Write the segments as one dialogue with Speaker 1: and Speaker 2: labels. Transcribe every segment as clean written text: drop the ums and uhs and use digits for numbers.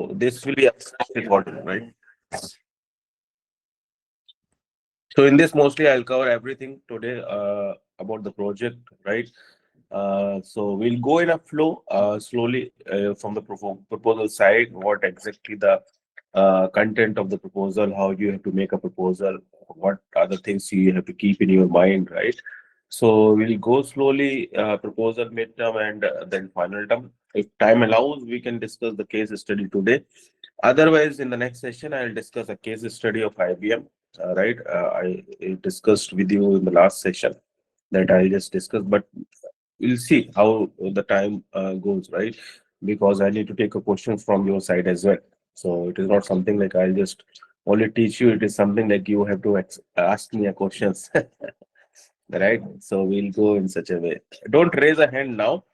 Speaker 1: So this will be absolutely important, right? So in this, mostly I'll cover everything today about the project, right? So we'll go in a flow slowly from the proposal side, what exactly the content of the proposal, how you have to make a proposal, what other things you have to keep in your mind, right? So we'll go slowly, proposal, midterm, and then final term. If time allows, we can discuss the case study today. Otherwise, in the next session, I'll discuss a case study of IBM. Right, I discussed with you in the last session that I'll just discuss, but we'll see how the time goes, right? Because I need to take a question from your side as well. So it is not something like I'll just only teach you. It is something like you have to ask me a questions, right? So we'll go in such a way. Don't raise a hand now.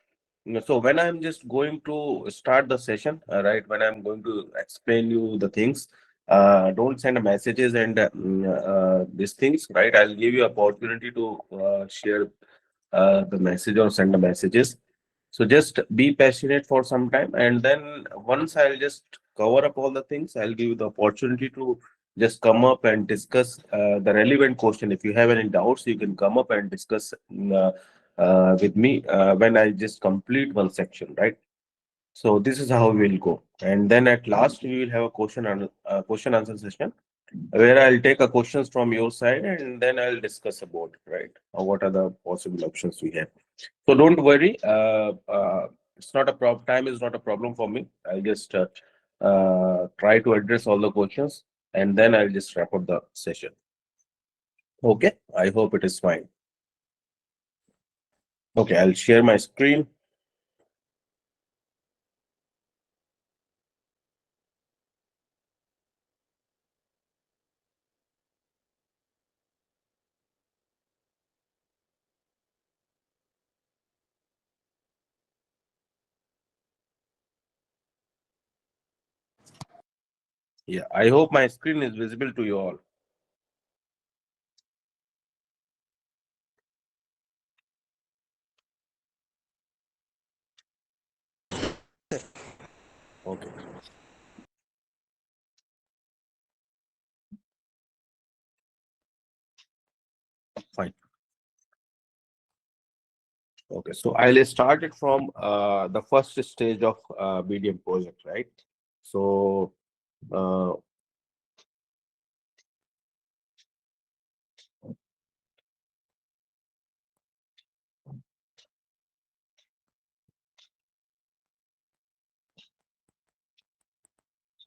Speaker 1: So when I'm just going to start the session, right, when I'm going to explain you the things, don't send messages and these things, right? I'll give you opportunity to share the message or send the messages. So just be passionate for some time, and then once I'll just cover up all the things, I'll give you the opportunity to just come up and discuss the relevant question. If you have any doubts, you can come up and discuss with me when I just complete one section, right? So this is how we will go, and then at last we will have a question answer session where I'll take a questions from your side, and then I'll discuss about it, right? What are the possible options we have. So don't worry. It's not a problem. Time is not a problem for me. I'll just try to address all the questions, and then I'll just wrap up the session. Okay. I hope it is fine. Okay. I'll share my screen. Yeah. I hope my screen is visible to you all. Okay. Fine. Okay. So I'll start it from the first stage of BDM project, right? So uh,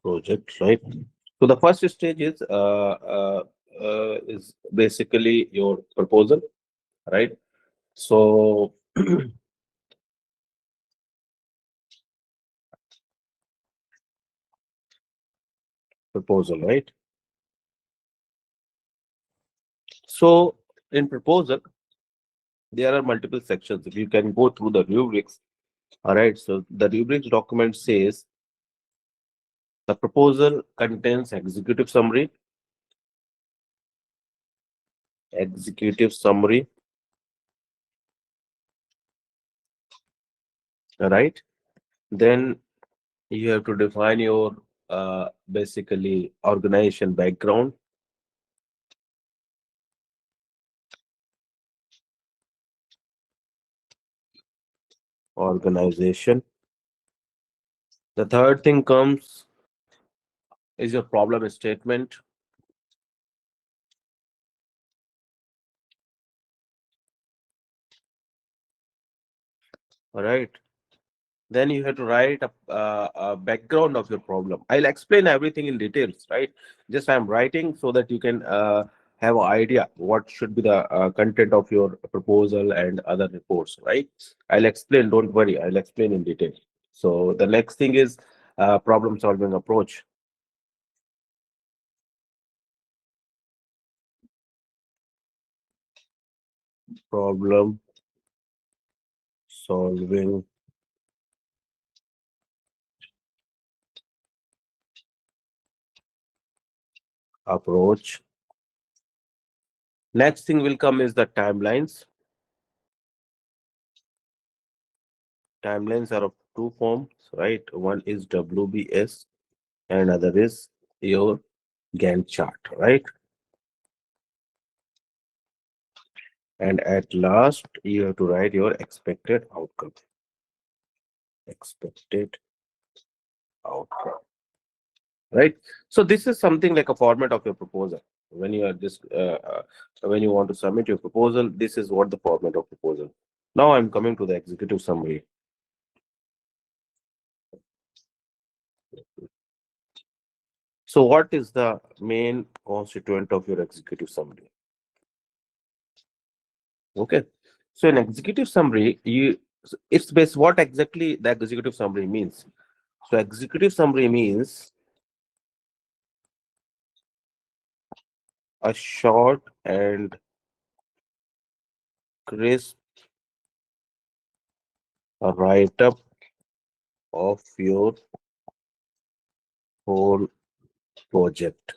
Speaker 1: project, right? So the first stage is basically your proposal, right? So proposal, right? So in proposal, there are multiple sections. If you can go through the rubrics, all right. So the rubrics document says the proposal contains executive summary, all right. Then you have to define your basically organization background, organization. The third thing comes is your problem statement. All right. Then you have to write a background of your problem. I'll explain everything in details, right? Just I'm writing so that you can have an idea what should be the content of your proposal and other reports, right? I'll explain. Don't worry. I'll explain in detail. So the next thing is problem solving approach. Problem solving approach. Next thing will come is the timelines. Timelines are of two forms, right? One is WBS and other is your Gantt chart, right? And at last, you have to write your expected outcome. Expected outcome, right? So this is something like a format of your proposal. When you are just when you want to submit your proposal, this is what the format of proposal. Now I'm coming to the executive summary. So what is the main constituent of your executive summary? Okay. So in executive summary, it's based what exactly the executive summary means. So executive summary means a short and crisp write-up of your whole project,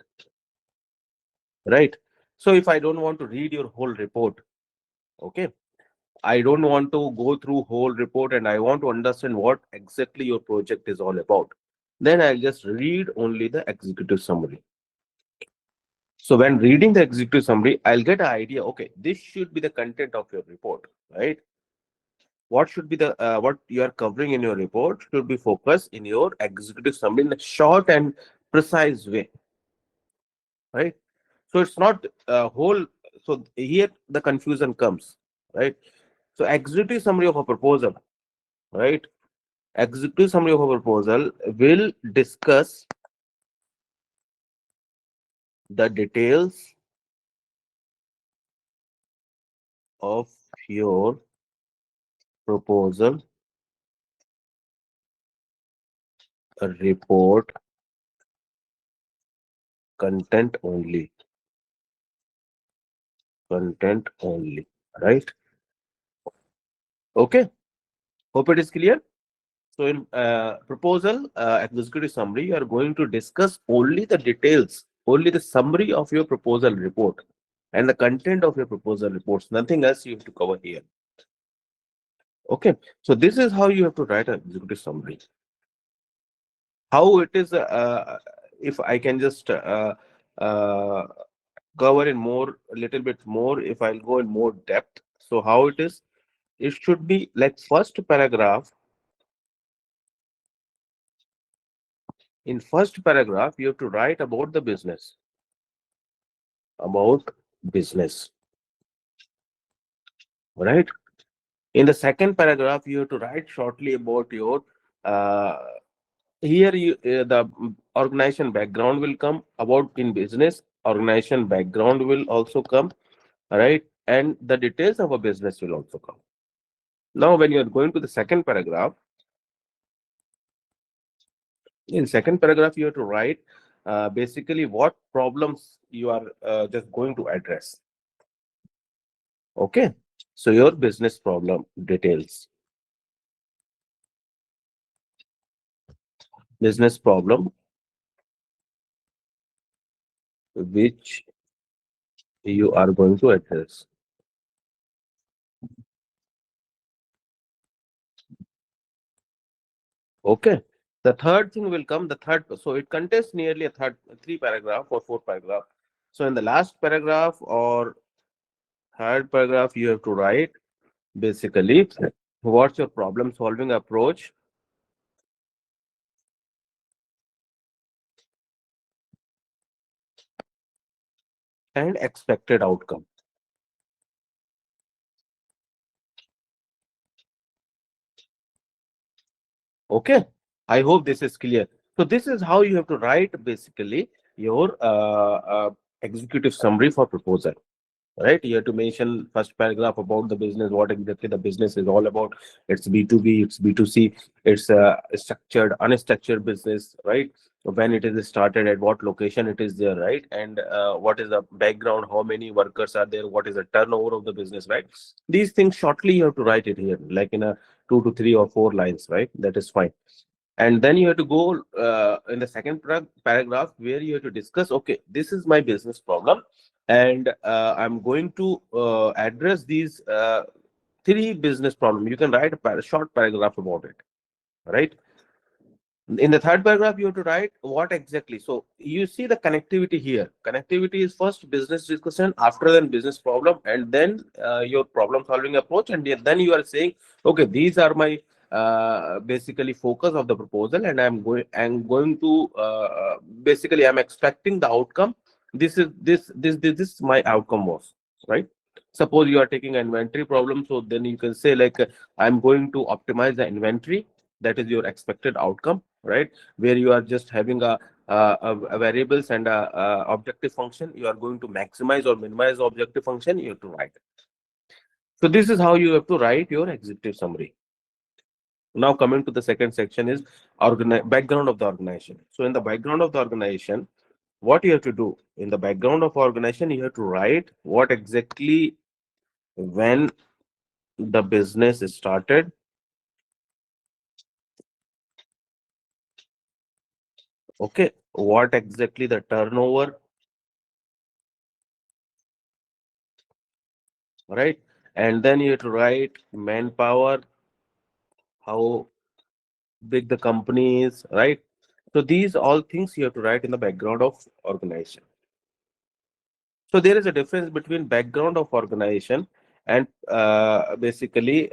Speaker 1: right? So if I don't want to read your whole report, okay, I don't want to go through whole report and I want to understand what exactly your project is all about, then I'll just read only the executive summary. So when reading the executive summary, I'll get an idea, okay, this should be the content of your report, right? What should be the what you are covering in your report should be focused in your executive summary in a short and precise way, right? So it's not a whole. So here the confusion comes, right? So executive summary of a proposal, right? Executive summary of a proposal will discuss the details of your proposal report content only, right? Okay, hope it is clear. So in proposal executive summary, you are going to discuss only the details, only the summary of your proposal report and the content of your proposal reports. Nothing else you have to cover here. Okay, so this is how you have to write an executive summary. How it is, if I can just uh, cover in more, a little bit more, if I'll go in more depth. So how it is, it should be like first paragraph. In first paragraph, you have to write about the business, about business, right? In the second paragraph, you have to write shortly about your uh, here you the organization background will come about in business. Organization background will also come, right? And the details of a business will also come. Now, when you are going to the second paragraph, in second paragraph, you have to write basically what problems you are just going to address. Okay, so your business problem details, business problem which you are going to address. Okay, the third thing will come. The third, so it contains nearly a three paragraph or four paragraph. So in the last paragraph or third paragraph, you have to write basically what's your problem solving approach and expected outcome. Okay, I hope this is clear. So this is how you have to write basically your executive summary for proposal. Right, you have to mention first paragraph about the business, what exactly the business is all about. It's B2B, it's B2C, it's a structured, unstructured business, right? When it is started, at what location it is there, right? And what is the background, how many workers are there, what is the turnover of the business, right? These things shortly you have to write it here, like in a 2 to 3 or 4 lines, right? That is fine. And then you have to go in the second paragraph where you have to discuss, okay, this is my business problem and I'm going to address these three business problems. You can write a short paragraph about it, right? In the third paragraph, you have to write what exactly. So you see the connectivity here. Connectivity is first business discussion, after then business problem, and then your problem solving approach. And then you are saying, okay, these are my basically focus of the proposal, and I'm going to basically I'm expecting the outcome. This my outcome was, right. Suppose you are taking an inventory problem, so then you can say like I'm going to optimize the inventory. That is your expected outcome, right, where you are just having a variables and a objective function. You are going to maximize or minimize the objective function. You have to write. So this is how you have to write your executive summary. Now coming to the second section is background of the organization. So in the background of the organization, what you have to do in the background of organization, you have to write what exactly when the business started. Okay, what exactly the turnover, right? And then you have to write manpower, how big the company is, right? So these all things you have to write in the background of organization. So there is a difference between background of organization and basically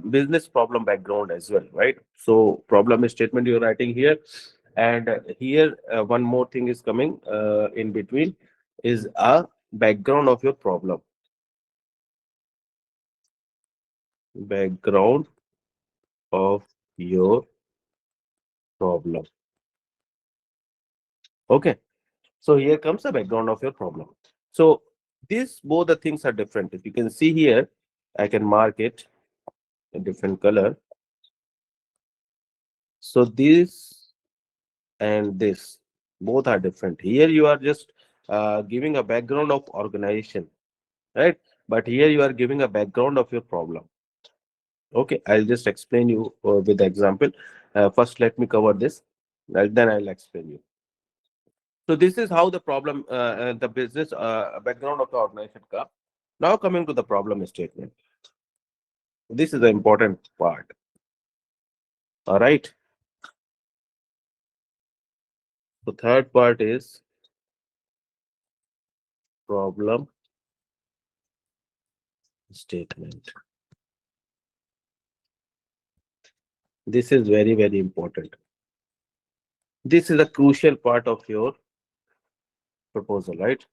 Speaker 1: business problem background as well, right? So problem statement you're writing here, and here one more thing is coming in between is a background of your problem. Background of your problem. Okay. So here comes the background of your problem. So these both the things are different. If you can see here, I can mark it a different color. So this and this both are different. Here you are just giving a background of organization, right? But here you are giving a background of your problem. Okay, I'll just explain you with the example. First, let me cover this, then I'll explain you. So this is how the problem, the business background of the organization comes. Now coming to the problem statement. This is the important part. All right. The third part is problem statement. This is very, very important. This is a crucial part of your proposal, right?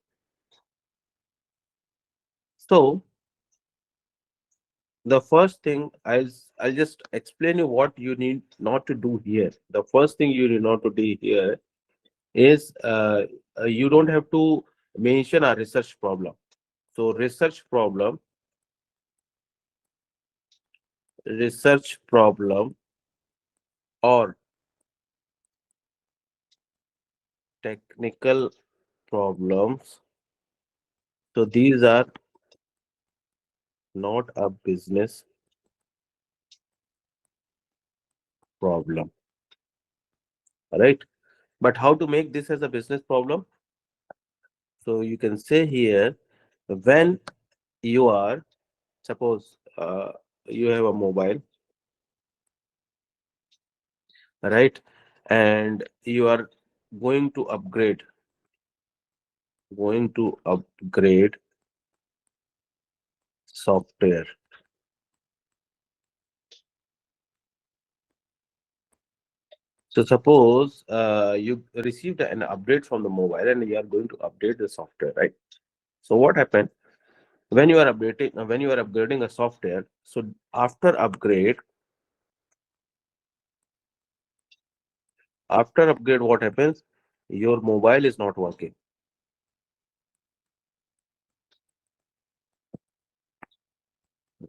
Speaker 1: So the first thing I'll just explain you what you need not to do here. The first thing you need not to do here is you don't have to mention a research problem. So research problem or technical problems. So these are not a business problem, right? But how to make this as a business problem? So you can say here, when you are, suppose you have a mobile, right? And you are going to upgrade software. So suppose you received an update from the mobile and you are going to update the software, right? So what happened when you are upgrading a software? So after upgrade, what happens? Your mobile is not working.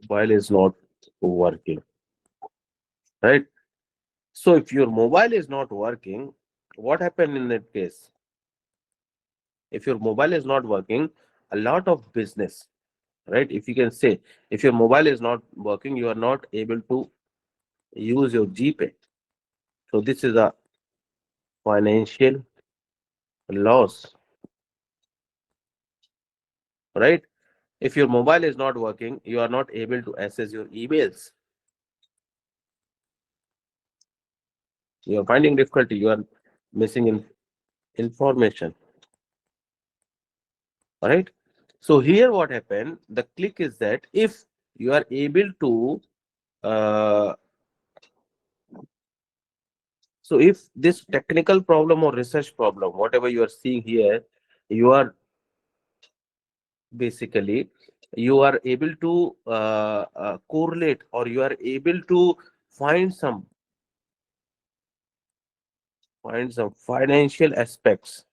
Speaker 1: Mobile is not working, right? So if your mobile is not working, what happened in that case? If your mobile is not working, a lot of business, right? If you can say, if your mobile is not working, you are not able to use your GPay. So this is a financial loss, right? If your mobile is not working, you are not able to access your emails, You are finding difficulty. You are missing information. All right. So here what happened, the click is that if you are able to, uh, so if this technical problem or research problem, whatever you are seeing here, you are basically, you are able to correlate, or you are able to find some financial aspects,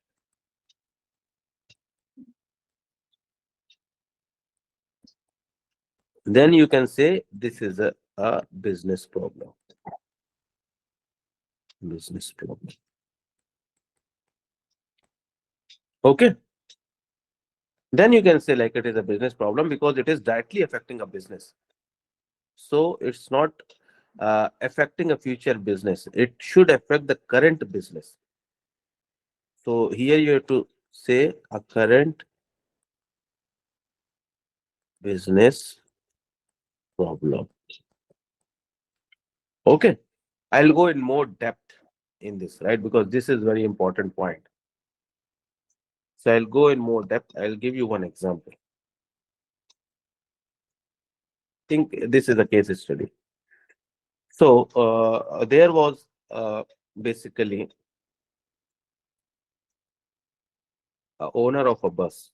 Speaker 1: then you can say this is a business problem. Business problem. Okay. Then you can say like it is a business problem because it is directly affecting a business. So it's not affecting a future business. It should affect the current business. So here you have to say a current business problem. Okay. I'll go in more depth in this, right? Because this is very important point. So I'll go in more depth. I'll give you one example. Think this is a case study. So there was basically a owner of a bus,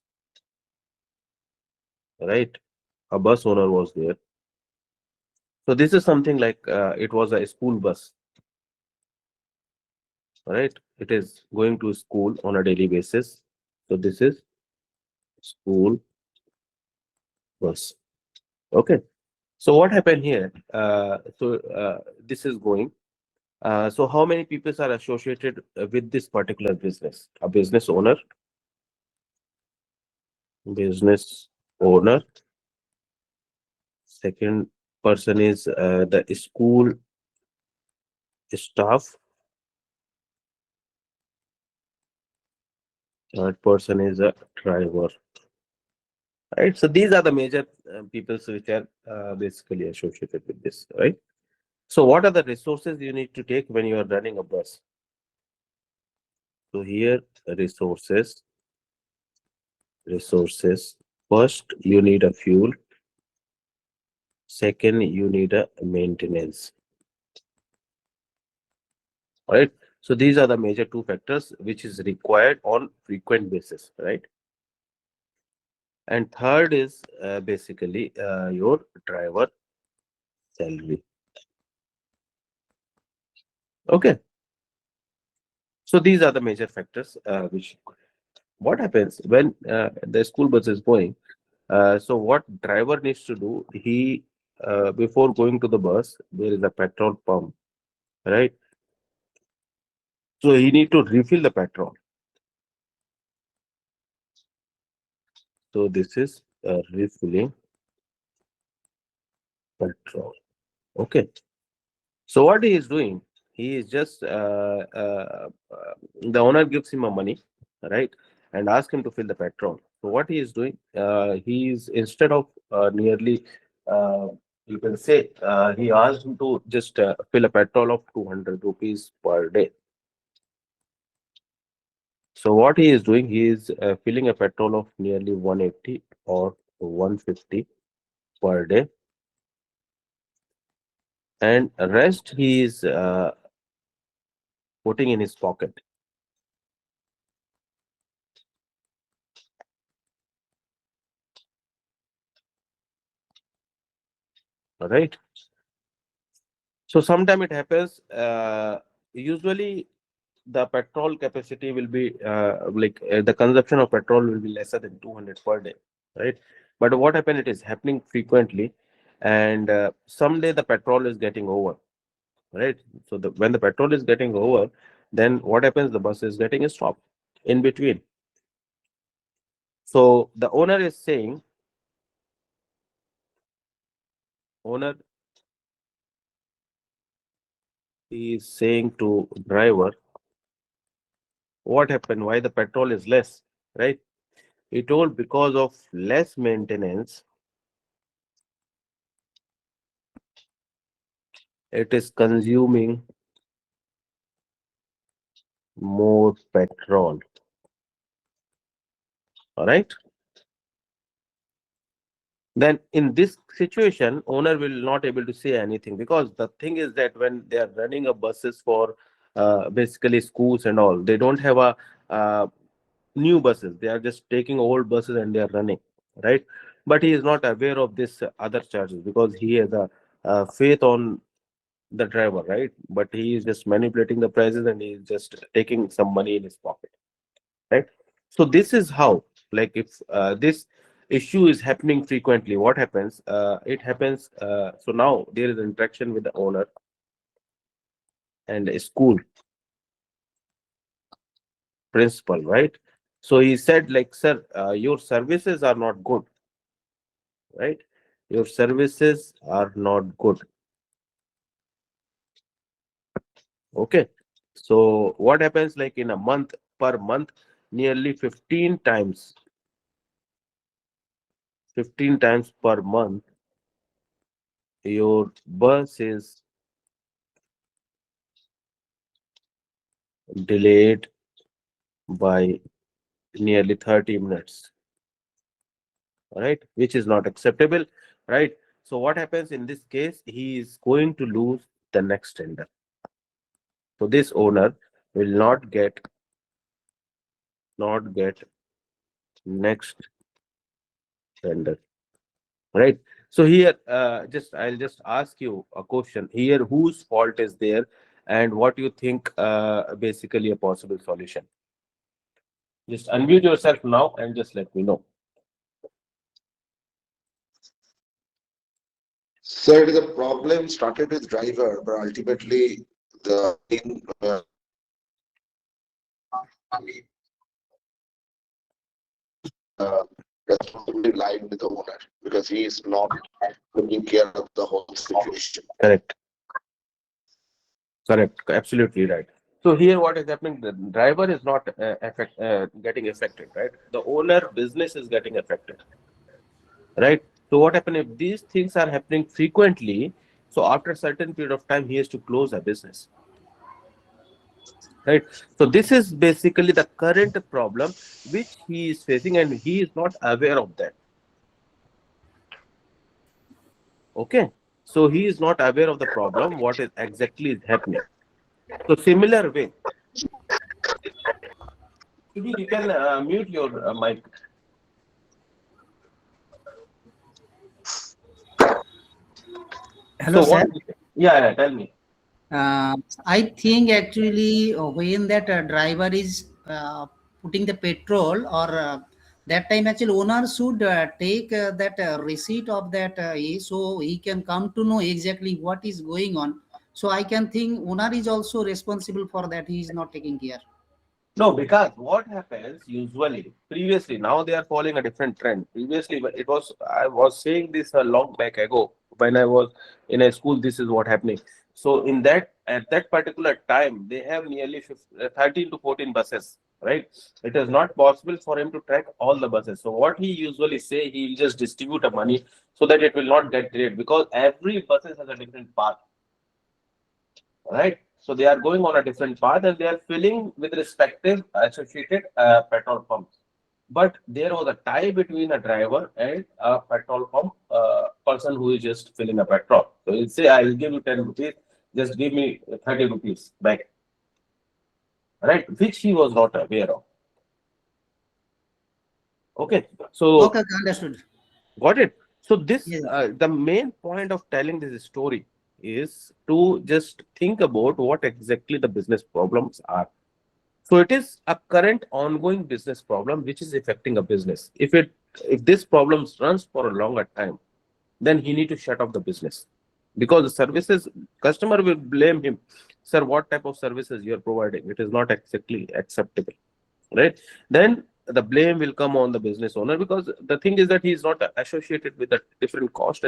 Speaker 1: right? A bus owner was there. So this is something like it was a school bus, right? It is going to school on a daily basis. So this is school bus. Okay. So what happened here? This is going. So how many people are associated with this particular business? A business owner. Second person is the school staff. Third person is a driver. Right. So these are the major people which are basically associated with this. Right. So what are the resources you need to take when you are running a bus? So here resources. First, you need a fuel. Second, you need a maintenance. Right. So these are the major two factors which is required on frequent basis. Right. And third is basically your driver salary. Okay. So these are the major factors which what happens when the school bus is going. So what driver needs to do, he before going to the bus, there is a petrol pump, right? So he need to refill the petrol. So this is refilling petrol. Okay. So what he is doing, he is just the owner gives him a money, right, and ask him to fill the petrol. So what he is doing, he is instead of nearly, you can say, he asked him to just fill a petrol of 200 rupees per day. So what he is doing, he is filling a petrol of nearly 180 or 150 per day, and rest he is putting in his pocket. All right. So sometime it happens. Usually, the petrol capacity will be the consumption of petrol will be lesser than 200 per day, right? But what happened? It is happening frequently, and someday the petrol is getting over, right? So when the petrol is getting over, then what happens? The bus is getting stopped in between. So the owner is saying to driver, what happened? Why the petrol is less, right? He told because of less maintenance, it is consuming more petrol. All right. Then in this situation, owner will not able to say anything, because the thing is that when they are running a buses for basically schools and all, they don't have a new buses. They are just taking old buses and they are running, right? But he is not aware of this other charges, because he has a faith on the driver, right? But he is just manipulating the prices and he is just taking some money in his pocket, right? So this is how, like, if this issue is happening frequently, what happens? It happens. So now there is interaction with the owner and a school principal, right? So he said, like, sir, your services are not good, right? Your services are not good. Okay. So what happens, like, in a month, per month, nearly 15 times per month, your bus is delayed by nearly 30 minutes, right? Which is not acceptable, right? So what happens in this case? He is going to lose the next tender. So this owner will not get next tender, right? So here, just I'll just ask you a question here: whose fault is there, and what you think basically a possible solution? Just unmute yourself now and just let me know.
Speaker 2: So it is a problem started with driver, but ultimately the main uh, responsibility lied with the owner because he is not taking care of the whole situation.
Speaker 1: Correct. Correct. Absolutely right. So here, what is happening? The driver is not getting affected, right? The owner business is getting affected, right? So what happens if these things are happening frequently? So after a certain period of time, he has to close a business, right? So this is basically the current problem which he is facing, and he is not aware of that. Okay. So he is not aware of the problem, what is exactly is happening. So similar way, you can mute your mic.
Speaker 3: Hello,
Speaker 1: So what?
Speaker 3: sir.
Speaker 1: Yeah, yeah, tell me.
Speaker 3: Uh, I think actually when that driver is putting the petrol or that time actually owner should take that receipt of that so he can come to know exactly what is going on. So I can think owner is also responsible for that. He is not taking care.
Speaker 1: No, because what happens usually, previously, now they are following a different trend. Previously, but it was, I was saying this a long back ago when I was in a school, this is what happening. So in that, at that particular time, they have nearly 13 to 14 buses, right? It is not possible for him to track all the buses. So what he usually say, he will just distribute the money so that it will not get delayed, because every buses has a different path, right? So they are going on a different path and they are filling with respective associated petrol pumps. But there was a tie between a driver and a petrol pump person who is just filling a petrol. So he'll say, I will give you 10 rupees, just give me 30 rupees back, right? Which he was not aware of. Okay. So
Speaker 3: Okay, understood.
Speaker 1: got it. So this,
Speaker 3: Yes.
Speaker 1: the main point of telling this story is to just think about what exactly the business problems are. So it is a current ongoing business problem which is affecting a business. If this problem runs for a longer time, then he need to shut off the business, because the services customer will blame him. Sir, what type of services you are providing? It is not exactly acceptable, right? Then the blame will come on the business owner, because the thing is that he is not associated with the different cost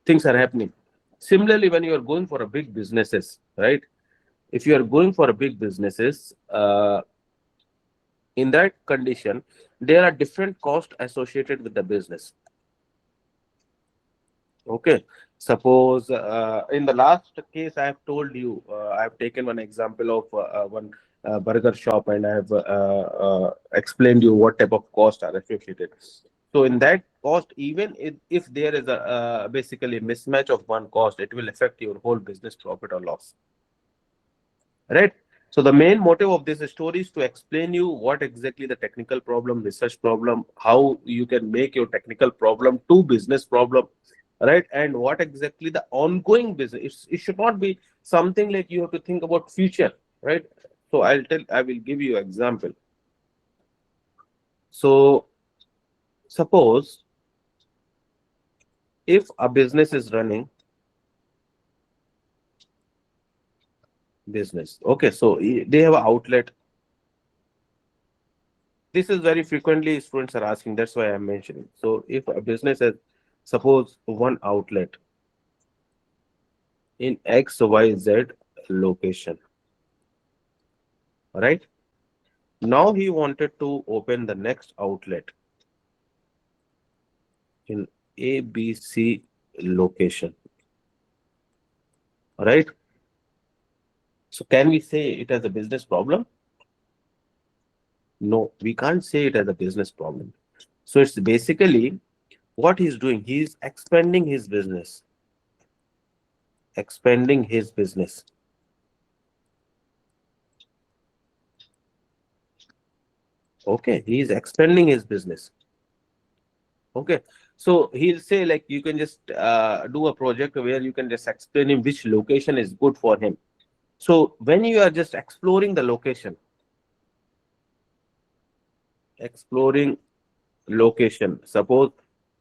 Speaker 1: things are happening. Similarly, when you are going for a big businesses, right? If you are going for a big businesses, in that condition, there are different costs associated with the business. Okay. Suppose in the last case I have told you, I have taken one example of one burger shop, and I have explained you what type of costs are associated. So in that cost, even if there is a basically mismatch of one cost, it will affect your whole business profit or loss, right? So the main motive of this story is to explain you what exactly the technical problem, research problem, how you can make your technical problem to business problem, right? And what exactly the ongoing business. It should not be something like you have to think about future, right? So I will give you example. So suppose if a business is running business, okay, so they have an outlet. This is very frequently students are asking, that's why I'm mentioning. So if a business has, suppose, one outlet in XYZ location, right? Now he wanted to open the next outlet in ABC location, right? So can we say it as a business problem? No, we can't say it as a business problem. So it's basically what he's doing. He's expanding his business, expanding his business. Okay, he's expanding his business. Okay, so he'll say like you can just do a project where you can just explain him which location is good for him. So when you are just exploring location, suppose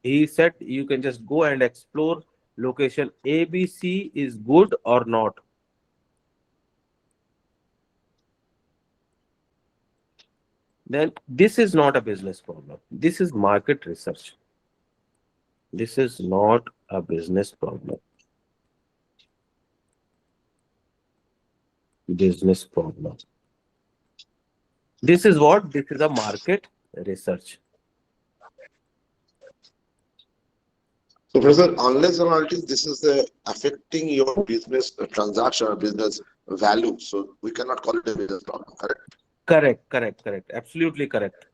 Speaker 1: he said you can just go and explore location ABC is good or not. Then this is not a business problem. This is market research. This is not a business problem. Business problem. This is what? This is a market research.
Speaker 2: So, Professor, unless and until this is affecting your business transaction or business value, so we cannot call it a business problem, correct?
Speaker 1: Correct. Absolutely correct.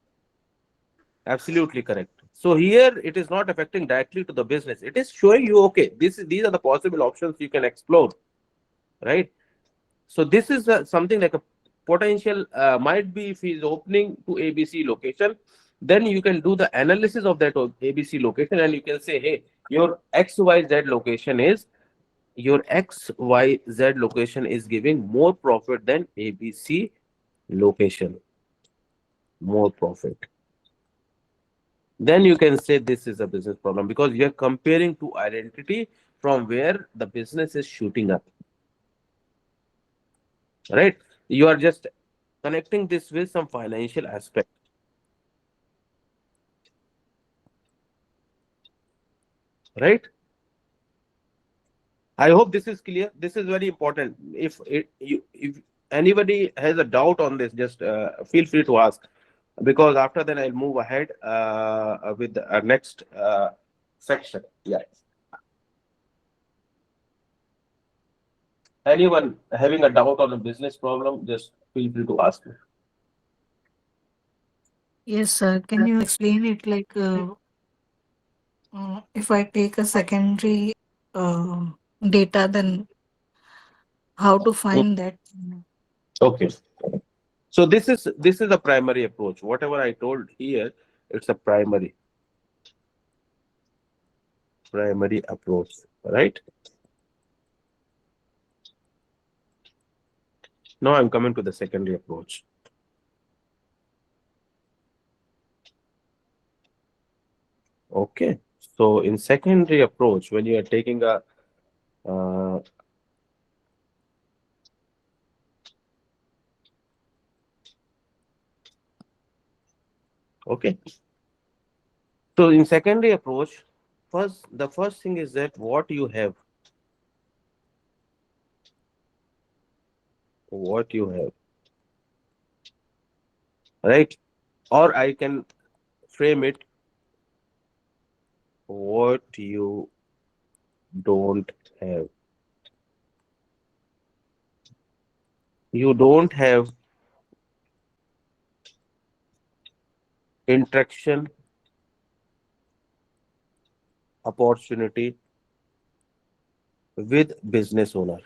Speaker 1: Absolutely correct. So here it is not affecting directly to the business. It is showing you, okay, these are the possible options you can explore, right? So this is something like a potential, might be if he's opening to ABC location, then you can do the analysis of that ABC location, and you can say, hey, your XYZ location is giving more profit than ABC location, more profit. Then you can say this is a business problem because you're comparing to identity from where the business is shooting up, right? You are just connecting this with some financial aspect, right? I hope this is clear. This is very important. If anybody has a doubt on this, just feel free to ask, because after that I'll move ahead with the next section. Yeah. Anyone having a doubt on a business problem, just feel free to ask me.
Speaker 4: Yes, sir. Can you explain it like if I take a secondary data, then how to find that?
Speaker 1: Okay. So this is a primary approach. Whatever I told here, it's a primary approach, right? Now I'm coming to the secondary approach. Okay. So in secondary approach, when you are taking a okay. So in secondary approach, the first thing is that what you have, right? Or I can frame it, what you don't have. You don't have interaction opportunity with business owner.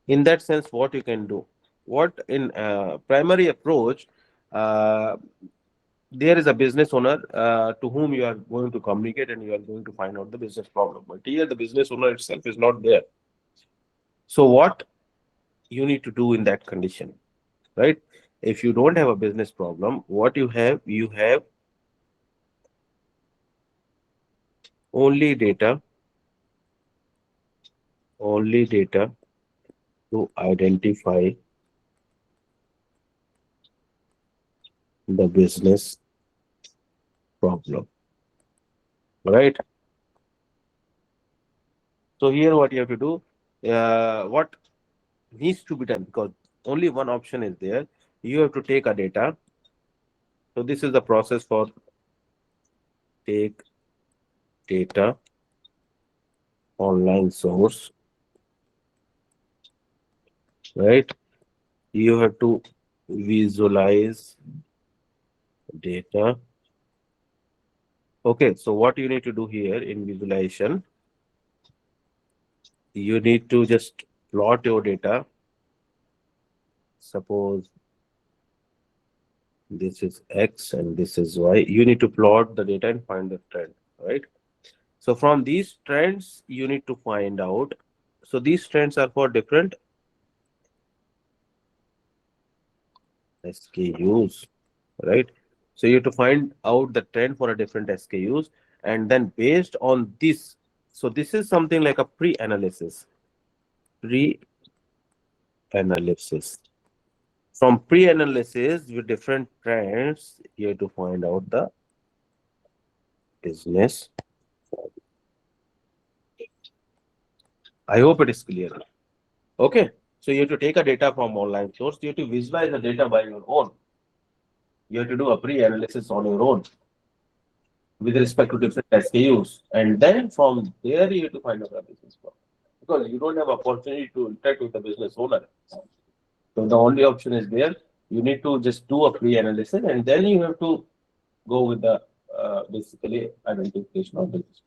Speaker 1: In that sense, what you can do, what in primary approach, uh, there is a business owner to whom you are going to communicate and you are going to find out the business problem. But here the business owner itself is not there. So what you need to do in that condition, right? If you don't have a business problem, what you have only data, only data to identify the business problem, right? So here what you have to do, what needs to be done, because only one option is there. You have to take a data. So this is the process for take data online source, right? You have to visualize data. Okay, so what you need to do here in visualization, you need to just plot your data. Suppose this is X and this is Y. You need to plot the data and find the trend, right? So from these trends, you need to find out. So these trends are for different SKUs, right? So you have to find out the trend for a different SKUs, and then based on this, so this is something like a pre-analysis. Pre-analysis. From pre-analysis with different trends, you have to find out the business. I hope it is clear. Okay. So you have to take a data from online source. You have to visualize the data by your own. You have to do a pre-analysis on your own with respect to different SKUs. And then from there, you have to find out the business problem. Because you don't have opportunity to interact with the business owner. So the only option is there. You need to just do a pre-analysis and then you have to go with the basically identification of the business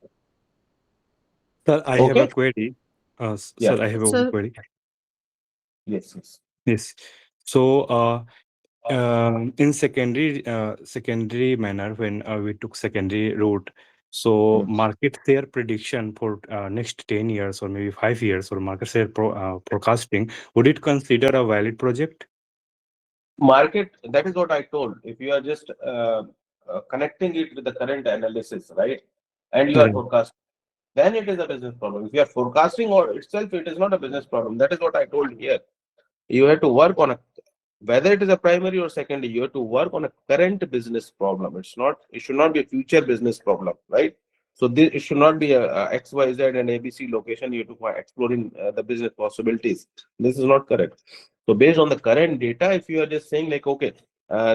Speaker 1: problem.
Speaker 5: Sir, I have a
Speaker 1: Okay?
Speaker 5: query.
Speaker 1: Yeah.
Speaker 5: Sir, I have a
Speaker 4: Sir,
Speaker 5: query.
Speaker 1: Yes, yes.
Speaker 5: Yes. So, in secondary manner, when we took secondary route, so
Speaker 1: Mm.
Speaker 5: market share prediction for next 10 years or maybe 5 years, or market share forecasting, would it consider a valid project?
Speaker 1: Market, that is what I told. If you are just connecting it with the current analysis, right? And you are
Speaker 5: Right.
Speaker 1: forecasting, then it is a business problem. If you are forecasting or itself, it is not a business problem. That is what I told here. You have to work on a, whether it is a primary or secondary, you have to work on a current business problem. It should not be a future business problem, right? So this, it should not be a XYZ and ABC location. You have to find exploring the business possibilities. This is not correct. So based on the current data, if you are just saying like, okay,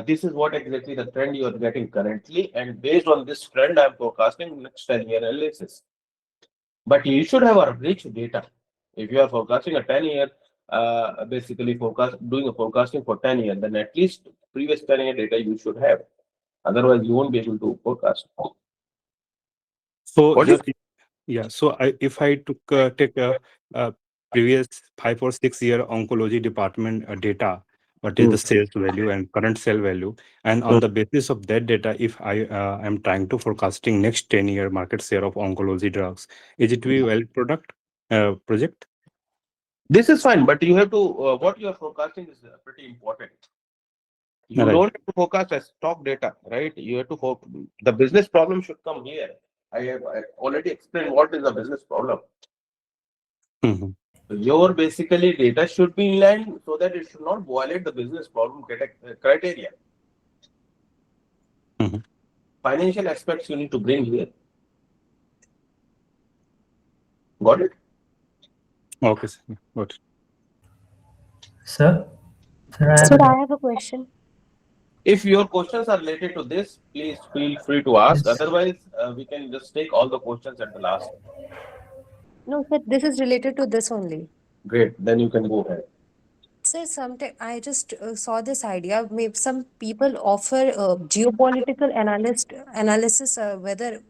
Speaker 1: this is what exactly the trend you are getting currently, and based on this trend, I'm forecasting next 10-year analysis. But you should have a rich data. If you are forecasting a 10-year, basically doing a forecasting for 10 years, then at least previous 10-year data you should have. Otherwise, you won't be able to forecast.
Speaker 5: So,
Speaker 1: What do
Speaker 5: sir, yeah. So, if I take a previous 5 or 6 year oncology department data, what is
Speaker 1: you?
Speaker 5: the sales value and current sale value, and on the basis of that data, if I am trying to forecasting next 10-year market share of oncology drugs, is it be valid project?
Speaker 1: This is fine, but you have to, what you are forecasting is pretty important. You
Speaker 5: Right.
Speaker 1: don't have to forecast as stock data, right? You have to, the business problem should come here. I already explained what is the business problem.
Speaker 5: Mhm.
Speaker 1: Your basically data should be in line so that it should not violate the business problem criteria.
Speaker 5: Mhm.
Speaker 1: Financial aspects you need to bring here. Got it?
Speaker 5: Okay, sir. Yeah, got it.
Speaker 6: Sir, sir, I have
Speaker 7: Sir,
Speaker 6: a
Speaker 7: I
Speaker 6: doubt.
Speaker 7: have a question.
Speaker 1: If your questions are related to this, please feel free to ask.
Speaker 6: Yes.
Speaker 1: Otherwise, we can just take all the questions at the last.
Speaker 7: No, sir, this is related to this only.
Speaker 1: Great. Then you can go ahead.
Speaker 7: Sir, sometime I just saw this idea. Maybe some people offer geopolitical analysis, whether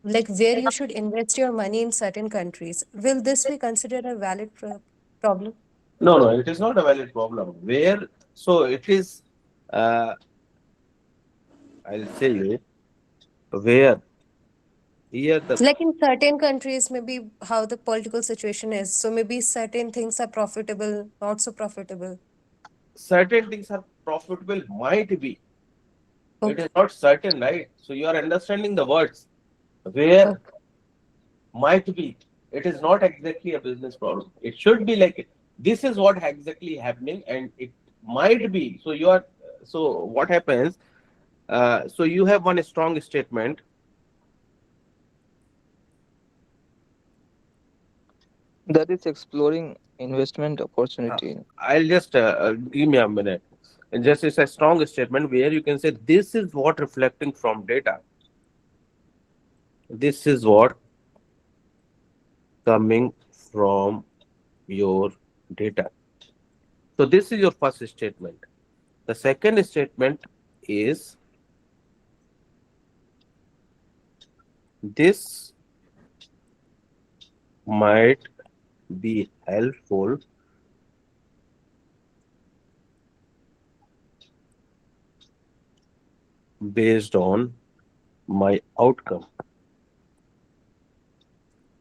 Speaker 7: like where you should invest your money in certain countries. Will this be considered a valid problem?
Speaker 1: No, no, it is not a valid problem. Where, so it is, uh, I'll say you, where here the
Speaker 7: Like in certain countries, maybe how the political situation is. So maybe certain things are profitable, not so profitable.
Speaker 1: certain things are profitable, might be. It
Speaker 7: Okay.
Speaker 1: is not certain, right? So you are understanding the words. Where
Speaker 7: Okay.
Speaker 1: might be. It is not exactly a business problem. It should be like this is what exactly happening, and it might be. So you are. So what happens? So you have one strong statement.
Speaker 8: That is exploring investment opportunity.
Speaker 1: I'll just give me a minute. And just it's a strong statement where you can say this is what reflecting from data. This is what coming from your data. So this is your first statement. The second statement is this might be helpful based on my outcome.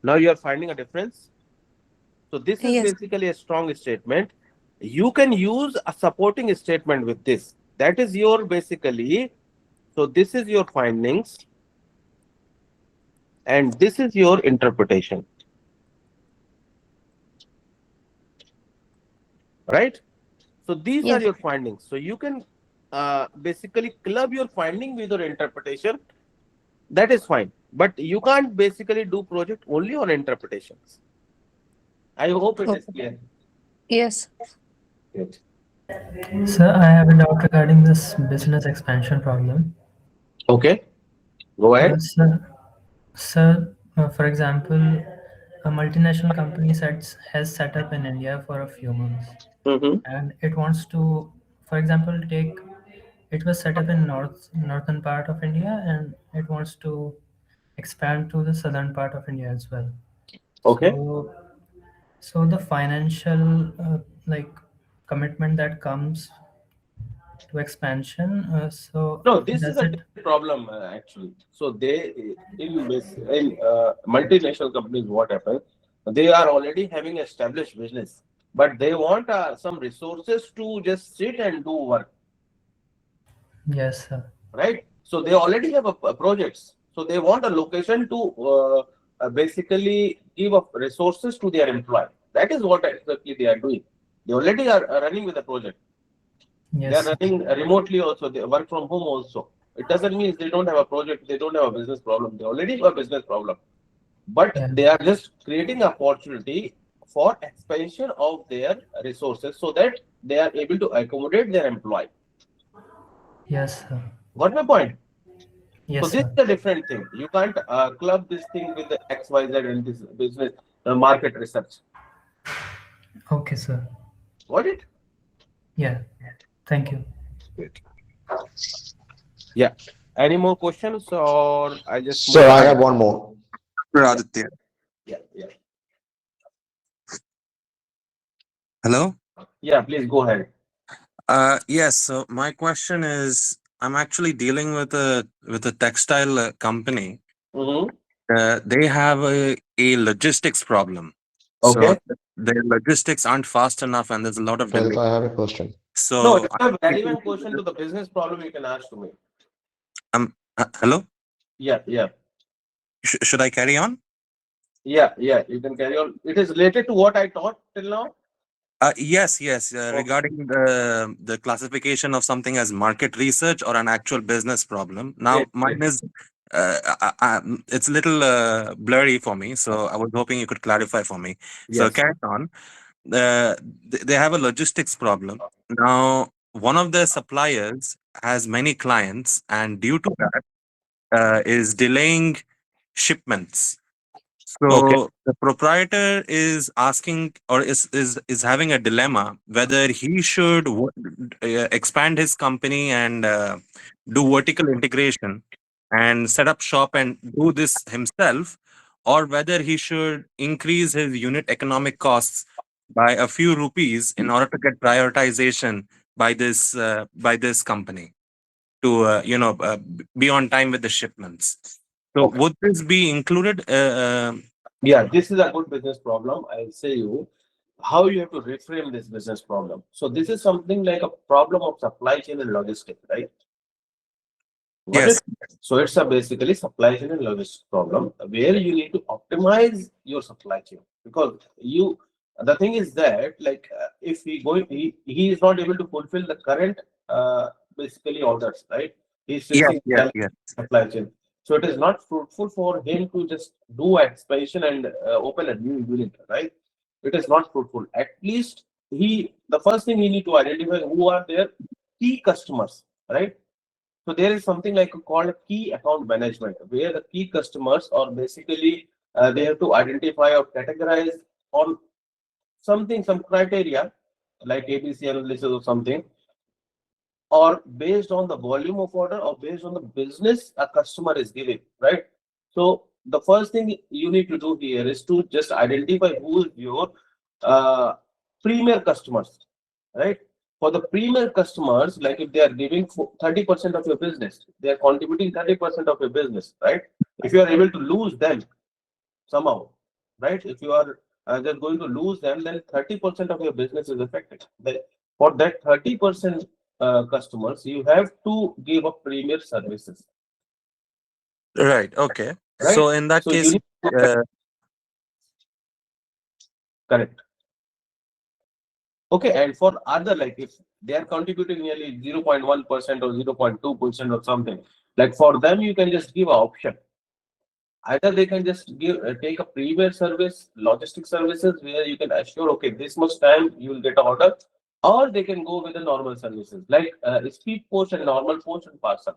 Speaker 1: Now you are finding a difference. So this is
Speaker 7: Yes.
Speaker 1: basically a strong statement. You can use a supporting statement with this. That is your basically. So this is your findings, and this is your interpretation. Right? So these are
Speaker 7: Yes.
Speaker 1: your findings. So you can basically club your finding with your interpretation. That is fine. But you can't basically do project only on interpretations. I hope it is
Speaker 7: Okay.
Speaker 1: clear.
Speaker 7: Yes.
Speaker 1: Good.
Speaker 6: Sir, I have a doubt regarding this business expansion problem.
Speaker 1: Okay, go ahead.
Speaker 6: For example, a multinational company has set up in India for a few months,
Speaker 1: Mm-hmm.
Speaker 6: and it wants to, for example, it was set up in northern part of India, and it wants to expand to the southern part of India as well.
Speaker 1: Okay.
Speaker 6: So the financial like commitment that comes to expansion. So
Speaker 1: No, this is
Speaker 6: does
Speaker 1: a
Speaker 6: it?
Speaker 1: different problem actually. So they in multinational companies, what happens? They are already having established business, but they want some resources to just sit and do work,
Speaker 6: Yes, sir.
Speaker 1: right? So they already have a projects. So they want a location to basically give up resources to their employee. That is what exactly they are doing. They already are running with the project. They are
Speaker 6: Yes, sir.
Speaker 1: running remotely also. They work from home also. It doesn't mean they don't have a project. They don't have a business problem. They already have a business problem, but
Speaker 6: Yeah.
Speaker 1: they are just creating opportunity for expansion of their resources so that they are able to accommodate their employee.
Speaker 6: Yes, sir.
Speaker 1: Got my point? So
Speaker 6: Yes,
Speaker 1: this
Speaker 6: sir.
Speaker 1: is a different thing. You can't club this thing with the XYZ and this business market research.
Speaker 6: Okay, sir.
Speaker 1: Got it?
Speaker 6: Yeah. Thank you.
Speaker 1: Great. Yeah. Any more questions or I just
Speaker 2: Sir,
Speaker 1: move
Speaker 2: I
Speaker 1: on?
Speaker 2: have one more.
Speaker 9: Aditya.
Speaker 1: Yeah, yeah.
Speaker 9: Hello?
Speaker 1: Yeah, please go ahead.
Speaker 9: Yes, so my question is I'm actually dealing with a textile company.
Speaker 1: Mm-hmm.
Speaker 9: They have a logistics problem.
Speaker 1: Okay.
Speaker 9: So their logistics aren't fast enough and there's a lot of
Speaker 2: Well,
Speaker 9: delay.
Speaker 2: I have a question.
Speaker 1: No,
Speaker 9: So
Speaker 1: if you have relevant question to the business problem, you can ask to me.
Speaker 9: hello?
Speaker 1: Yeah, yeah.
Speaker 9: Should I carry on?
Speaker 1: Yeah, yeah. You can carry on. It is related to what I taught till now.
Speaker 9: Yes, yes. Regarding the classification of something as market research or an actual business problem. Now,
Speaker 1: Great,
Speaker 9: mine
Speaker 1: great.
Speaker 9: is it's a little blurry for me, so I was hoping you could clarify for me. So
Speaker 1: Yes.
Speaker 9: carry on. They have a logistics problem now. one of their suppliers has many clients, and due to that, is delaying shipments.
Speaker 1: Okay.
Speaker 9: So the proprietor is asking, or is having a dilemma whether he should expand his company and do vertical integration and set up shop and do this himself, or whether he should increase his unit economic costs by a few rupees in order to get prioritization by this company to be on time with the shipments. So
Speaker 1: Okay.
Speaker 9: would this be included?
Speaker 1: Yeah, this is a good business problem. I'll say you how you have to reframe this business problem. So this is something like a problem of supply chain and logistics, right? What
Speaker 9: Yes.
Speaker 1: is so it's a basically supply chain and logistics problem where you need to optimize your supply chain because you the thing is that like if he is not able to fulfill the current basically orders, right? He's
Speaker 9: Yes.
Speaker 1: facing
Speaker 9: Yes.
Speaker 1: challenge
Speaker 9: Yes.
Speaker 1: in supply chain. So it is not fruitful for him to just do expansion and open a new unit, right? It is not fruitful. At least the first thing he need to identify who are their key customers, right? So there is something like called key account management, where the key customers are basically they have to identify or categorize on something, some criteria like ABC analysis or something, or based on the volume of order or based on the business a customer is giving, right? So the first thing you need to do here is to just identify who is your uh, premier customers, right? For the premier customers, like if they are giving 30% of your business, they are contributing 30% of your business, right? If you are able to lose them somehow, right? If you are just going to lose them, then 30% of your business is affected. For that 30% customers, you have to give up premier services,
Speaker 9: Right. Okay.
Speaker 1: right?
Speaker 9: So in that
Speaker 1: So you
Speaker 9: case,
Speaker 1: need to
Speaker 9: uh,
Speaker 1: correct. Okay, and for other, like if they are contributing nearly 0.1% or 0.2% or something, like for them, you can just give an option. Either they can just give take a premier service, logistic services, where you can assure, okay, this much time you will get an order, or they can go with the normal services like speed post and normal post and parcel,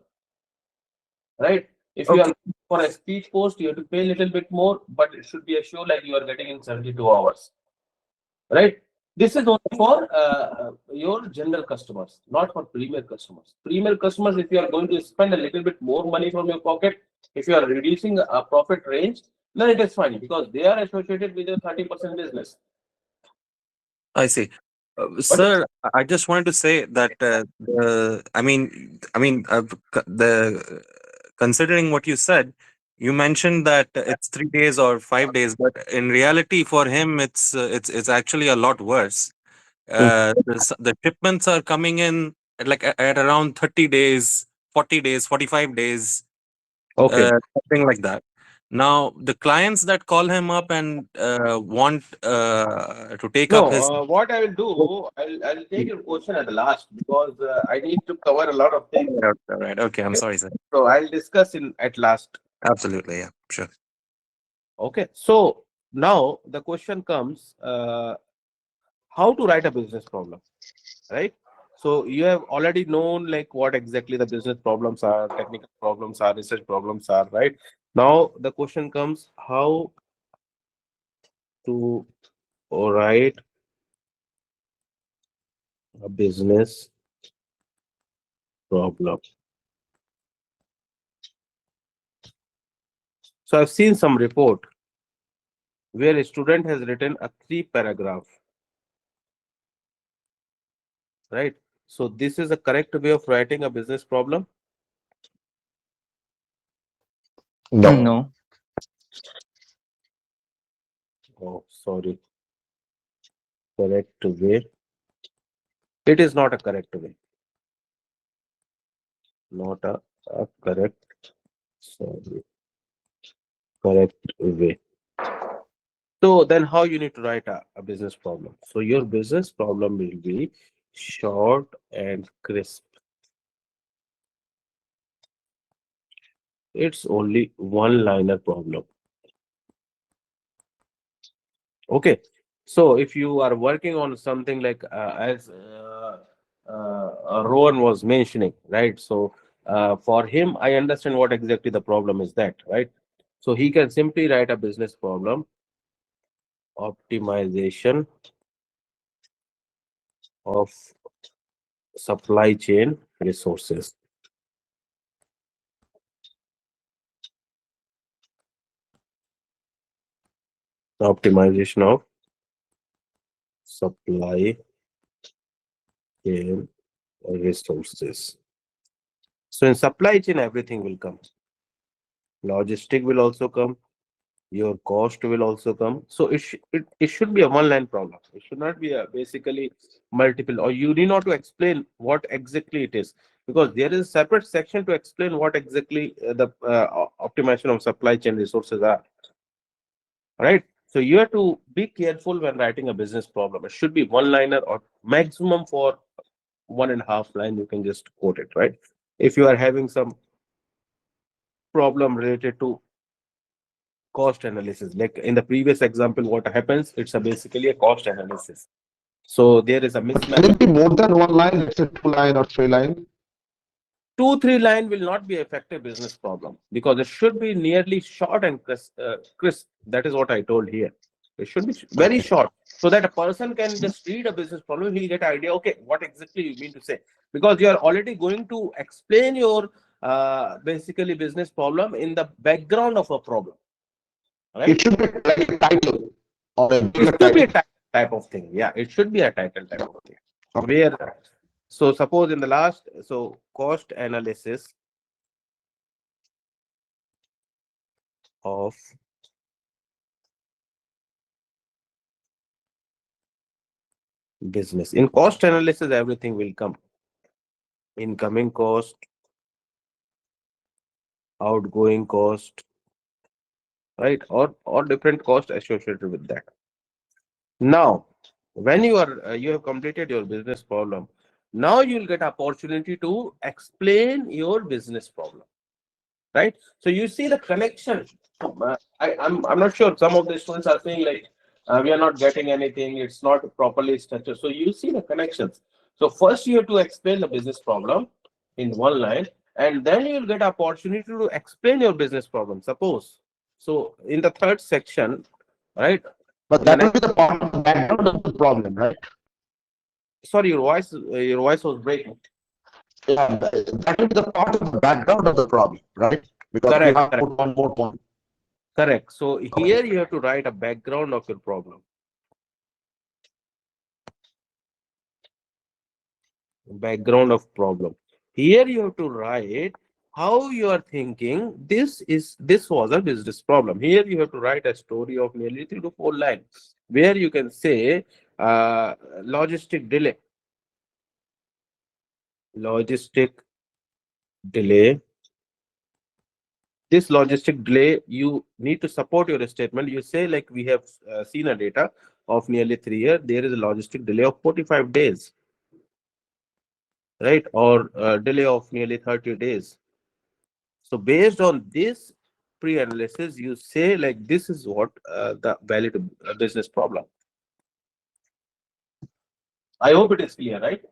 Speaker 1: right? If you
Speaker 9: okay.
Speaker 1: are for a speed post, you have to pay a little bit more, but it should be assured like you are getting in 72 hours, right? This is only for your general customers, not for premier customers. Premier customers, if you are going to spend a little bit more money from your pocket, if you are reducing a profit range, then it is fine because they are associated with your 30% business.
Speaker 9: I see.
Speaker 1: But
Speaker 9: Sir, I just wanted to say that the considering what you said, you mentioned that it's 3 days or 5 days, but in reality, for him, it's actually a lot worse. The shipments are coming in at around 30 days, 40 days, 45 days,
Speaker 1: okay,
Speaker 9: something like that. Now, the clients that call him up and want to take up
Speaker 1: no,
Speaker 9: his.
Speaker 1: what I will do, I'll take your question at the last because I need to cover a lot of things.
Speaker 9: All right. Okay. I'm sorry, sir.
Speaker 1: So I'll discuss in at last.
Speaker 9: Absolutely. Yeah. Sure.
Speaker 1: Okay, so now the question comes, how to write a business problem, right? So you have already known like what exactly the business problems are, technical problems are, research problems are, right? Now the question comes how to write a business problem. So I've seen some report where a student has written a 3 paragraph, right? So this is a correct way of writing a business problem.
Speaker 2: No.
Speaker 8: No.
Speaker 1: Oh, sorry, correct way. It is not a correct way. Not a correct, sorry, correct way. So then how you need to write a business problem? So your business problem will be short and crisp. It's only one liner problem. Okay. So if you are working on something like as Rowan was mentioning, right? So for him, I understand what exactly the problem is that, right? So he can simply write a business problem, optimization of supply chain resources. Optimization of supply chain resources. So in supply chain, everything will come. Logistic will also come. Your cost will also come. So it should be a one line problem. It should not be a basically multiple, or you need not to explain what exactly it is, because there is a separate section to explain what exactly the optimization of supply chain resources are. Right. So you have to be careful when writing a business problem. It should be one liner, or maximum for 1.5 line. You can just quote it, right? If you are having some problem related to cost analysis, like in the previous example, what happens, it's basically a cost analysis. So there is a
Speaker 2: Can
Speaker 1: mismatch.
Speaker 2: it be more than one line? Let's say 2 line or 3 line.
Speaker 1: 2-3 line will not be effective business problem, because it should be nearly short and crisp. That is what I told here. It should be very short, so that a person can just read a business problem. He'll get an idea. Okay, what exactly you mean to say? Because you are already going to explain your basically business problem in the background of a problem, right?
Speaker 2: It should be like a title or a
Speaker 1: It
Speaker 2: bigger
Speaker 1: should be a
Speaker 2: title.
Speaker 1: type of thing. Yeah, it should be a title type of thing.
Speaker 2: Okay.
Speaker 1: Where, so suppose in the last, so cost analysis of business. In cost analysis, everything will come. Incoming cost, outgoing cost, right? Or different cost associated with that. Now, when you have completed your business problem, now you'll get opportunity to explain your business problem. Right? So you see the connection. I'm not sure. Some of the students are saying like we are not getting anything. It's not properly structured. So you see the connections. So first you have to explain the business problem in one line, and then you'll get opportunity to explain your business problem. Suppose so in the third section, right?
Speaker 2: But
Speaker 1: In the
Speaker 2: that will
Speaker 1: next,
Speaker 2: be the part of the background of the problem, right?
Speaker 1: sorry, your voice was breaking.
Speaker 2: Yeah, that will be the part of the background of the problem, right? Because you
Speaker 1: Correct,
Speaker 2: have
Speaker 1: correct,
Speaker 2: put one more point.
Speaker 1: correct. So
Speaker 2: Okay.
Speaker 1: here you have to write a background of your problem. Background of problem. Here you have to write how you are thinking this was a business problem. Here you have to write a story of nearly 3 to 4 lines, where you can say logistic delay. Logistic delay. This logistic delay, you need to support your statement. You say like we have seen a data of nearly 3 years. There is a logistic delay of 45 days, right? Or delay of nearly 30 days. So based on this pre-analysis, you say like this is what the valid business problem. I hope it is clear, right?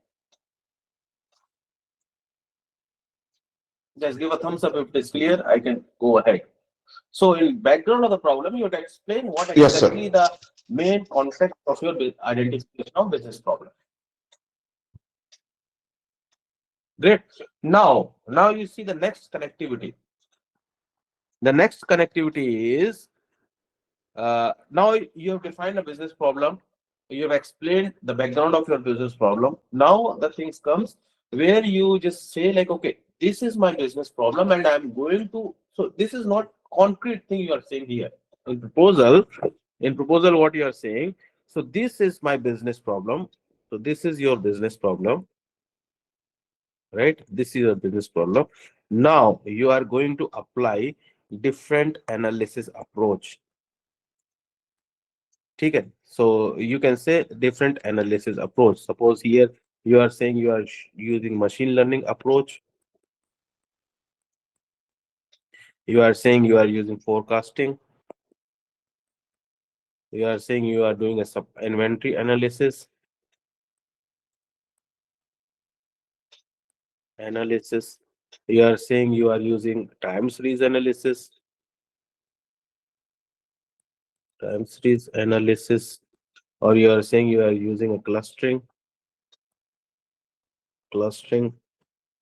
Speaker 1: Just give a thumbs up if it is clear. I can go ahead. So in background of the problem, you have to explain what
Speaker 2: Yes, sir.
Speaker 1: exactly the main concept of your identification of business problem. Great. Now you see the next connectivity. The next connectivity is now you have defined a business problem. You have explained the background of your business problem. Now the things comes where you just say like, okay, this is my business problem, and I'm going to. So this is not concrete thing you are saying here in proposal. In proposal, what you are saying. So this is my business problem. So this is your business problem, right? This is your business problem. Now you are going to apply different analysis approach. Okay, so you can say different analysis approach. Suppose here you are saying you are using machine learning approach. You are saying you are using forecasting. You are saying you are doing a sub inventory analysis. analysis. You are saying you are using time series analysis, or you are saying you are using a clustering,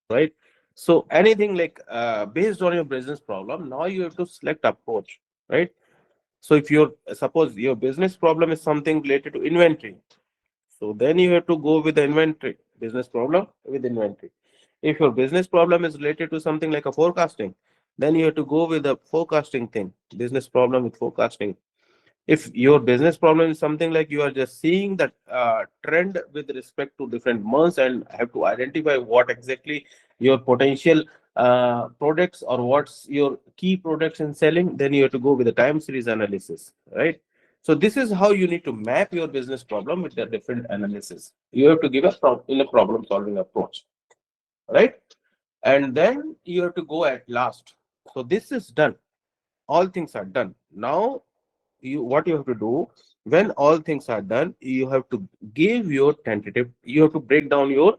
Speaker 1: right? So anything like based on your business problem, now you have to select approach, right? So if your suppose your business problem is something related to inventory, so then you have to go with the inventory business problem with inventory. If your business problem is related to something like a forecasting, then you have to go with the forecasting thing, business problem with forecasting. If your business problem is something like you are just seeing that trend with respect to different months and have to identify what exactly your potential products or what's your key products in selling, then you have to go with the time series analysis, right? So this is how you need to map your business problem with the different analysis. You have to give a in a problem solving approach, right? And then you have to go at last. So this is done, all things are done. Now you what you have to do, when all things are done, you have to give your tentative, you have to break down your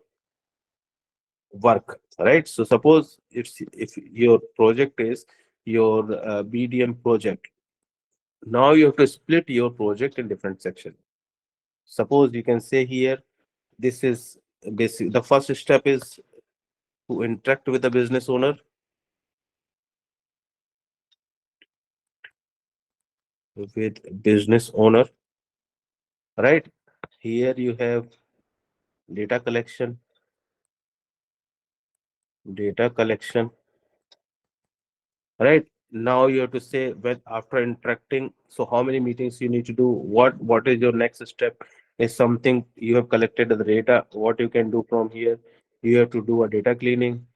Speaker 1: work, right? So suppose if your project is your BDM project, now you have to split your project in different sections. Suppose you can say here, this is basic, the first step is to interact with the business owner, right? Here you have data collection, data collection right? Now you have to say, when after interacting, so how many meetings you need to do, what is your next step, is something you have collected the data, what you can do from here. You have to do a data cleaning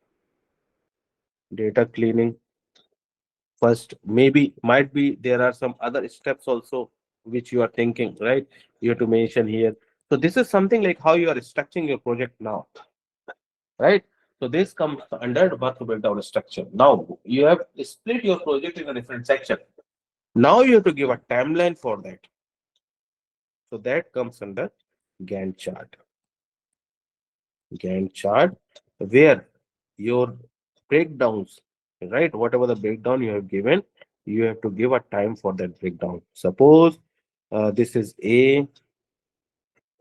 Speaker 1: first. Maybe might be there are some other steps also which you are thinking, right? You have to mention here. So this is something like how you are structuring your project now, right? So this comes under work breakdown structure. Now you have split your project in a different section. Now you have to give a timeline for that. So that comes under Gantt chart. Gantt chart, where your breakdowns, right? Whatever the breakdown you have given, you have to give a time for that breakdown. Suppose this is A,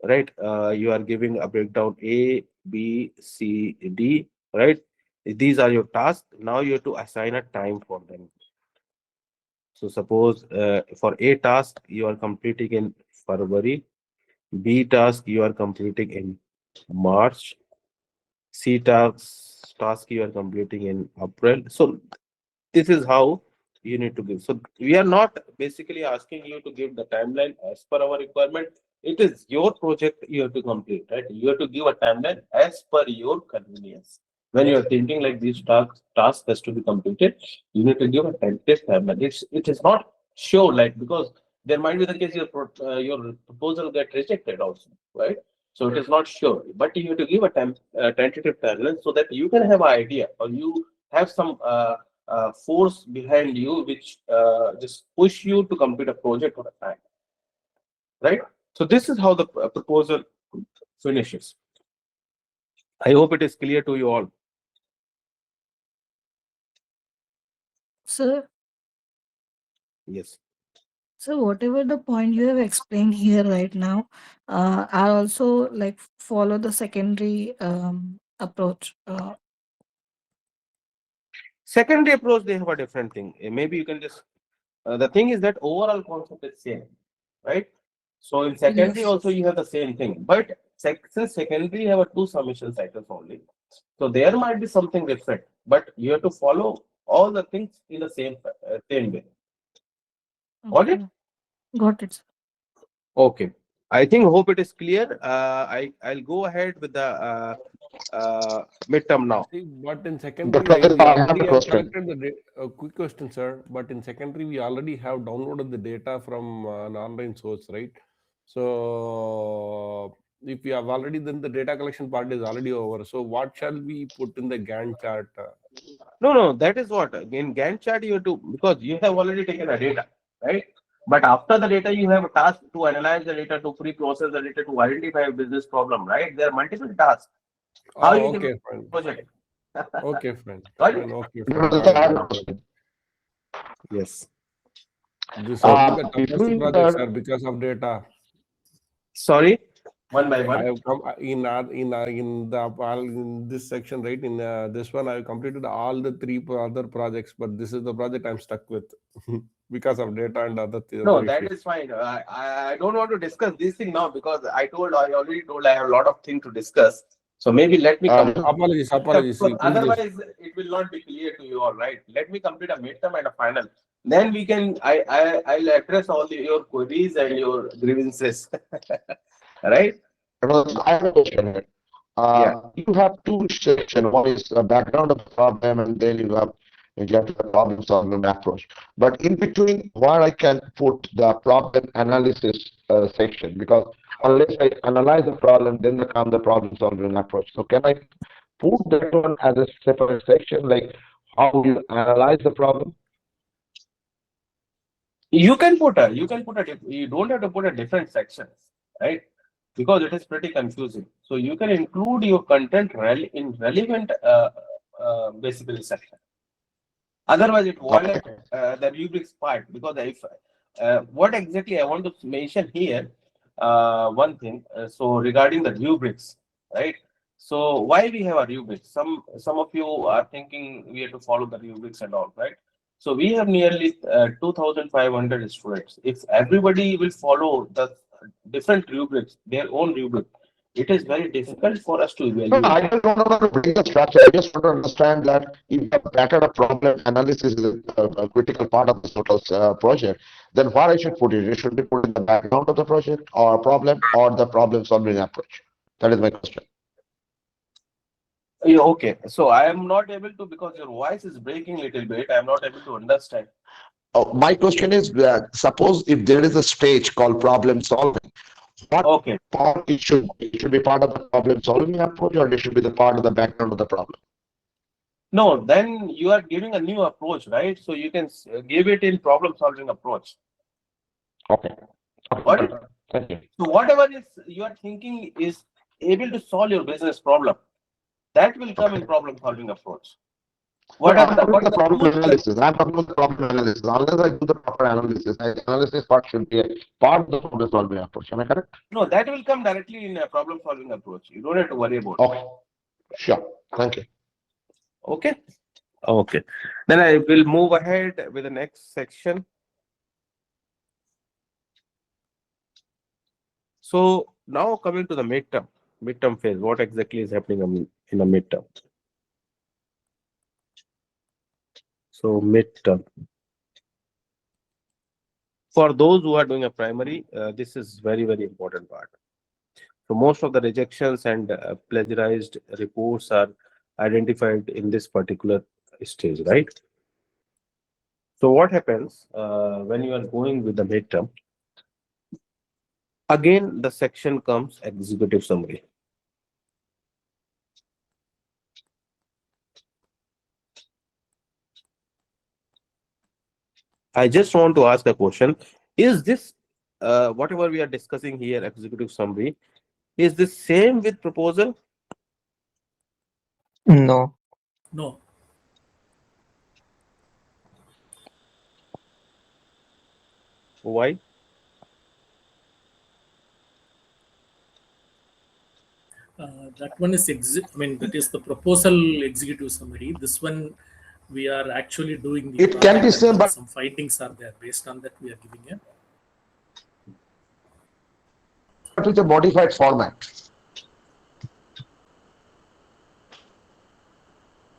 Speaker 1: right? You are giving a breakdown A, B, C, D, right? These are your tasks. Now you have to assign a time for them. So suppose for A task, you are completing in February. B task you are completing in March. C task you are completing in April. So this is how you need to give. So we are not basically asking you to give the timeline as per our requirement. It is your project you have to complete, right? You have to give a timeline as per your convenience. When you are thinking like these task has to be completed, you need to give a tentative timeline. It is not sure, like, because there might be the case your proposal get rejected also, right? So it is not sure, but you have to give a tentative timeline so that you can have an idea, or you have some force behind you which just push you to complete a project on a time, right? So this is how the proposal finishes. I hope it is clear to you all.
Speaker 4: Sir,
Speaker 1: Yes.
Speaker 4: so whatever the point you have explained here right now, I also like follow the secondary approach.
Speaker 1: Secondary approach, they have a different thing. Maybe you can just the thing is that overall concept is same, right? So in secondary
Speaker 4: Yes.
Speaker 1: also you have the same thing, but since secondary have a two submission cycles only, so there might be something different, but you have to follow all the things in the same way. Got it?
Speaker 4: Okay. Got it, sir.
Speaker 1: Okay. I think hope it is clear. I'll go ahead with the midterm now.
Speaker 10: See, but in secondary,
Speaker 2: Dr.
Speaker 10: right, we
Speaker 2: I have
Speaker 10: already
Speaker 2: a
Speaker 10: have
Speaker 2: question.
Speaker 10: collected the data. A quick question, sir. But in secondary, we already have downloaded the data from an online source, right? So if we have already, then the data collection part is already over. So what shall we put in the Gantt chart?
Speaker 1: No, that is what in Gantt chart you have to, because you have already taken a data, right? But after the data, you have a task to analyze the data, to pre-process the data, to identify a business problem, right? There are multiple tasks. How
Speaker 10: Oh,
Speaker 1: you can
Speaker 10: okay, fine.
Speaker 1: project?
Speaker 10: Okay, fine.
Speaker 1: Right?
Speaker 10: Fine. Okay,
Speaker 2: No,
Speaker 10: fine.
Speaker 2: sir, I
Speaker 10: Got
Speaker 2: have
Speaker 10: it.
Speaker 2: a
Speaker 10: Got it.
Speaker 2: question.
Speaker 1: Yes.
Speaker 10: This has been the toughest
Speaker 2: Between
Speaker 10: project, sir, because of data.
Speaker 1: Sorry. One by
Speaker 10: I
Speaker 1: one.
Speaker 10: have come in this section, right? In this one, I have completed all the other projects, but this is the project I'm stuck with because of data and
Speaker 1: No,
Speaker 10: other
Speaker 1: that
Speaker 10: issues.
Speaker 1: is fine. I don't want to discuss this thing now because I already told I have a lot of things to discuss. So maybe let me complete.
Speaker 10: Apologies, apologies.
Speaker 1: Because
Speaker 10: Please just
Speaker 1: otherwise, it will not be clear to you all, right? Let me complete a midterm and a final. Then we can. I'll address all your queries and your grievances. Right?
Speaker 2: I have a question here.
Speaker 1: Yeah.
Speaker 2: You have two sections. One is the background of the problem, and then you get to the problem solving approach. But in between, where I can put the problem analysis section, because unless I analyze the problem, then come the problem solving approach. So can I put that one as a separate section, like how you analyze the problem?
Speaker 1: You can put you don't have to put a different section, right? Because it is pretty confusing. So you can include your content in relevant basically section. Otherwise, it violates the rubrics part because if what exactly I want to mention here, one thing. So regarding the rubrics, right? So why we have a rubrics? Some of you are thinking we have to follow the rubrics and all, right? So we have nearly 2,500 students. If everybody will follow the different rubrics, their own rubric, it is very difficult for us to
Speaker 2: No, I
Speaker 1: evaluate.
Speaker 2: don't want to bring the structure. I just want to understand that if the pattern of problem analysis is a critical part of the total project, then what I should put it? It should be put in the background of the project or problem or the problem solving approach. That is my question.
Speaker 1: Yeah, okay, so I am not able to because your voice is breaking a little bit. I am not able to understand.
Speaker 2: Oh, my question is suppose if there is a stage called problem solving, what
Speaker 1: Okay.
Speaker 2: part it should be? It should be part of the problem solving approach or it should be the part of the background of the problem?
Speaker 1: No, then you are giving a new approach, right? So you can give it in problem solving approach.
Speaker 2: Okay.
Speaker 1: What is,
Speaker 2: Thank you.
Speaker 1: so whatever is you are thinking is able to solve your business problem, that will come in problem solving approach.
Speaker 2: No, I'm
Speaker 1: Whatever
Speaker 2: talking about the
Speaker 1: the
Speaker 2: problem
Speaker 1: tools
Speaker 2: analysis. I'm talking about the problem analysis. Unless I do the proper analysis, the analysis part should be a part of the problem solving approach. Am I correct?
Speaker 1: no, that will come directly in a problem solving approach. You don't have to worry about it.
Speaker 2: Okay. Sure. Thank you.
Speaker 1: Okay. Okay. Then I will move ahead with the next section. So now coming to the midterm phase, what exactly is happening in a midterm? So midterm. For those who are doing a primary, this is very, very important part. So most of the rejections and plagiarized reports are identified in this particular stage, right? So what happens when you are going with the midterm? Again, the section comes executive summary. I just want to ask a question. Is this, whatever we are discussing here, executive summary, is this same with proposal?
Speaker 8: No.
Speaker 11: No.
Speaker 1: Why?
Speaker 11: That one is that is the proposal executive summary. This one we are actually doing the
Speaker 2: It can be
Speaker 11: project,
Speaker 2: same,
Speaker 11: and
Speaker 2: but
Speaker 11: some findings are there. Based on that, we are giving it.
Speaker 2: with a modified format.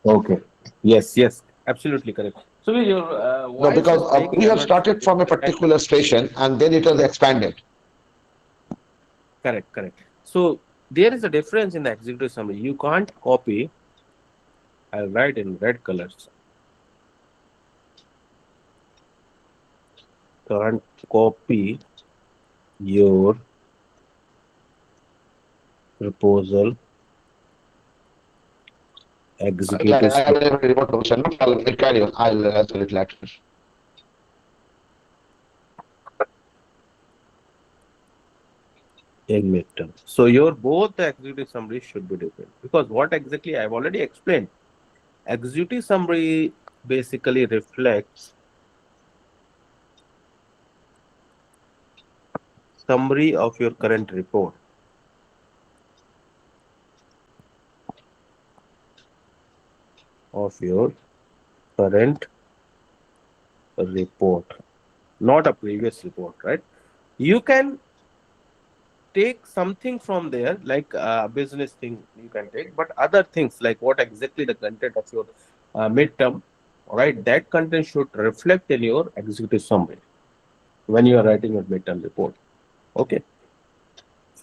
Speaker 1: Okay. Yes, yes, absolutely correct. So your
Speaker 2: No,
Speaker 1: voice
Speaker 2: because
Speaker 1: is breaking.
Speaker 2: we
Speaker 1: I'm
Speaker 2: have
Speaker 1: not sure.
Speaker 2: started from a particular station and then it was expanded.
Speaker 1: Correct, correct. So there is a difference in the executive summary. You can't copy. I'll write in red colors. Can't copy your proposal executive
Speaker 2: I have
Speaker 1: summary
Speaker 2: a remote question. I'll carry on. I'll answer it later.
Speaker 1: in midterm. So your both the executive summaries should be different because what exactly I've already explained. Executive summary basically reflects summary of your current report. Of your current report, not a previous report, right? You can take something from there, like a business thing you can take, but other things like what exactly the content of your midterm, right? That content should reflect in your executive summary when you are writing your midterm report. Okay.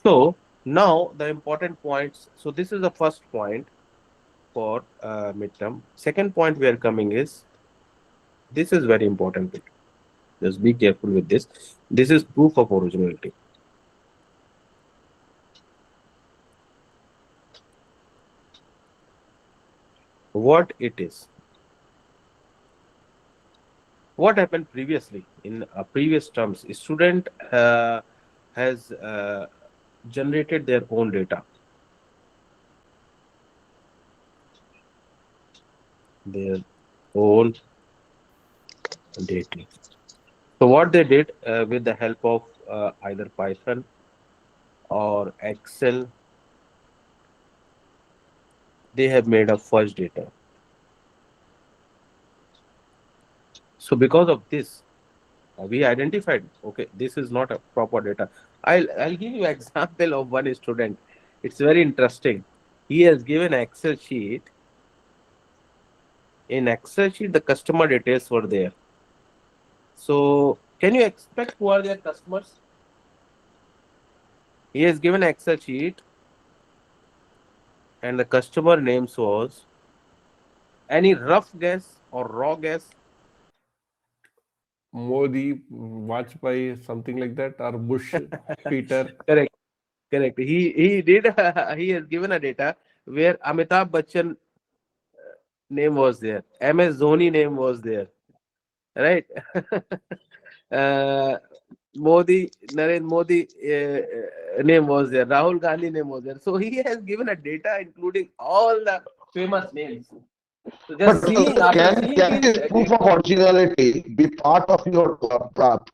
Speaker 1: So now the important points. So this is the first point for midterm. Second point we are coming is, this is very important. Just be careful with this. This is proof of originality. What it is? What happened previously in previous terms? A student has generated their own data. Their own data. So what they did with the help of either Python or Excel, they have made a fudge data. So because of this, we identified, okay, this is not a proper data. I'll give you example of one student. It's very interesting. He has given Excel sheet. In Excel sheet, the customer details were there. So can you expect who are their customers? He has given Excel sheet and the customer names was, any rough guess or raw guess?
Speaker 10: Modi, Vajpayee, something like that, or Bush, Peter.
Speaker 1: Correct. Correct. He did. He has given a data where Amitabh Bachchan name was there, MS Dhoni name was there, right? uh, Narendra Modi name was there, Rahul Gandhi name was there. So he has given a data including all the famous names. So just
Speaker 2: But
Speaker 1: seeing, after seeing
Speaker 2: can
Speaker 1: these
Speaker 2: this proof of originality be part of your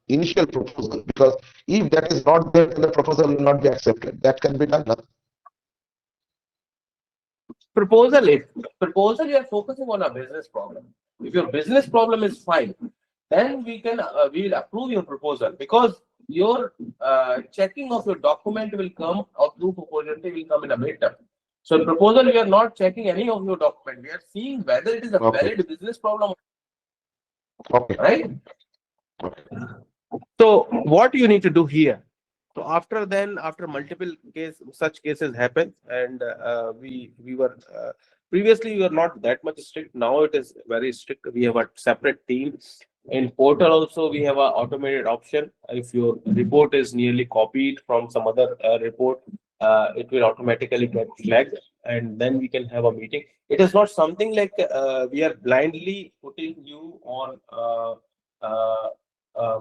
Speaker 2: initial proposal? Because if that is not there, then the proposal will not be accepted. That can be done. No?
Speaker 1: proposal, if proposal you are focusing on a business problem, if your business problem is fine, then we will approve your proposal, because your checking of your document will come, or proof of originality will come in a midterm. So in proposal we are not checking any of your document, we are seeing whether it is a
Speaker 2: Okay.
Speaker 1: valid business problem,
Speaker 2: Okay.
Speaker 1: right?
Speaker 2: Okay.
Speaker 1: So what you need to do here? So after multiple such cases happen, and we were previously we were not that much strict. Now it is very strict. We have a separate team. In portal also we have a automated option. If your report is nearly copied from some other report, it will automatically get flagged, and then we can have a meeting. It is not something like we are blindly putting you on.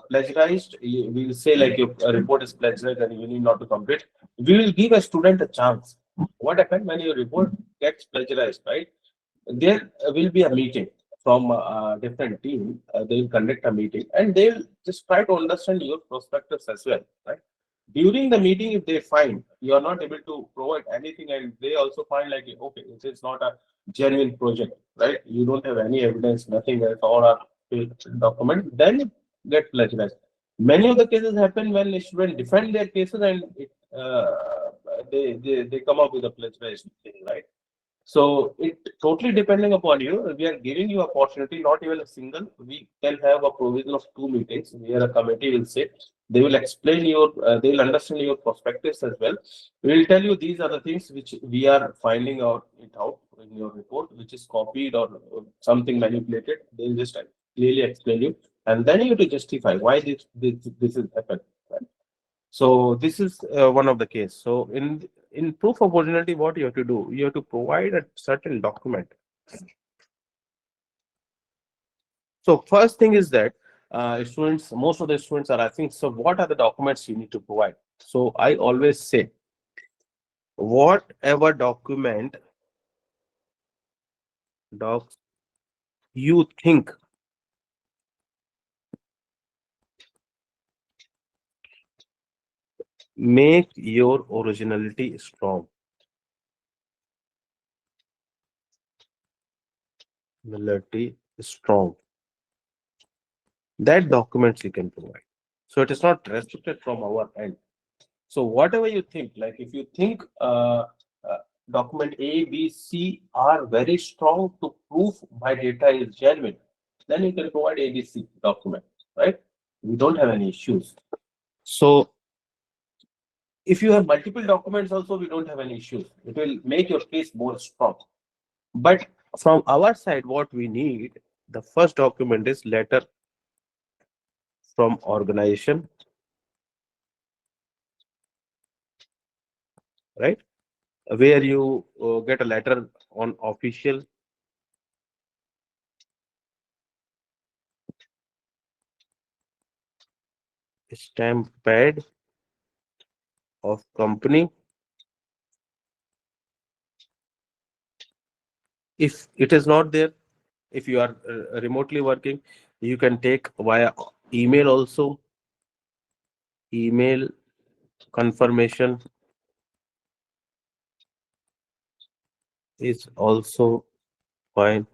Speaker 1: Plagiarized, we will say like your report is plagiarized and you need not to complete. We will give a student a chance. What happens when your report gets plagiarized, right? There will be a meeting from a different team. They will conduct a meeting and they will just try to understand your prospectus as well, right? During the meeting, if they find you are not able to provide anything, and they also find like, okay, it is not a genuine project, right? You don't have any evidence, nothing else, or a fake document, then it get plagiarized. Many of the cases happen when the students defend their cases and they come up with a plagiarized thing, right? So it totally depending upon you. We are giving you opportunity, not even a single. We can have a provision of 2 meetings where a committee will sit. They will explain your, they will understand your perspectives as well. We will tell you these are the things which we are finding out it out in your report, which is copied or something manipulated. They will just clearly explain you, and then you have to justify why this is happened. Right? So this is one of the case. So in proof of originality, what you have to do, you have to provide a certain document. So first thing is that students, most of the students are asking, so what are the documents you need to provide? So I always say, whatever document docs you think make your originality strong? Originality strong. That documents you can provide. So it is not restricted from our end. So whatever you think, like if you think document A, B, C are very strong to prove my data is genuine, then you can provide A, B, C document, right? We don't have any issues. So if you have multiple documents also, we don't have any issues. It will make your case more strong. But from our side, what we need, the first document is letter from organization, right? Where you get a letter on official stamp pad of company. If it is not there, if you are remotely working, you can take via email also. Email confirmation is also fine.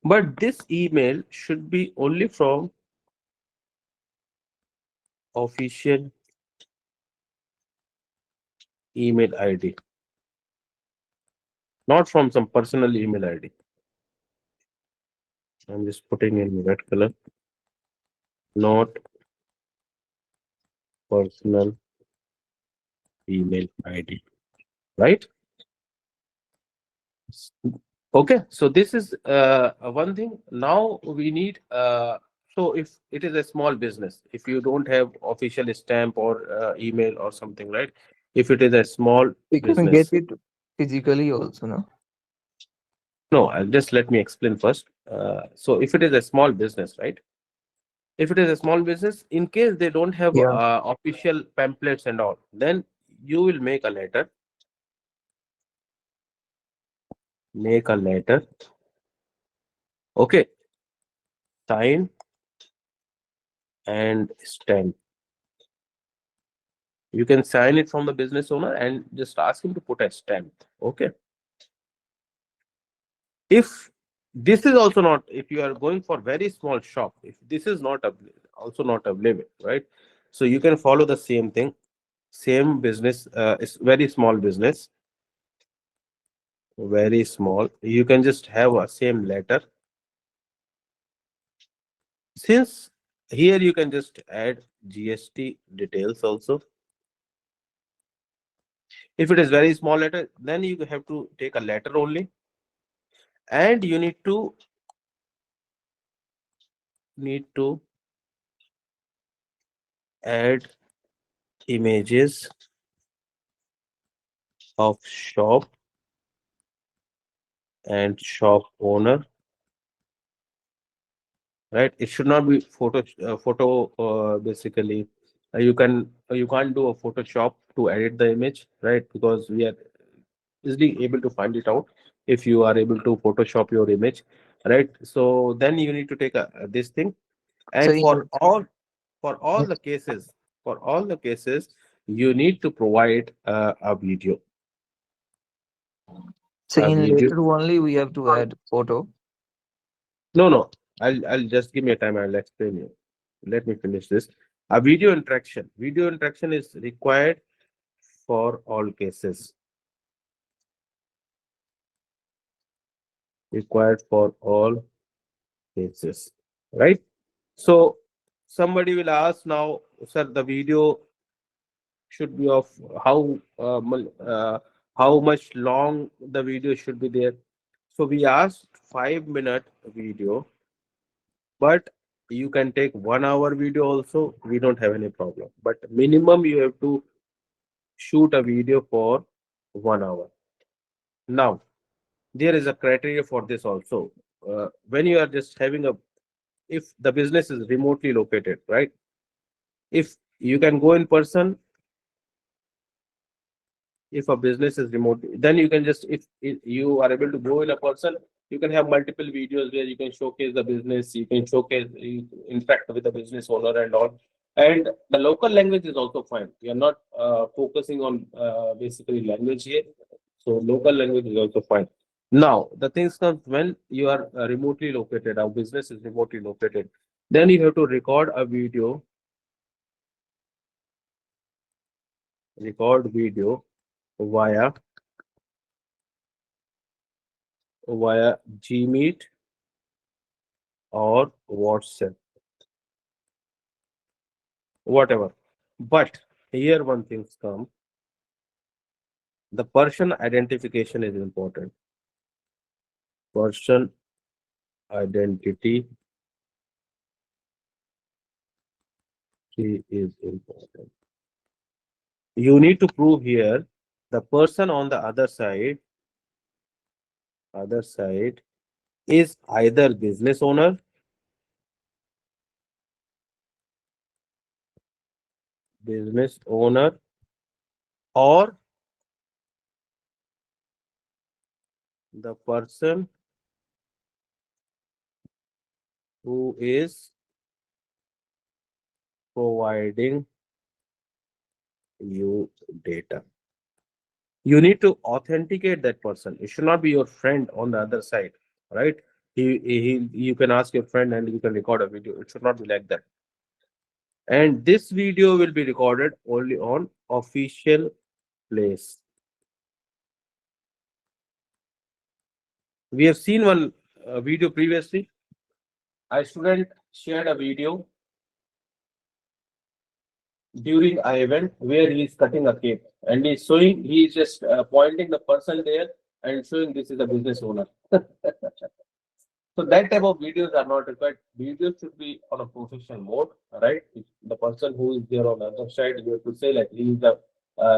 Speaker 1: But this email should be only from official email ID, not from some personal email ID. I'm just putting in red color, not personal email ID, right? Okay, so this is one thing. Now we need, so if it is a small business, if you don't have official stamp or email or something, right? If it is a small
Speaker 8: We can
Speaker 1: business,
Speaker 8: get it physically also, no?
Speaker 1: no, just let me explain first. So if it is a small business, right? If it is a small business, in case they don't have
Speaker 8: Yeah.
Speaker 1: official pamphlets and all, then you will make a letter. Make a letter. Okay. Sign and stamp. You can sign it from the business owner and just ask him to put a stamp. Okay. If this is also not, if you are going for very small shop, if this is not also not available, right? So you can follow the same thing, same business. It's very small business, very small. You can just have a same letter. Since here you can just add GST details also. If it is very small letter, then you have to take a letter only, and you need to add images of shop and shop owner, right? It should not be photo basically. You can't do a Photoshop to edit the image, right? Because we are easily able to find it out if you are able to Photoshop your image, right? So then you need to take this thing,
Speaker 8: So
Speaker 1: and
Speaker 8: in
Speaker 1: for all the cases, you need to provide a video.
Speaker 8: so
Speaker 1: A
Speaker 8: in
Speaker 1: video.
Speaker 8: later only we have to add photo.
Speaker 1: No. I'll just give me a time. I'll explain you. Let me finish this. A video interaction. Video interaction is required for all cases. Required for all cases, right? So somebody will ask now, sir, the video should be of how much long the video should be there. So we asked 5-minute video, but you can take 1 hour video also. We don't have any problem. But minimum you have to shoot a video for 1 hour. Now there is a criteria for this also. When you are just having if the business is remotely located, right? If you can go in person, If a business is remote, then you can just, if you are able to go in a person, you can have multiple videos where you can showcase the business, you can showcase, you interact with the business owner and all. And the local language is also fine. We are not focusing on basically language here. So local language is also fine. Now, the things comes when you are remotely located, our business is remotely located. Then you have to record video via Gmeet or WhatsApp, whatever. But here one thing's come, the person identification is important. Person identity is important. You need to prove here the person on the other side is either business owner, or the person who is providing you data. You need to authenticate that person. It should not be your friend on the other side, right? You can ask your friend and you can record a video. It should not be like that. And this video will be recorded only on official place. We have seen one video previously. A student shared a video during an event where he is cutting a cake and he's just pointing the person there and showing this is a business owner. So that type of videos are not required. Videos should be on a professional mode, right? If the person who is there on the other side, you have to say like he is the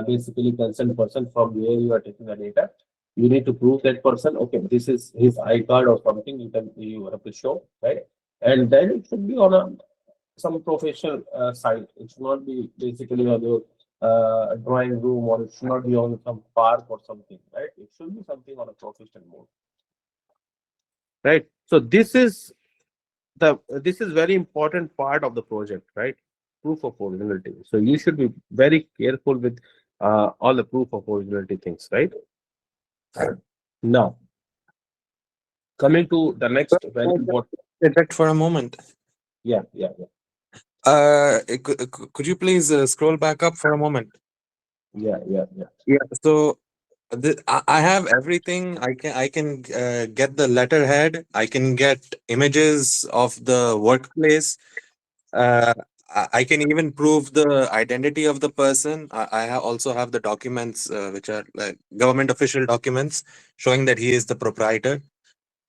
Speaker 1: basically concerned person from where you are taking the data. You need to prove that person. Okay, this is his iCard or something. You have to show, right? And then it should be on some professional site. It should not be basically on your drawing room, or it should not be on some park or something, right? It should be something on a professional mode, right? So this is very important part of the project, right? Proof of originality. So you should be very careful with all the proof of originality things, right? Now, coming to the next very important.
Speaker 9: Interject for a moment.
Speaker 1: Yeah.
Speaker 9: Could you please scroll back up for a moment?
Speaker 1: Yeah.
Speaker 9: So I have everything. I can get the letterhead. I can get images of the workplace. Uh, I can even prove the identity of the person. Also have the documents, which are like government official documents showing that he is the proprietor.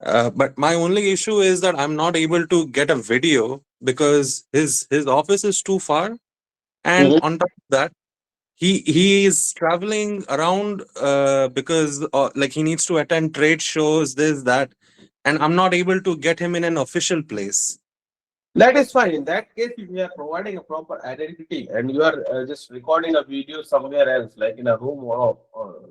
Speaker 9: But my only issue is that I'm not able to get a video because his office is too far, and
Speaker 1: Mhm.
Speaker 9: on top of that, he is traveling around because like he needs to attend trade shows, this that, and I'm not able to get him in an official place.
Speaker 1: That is fine. In that case, if you are providing a proper identity and you are just recording a video somewhere else, like in a room or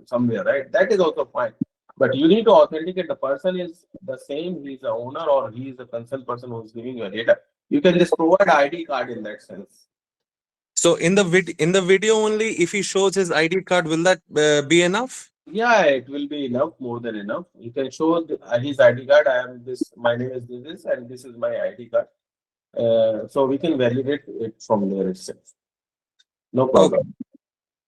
Speaker 1: somewhere, right? That is also fine. But you need to authenticate the person is the same, he is the owner or he is the concerned person who is giving your data. You can just provide ID card in that sense.
Speaker 9: So in the video only, if he shows his ID card, will that be enough?
Speaker 1: Yeah, it will be enough, more than enough. You can show his ID card. I am this, my name is this, and this is my ID card. So we can validate it from there itself. No problem.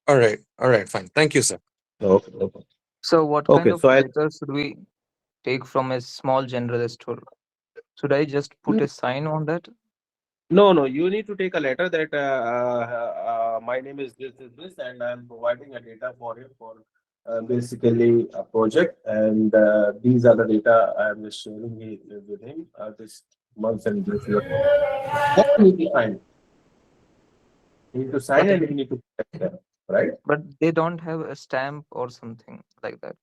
Speaker 9: Okay. All right, fine. Thank you, sir.
Speaker 1: Okay.
Speaker 8: So what
Speaker 1: Okay,
Speaker 8: kind of
Speaker 1: so I
Speaker 8: letter should we take from a small generalist store? Should I just put a sign on that?
Speaker 1: no, you need to take a letter that my name is this, and I'm providing a data for you for basically a project, and these are the data I'm just sharing with him this month and this year. That you need to sign. You need to sign
Speaker 8: But
Speaker 1: and you need to protect them, right?
Speaker 8: but they don't have a stamp or something like that.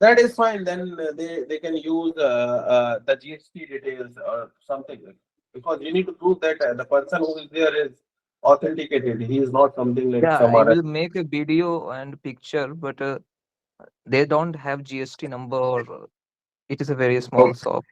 Speaker 1: That is fine. Then they can use the GST details or something, because you need to prove that the person who is there is authenticated. He is not something like
Speaker 8: Yeah,
Speaker 1: some
Speaker 8: I
Speaker 1: other.
Speaker 8: will make a video and picture, but they don't have GST number, or it is a very small shop.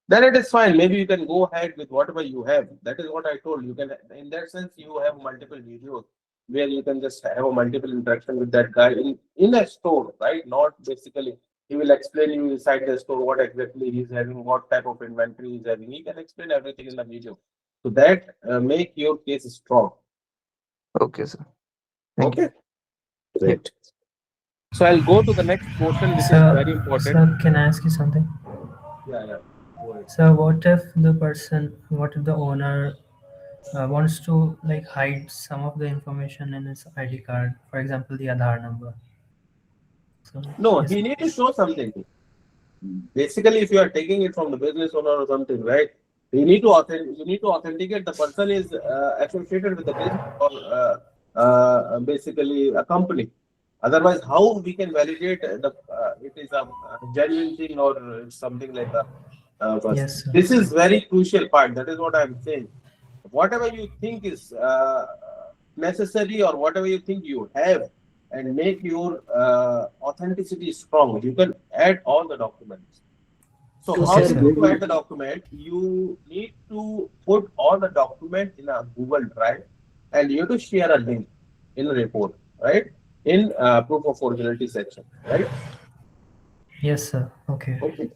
Speaker 1: Then it is fine. Maybe you can go ahead with whatever you have. That is what I told you. Can, in that sense, you have multiple videos where you can just have a multiple interaction with that guy in a store, right? Not basically he will explain you inside the store what exactly he's having, what type of inventory he's having. He can explain everything in the video. So that make your case strong.
Speaker 8: Okay, sir. Thank you.
Speaker 1: Okay, great. So I'll go to the next question, which is very important.
Speaker 6: So can I ask you something?
Speaker 1: Yeah, yeah. Go ahead.
Speaker 6: So what if the owner wants to like hide some of the information in his ID card, for example, the Aadhaar number? So
Speaker 1: No,
Speaker 6: yes.
Speaker 1: he need to show something. Basically, if you are taking it from the business owner or something, right? You need to authenticate the person is associated with the business or basically a company. Otherwise, how we can validate the it is a genuine thing or something like that?
Speaker 6: Yes, sir.
Speaker 1: This is very crucial part. That is what I'm saying. Whatever you think is necessary or whatever you think you have, and make your authenticity strong, you can add all the documents. So
Speaker 3: So,
Speaker 1: how
Speaker 6: Okay,
Speaker 3: sir,
Speaker 1: you
Speaker 6: sir.
Speaker 1: need to add the document? You need to put all the document in a Google Drive, and you have to share a link in a report, right? In proof of originality section, right?
Speaker 6: Yes, sir. Okay.
Speaker 1: Okay.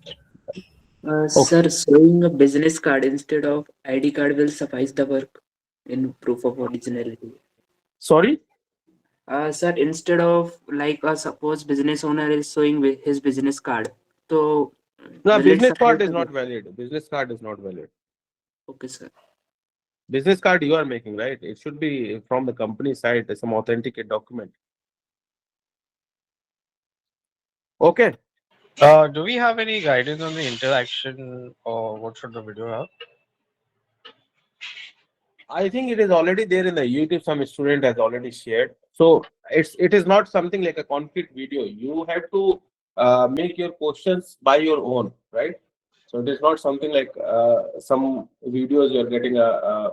Speaker 1: Okay.
Speaker 12: Sir, showing a business card instead of ID card will suffice the work in proof of originality.
Speaker 1: Sorry.
Speaker 12: Sir, instead of like suppose business owner is showing his business card, so
Speaker 1: No,
Speaker 12: will it
Speaker 1: business
Speaker 12: suffice
Speaker 1: card is
Speaker 12: the
Speaker 1: not
Speaker 12: work?
Speaker 1: valid. Business card is not valid.
Speaker 12: Okay, sir.
Speaker 1: Business card you are making, right? It should be from the company side, some authenticate document. Okay.
Speaker 13: Do we have any guidance on the interaction, or what should the video have?
Speaker 1: I think it is already there in the YouTube. Some student has already shared. So it is not something like a concrete video. You have to make your questions by your own, right? So it is not something like some videos you are getting a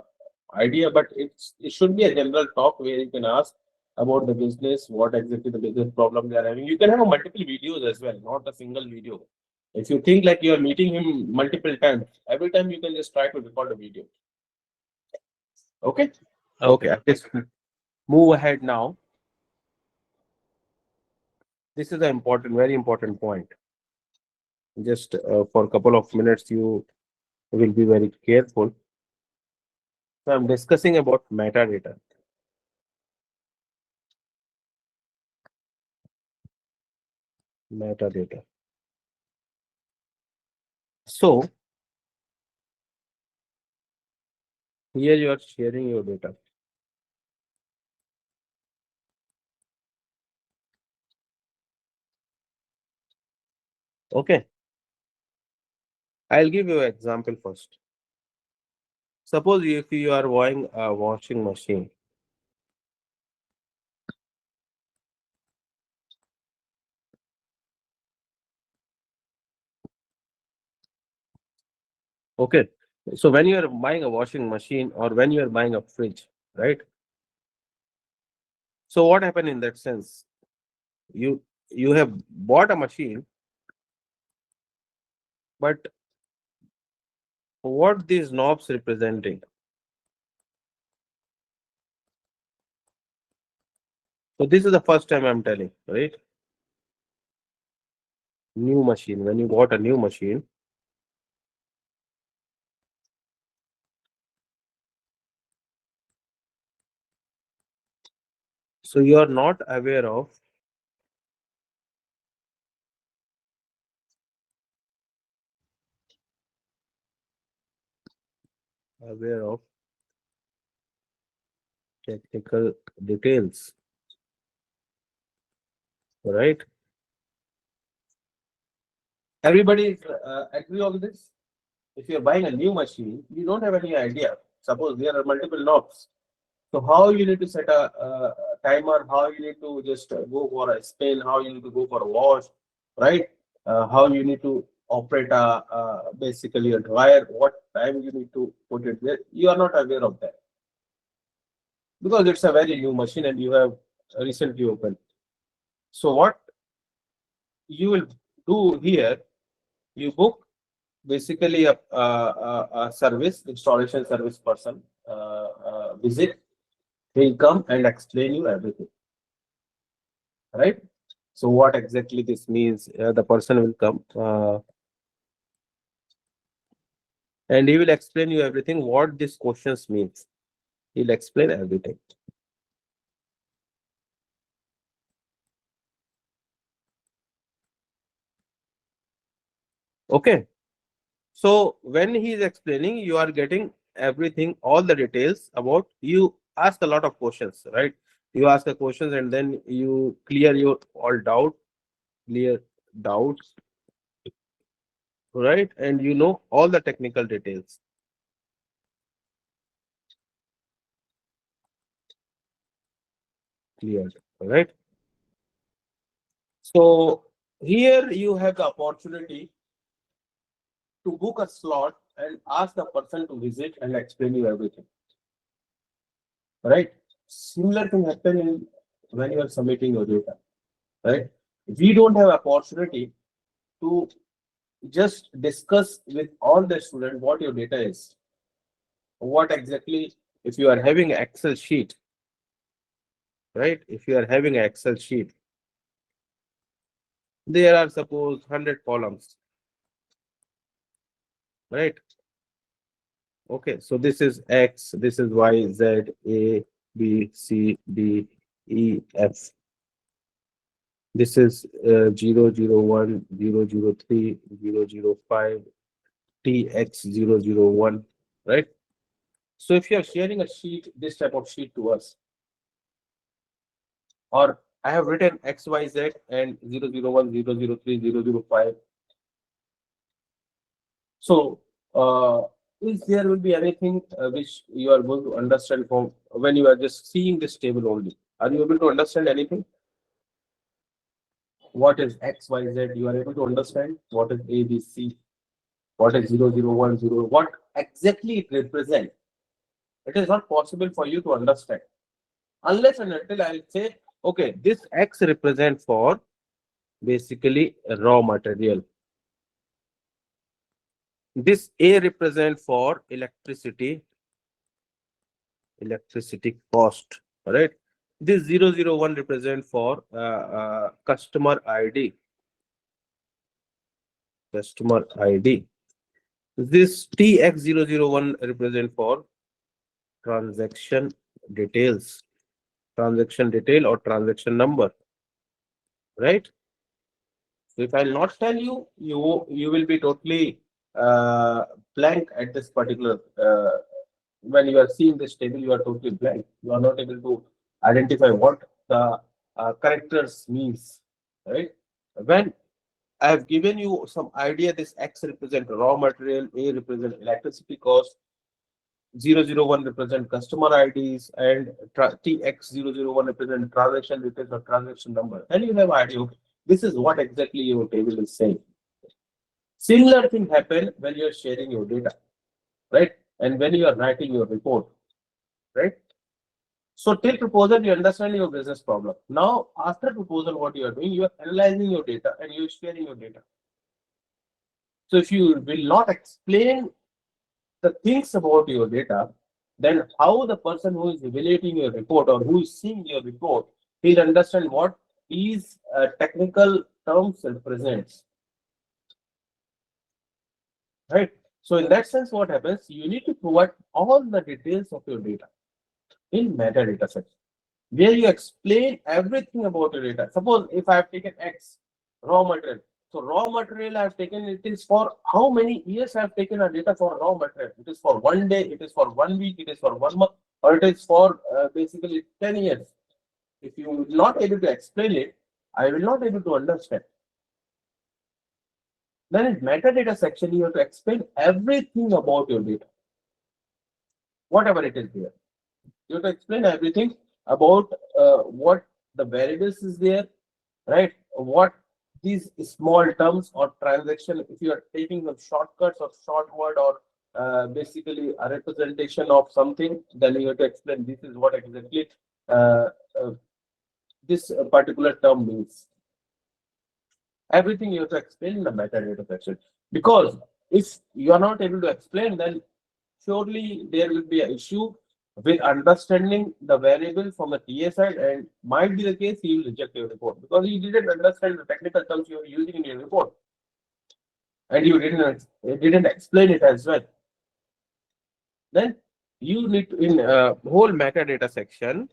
Speaker 1: idea, but it should be a general talk where you can ask about the business, what exactly the business problem they are having. You can have multiple videos as well, not a single video. If you think like you are meeting him multiple times, every time you can just try to record a video. Okay. Okay. I'll just move ahead now. This is an important, very important point. Just for a couple of minutes, you will be very careful. So I'm discussing about metadata. Metadata. So here you are sharing your data. Okay. I'll give you an example first. Suppose if you are buying a washing machine. Okay. So when you are buying a washing machine or when you are buying a fridge, right? So what happened in that sense? You have bought a machine, but what these knobs representing? So this is the first time I'm telling, right? New machine. When you bought a new machine, so you are not aware of technical details, right? Everybody is agree on this. If you're buying a new machine, you don't have any idea. Suppose there are multiple knobs. So how you need to set a timer, how you need to just go for a spin, how you need to go for a wash, right? How you need to operate basically a dryer, what time you need to put it there. You are not aware of that. because it's a very new machine and you have recently opened. So what you will do here, you book basically a service, installation service person visit. He'll come and explain you everything, right? So what exactly this means, the person will come and he will explain you everything, what these questions means. He'll explain everything. Okay. So when he is explaining, you are getting everything, all the details about, you ask a lot of questions, right? You ask the questions and then you clear your all clear doubts, right? And you know all the technical details. Cleared, right? So here you have the opportunity to book a slot and ask the person to visit and explain you everything, right? Similar thing happen in when you are submitting your data, right? We don't have opportunity to just discuss with all the students what your data is, what exactly. If you are having an Excel sheet, right? If you are having an Excel sheet, there are suppose 100 columns, right? Okay, so this is X, this is Y, Z, A, B, C, D, E, F. This is 001, 003, 005, TX001, right? So if you are sharing a sheet, this type of sheet to us, or I have written XYZ and 001, 003, 005. So is there will be anything which you are going to understand from when you are just seeing this table only? Are you able to understand anything? What is XYZ? You are able to understand what is ABC? What is 001, what exactly it represents? It is not possible for you to understand unless and until I'll say, okay, this X represents for basically raw material. This A represent for electricity cost, right? This 001 represent for customer ID. This TX001 represent for transaction details, transaction detail or transaction number, right? So if I'll not tell you, you will be totally blank at this particular. When you are seeing this table, you are totally blank. You are not able to identify what the characters means, right? When I have given you some idea, this X represent raw material, A represent electricity cost, 001 represent customer IDs, and TX001 represent transaction details or transaction number. And you have idea, okay, this is what exactly your table is saying. Similar thing happen when you are sharing your data, right? And when you are writing your report, right? So till proposal, you understand your business problem. Now, after proposal, what you are doing, you are analyzing your data and you are sharing your data. So if you will not explain the things about your data, then how the person who is evaluating your report or who is seeing your report will understand what these technical terms represents, right? So in that sense, what happens, you need to provide all the details of your data in metadata section, where you explain everything about your data. Suppose if I have taken X raw material, so raw material I have taken, it is for how many years I have taken a data for raw material. It is for 1 day, it is for 1 week, it is for 1 month, or it is for basically 10 years. If you are not able to explain it, I will not able to understand. Then in metadata section, you have to explain everything about your data, whatever it is there. You have to explain everything about what the variables is there, right? What these small terms or transaction, if you are taking some shortcuts or short word or basically a representation of something, then you have to explain this is what exactly uh, uh, this particular term means. Everything you have to explain in the metadata section. Because if you are not able to explain, then surely there will be an issue with understanding the variable from the TA side, and might be the case he will reject your report because he didn't understand the technical terms you are using in your report, and you didn't explain it as well. Then you need to, in whole metadata section,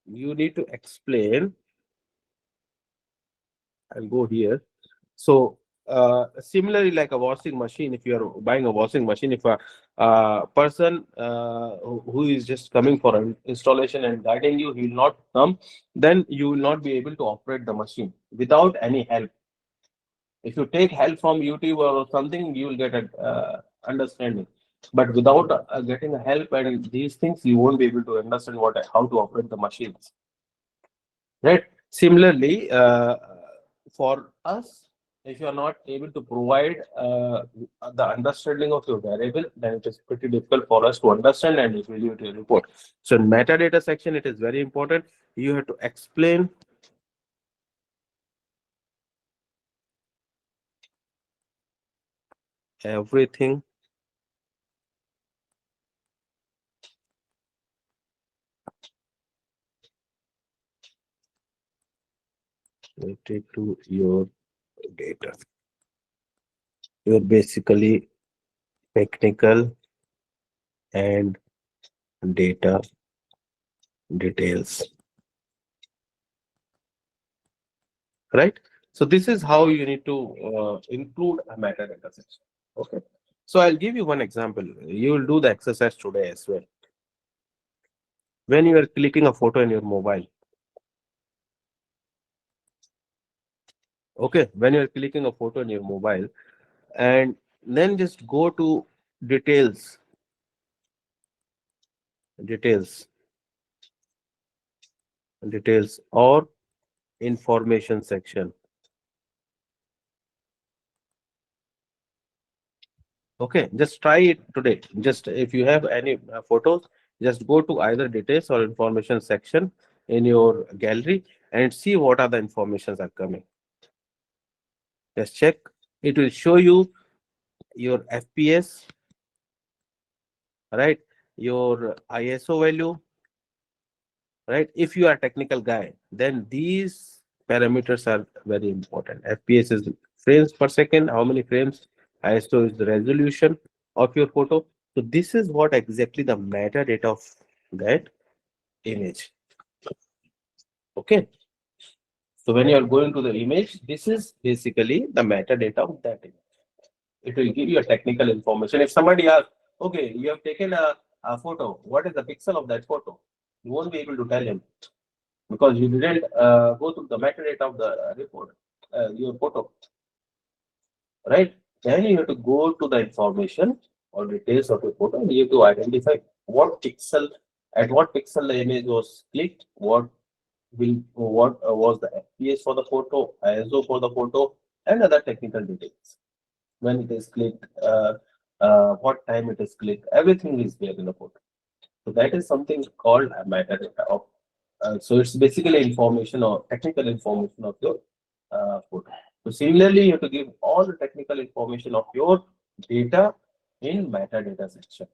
Speaker 1: you need to explain. I'll go here. So similarly, like a washing machine, if you are buying a washing machine, if a person who is just coming for an installation and guiding you, he will not come, then you will not be able to operate the machine without any help. If you take help from YouTube or something, you will get an understanding. But without getting help and these things, you won't be able to understand how to operate the machines. Right? Similarly, for us, if you are not able to provide the understanding of your variable, then it is pretty difficult for us to understand and evaluate your report. So in metadata section, it is very important. You have to explain everything related to your data. You're basically technical and data details, right? So this is how you need to include a metadata section. Okay. So I'll give you one example. You will do the exercise today as well. When you are clicking a photo in your mobile, okay, when you are clicking a photo in your mobile, and then just go to details, details, details, or information section. Okay, just try it today. Just if you have any photos, just go to either details or information section in your gallery and see what are the informations are coming. Just check. It will show you your FPS, right? Your ISO value, right? If you are a technical guy, then these parameters are very important. FPS is frames per second, how many frames. ISO is the resolution of your photo. So this is what exactly the metadata of that image. Okay. So when you are going to the image, this is basically the metadata of that image. It will give you a technical information. If somebody asks, okay, you have taken a photo, what is the pixel of that photo? You won't be able to tell him because you didn't go through the metadata of the report, your photo, right? Then you have to go to the information or details of your photo, and you have to identify what pixel, at what pixel the image was clicked, what was the FPS for the photo, ISO for the photo, and other technical details. When it is clicked, what time it is clicked, everything is there in the photo. So that is something called a metadata of. So it's basically information or technical information of your photo. So similarly, you have to give all the technical information of your data in metadata section.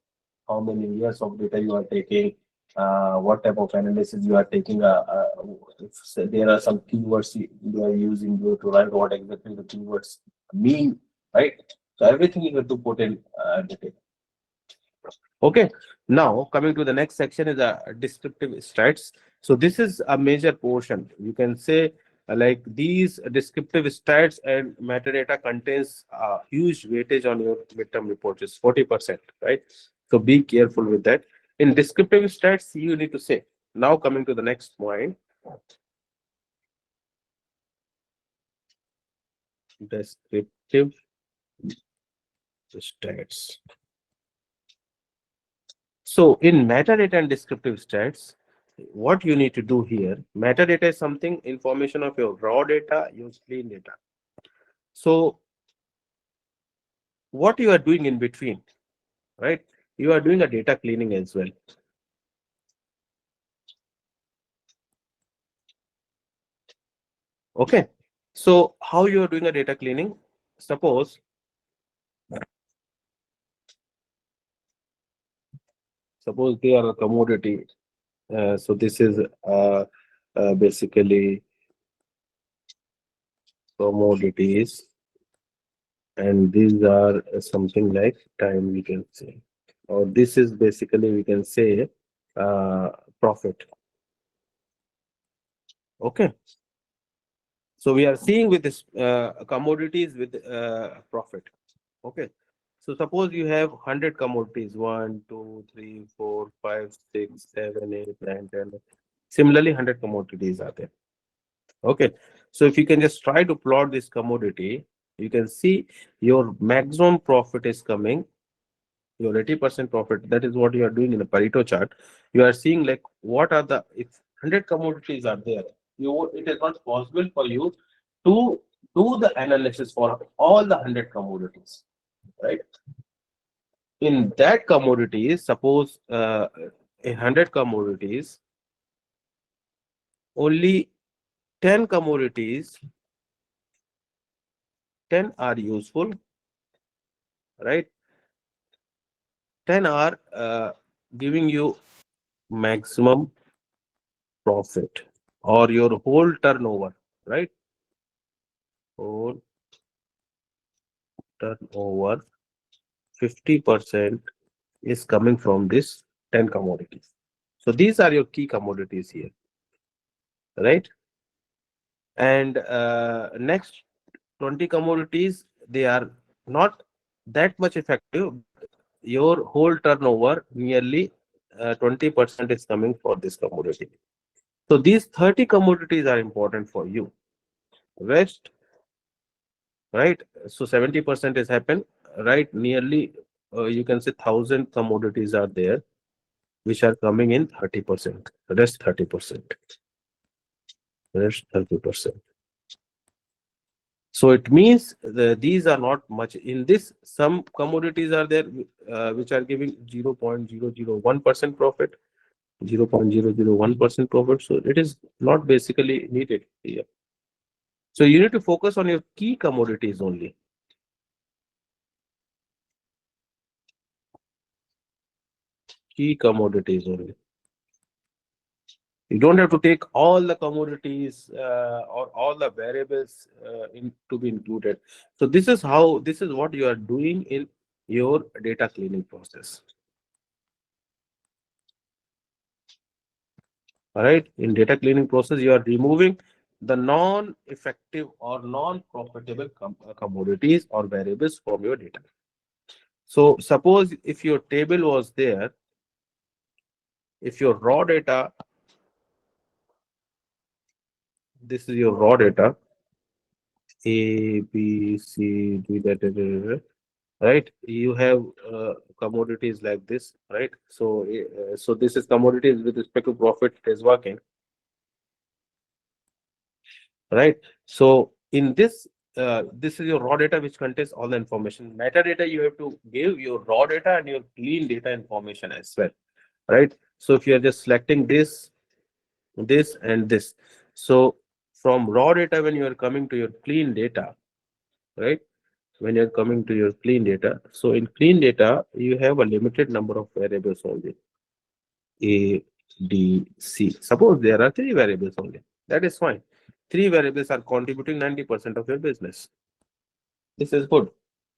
Speaker 1: How many years of data you are taking, what type of analysis you are taking. If there are some keywords you are using to write what exactly the keywords mean, right? So everything you have to put in detail. Okay, now coming to the next section is a descriptive stats. So this is a major portion. You can say like these descriptive stats and metadata contains a huge weightage on your midterm report, is 40%, right? So be careful with that. In descriptive stats, you need to say. Now coming to the next point. Descriptive stats. So in metadata and descriptive stats, what you need to do here, metadata is something information of your raw data, your clean data. So what you are doing in between, right? You are doing a data cleaning as well. Okay. So how you are doing a data cleaning? Suppose they are a commodity. So this is basically commodities, and these are something like time, we can say, or this is basically, we can say, uh, profit. Okay. So we are seeing with this commodities with profit. Okay. So suppose you have 100 commodities, 1, 2, 3, 4, 5, 6, 7, 8, 9, 10. Similarly, 100 commodities are there. Okay. So if you can just try to plot this commodity, you can see your maximum profit is coming, your 80% profit. That is what you are doing in a Pareto chart. You are seeing like what are the, if 100 commodities are there, it is not possible for you to do the analysis for all the 100 commodities, right? In that commodities, suppose 100 commodities, only 10 commodities, 10 are useful, right? 10 are giving you maximum profit or your whole turnover, right? Whole turnover, 50% is coming from this 10 commodities. So these are your key commodities here, right? And next 20 commodities, they are not that much effective. Your whole turnover, nearly 20% is coming for this commodity. So these 30 commodities are important for you. Rest, right? So 70% is happen, right? Nearly, you can say 1,000 commodities are there, which are coming in 30%. Rest 30%. Rest 30%. So it means these are not much. In this, some commodities are there which are giving 0.001% profit, 0.001% profit. So it is not basically needed here. So you need to focus on your key commodities only. Key commodities only. You don't have to take all the commodities or all the variables to be included. So this is what you are doing in your data cleaning process. All right. In data cleaning process, you are removing the non-effective or non-profitable commodities or variables from your data. So suppose if your table was there, if your raw data, this is your raw data, A, B, C, D, right? You have commodities like this, right? So so this is commodities with respect to profit is working, right? So in this, this is your raw data which contains all the information. Metadata, you have to give your raw data and your clean data information as well, right? So if you are just selecting this and this, so from raw data, when you are coming to your clean data, right? When you're coming to your clean data, so in clean data, you have a limited number of variables only. A, D, C. Suppose there are 3 variables only. That is fine. 3 variables are contributing 90% of your business. This is good.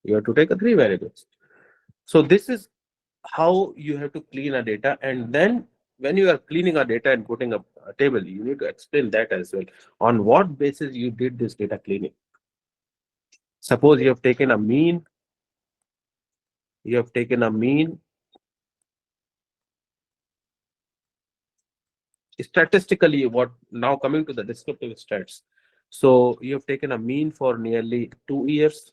Speaker 1: You have to take a 3 variables. So this is how you have to clean a data. And then when you are cleaning a data and putting a table, you need to explain that as well. On what basis you did this data cleaning? Suppose you have taken a mean. You have taken a mean. Statistically, what now coming to the descriptive stats. So you have taken a mean for nearly 2 years.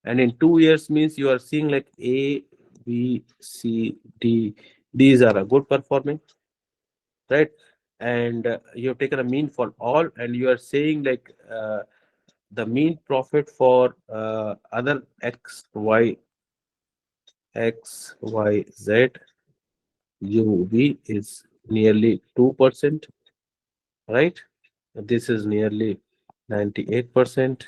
Speaker 1: And in 2 years means you are seeing like A, B, C, D. These are a good performing, right? And you have taken a mean for all, and you are saying like the mean profit for other X, Y X, Y, Z, UV is nearly 2%, right? This is nearly 98%,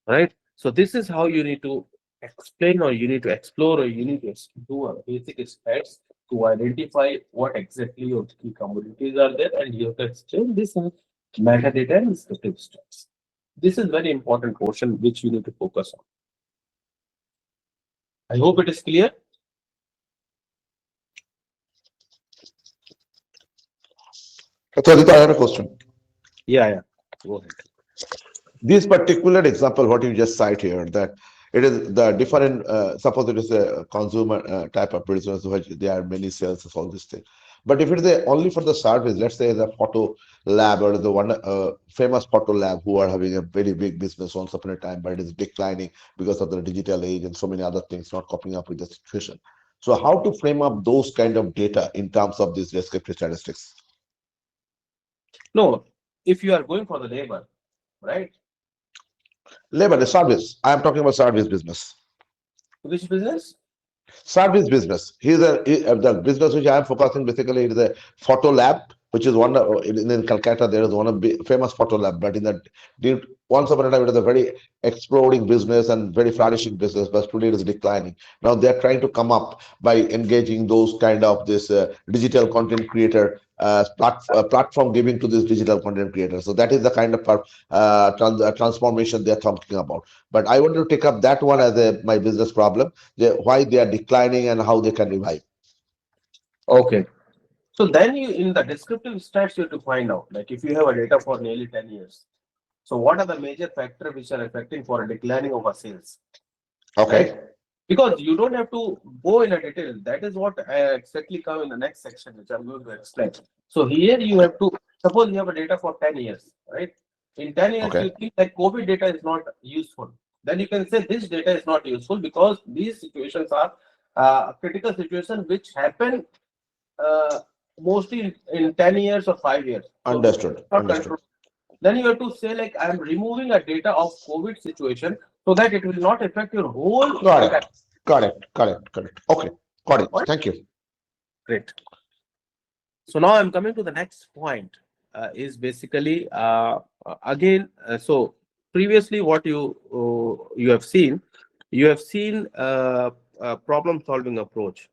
Speaker 1: right? So this is how you need to explain, or you need to explore, or you need to do a basic stats to identify what exactly your key commodities are there, and you have to explain this in metadata and descriptive stats. This is very important portion which you need to focus on. I hope it is clear.
Speaker 2: So Aditya, I had a question.
Speaker 1: Yeah. Go ahead.
Speaker 2: This particular example, what you just cite here, that it is the different, suppose it is a consumer type of business, which there are many sales of all this thing. But if it is only for the service, let's say the photo lab or the one famous photo lab who are having a very big business once upon a time, but it is declining because of the digital age and so many other things not coping up with the situation. So how to frame up those kind of data in terms of these descriptive statistics?
Speaker 1: No, if you are going for the labor, right?
Speaker 2: Labor, the service. I am talking about service business.
Speaker 1: Which business?
Speaker 2: Service business. The business which I am focusing basically is a photo lab, which is one in Calcutta. There is one of the famous photo lab, but in that once upon a time it was a very exploding business and very flourishing business, but today it is declining. Now they are trying to come up by engaging those kind of this digital content creator platform giving to this digital content creator. So that is the kind of transformation they are talking about. But I want to take up that one as my business problem, why they are declining and how they can revive.
Speaker 1: Okay. So then you, in the descriptive stats, you have to find out, like if you have a data for nearly 10 years. So what are the major factors which are affecting for a declining of a sales?
Speaker 2: Okay.
Speaker 1: Right? Because you don't have to go in a detail. That is what I exactly come in the next section, which I'm going to explain. So here you have to, suppose you have a data for 10 years, right? In 10 years,
Speaker 2: Okay.
Speaker 1: you think that COVID data is not useful. Then you can say this data is not useful because these situations are critical situations which happen mostly in 10 years or 5 years. So
Speaker 2: Understood. Understood.
Speaker 1: then you have to say, like, I'm removing a data of COVID situation so that it will not affect your whole.
Speaker 2: Got it. Correct. Okay. Got it.
Speaker 1: What?
Speaker 2: Thank you.
Speaker 1: Great. So now I'm coming to the next point. Is basically again. So previously, what you have seen, problem solving approach.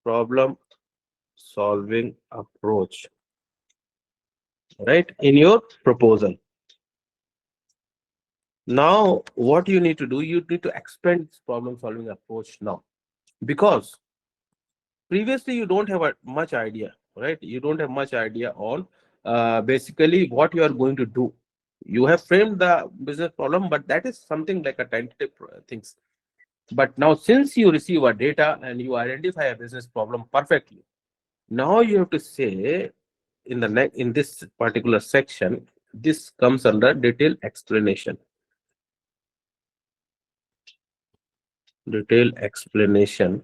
Speaker 1: Problem solving approach, right? In your proposal. Now, what you need to do, you need to expand this problem solving approach now, because previously you don't have much idea, right? You don't have much idea on basically what you are going to do. You have framed the business problem, but that is something like a tentative things. But now, since you receive a data and you identify a business problem perfectly, now you have to say in this particular section, this comes under detailed explanation. Detailed explanation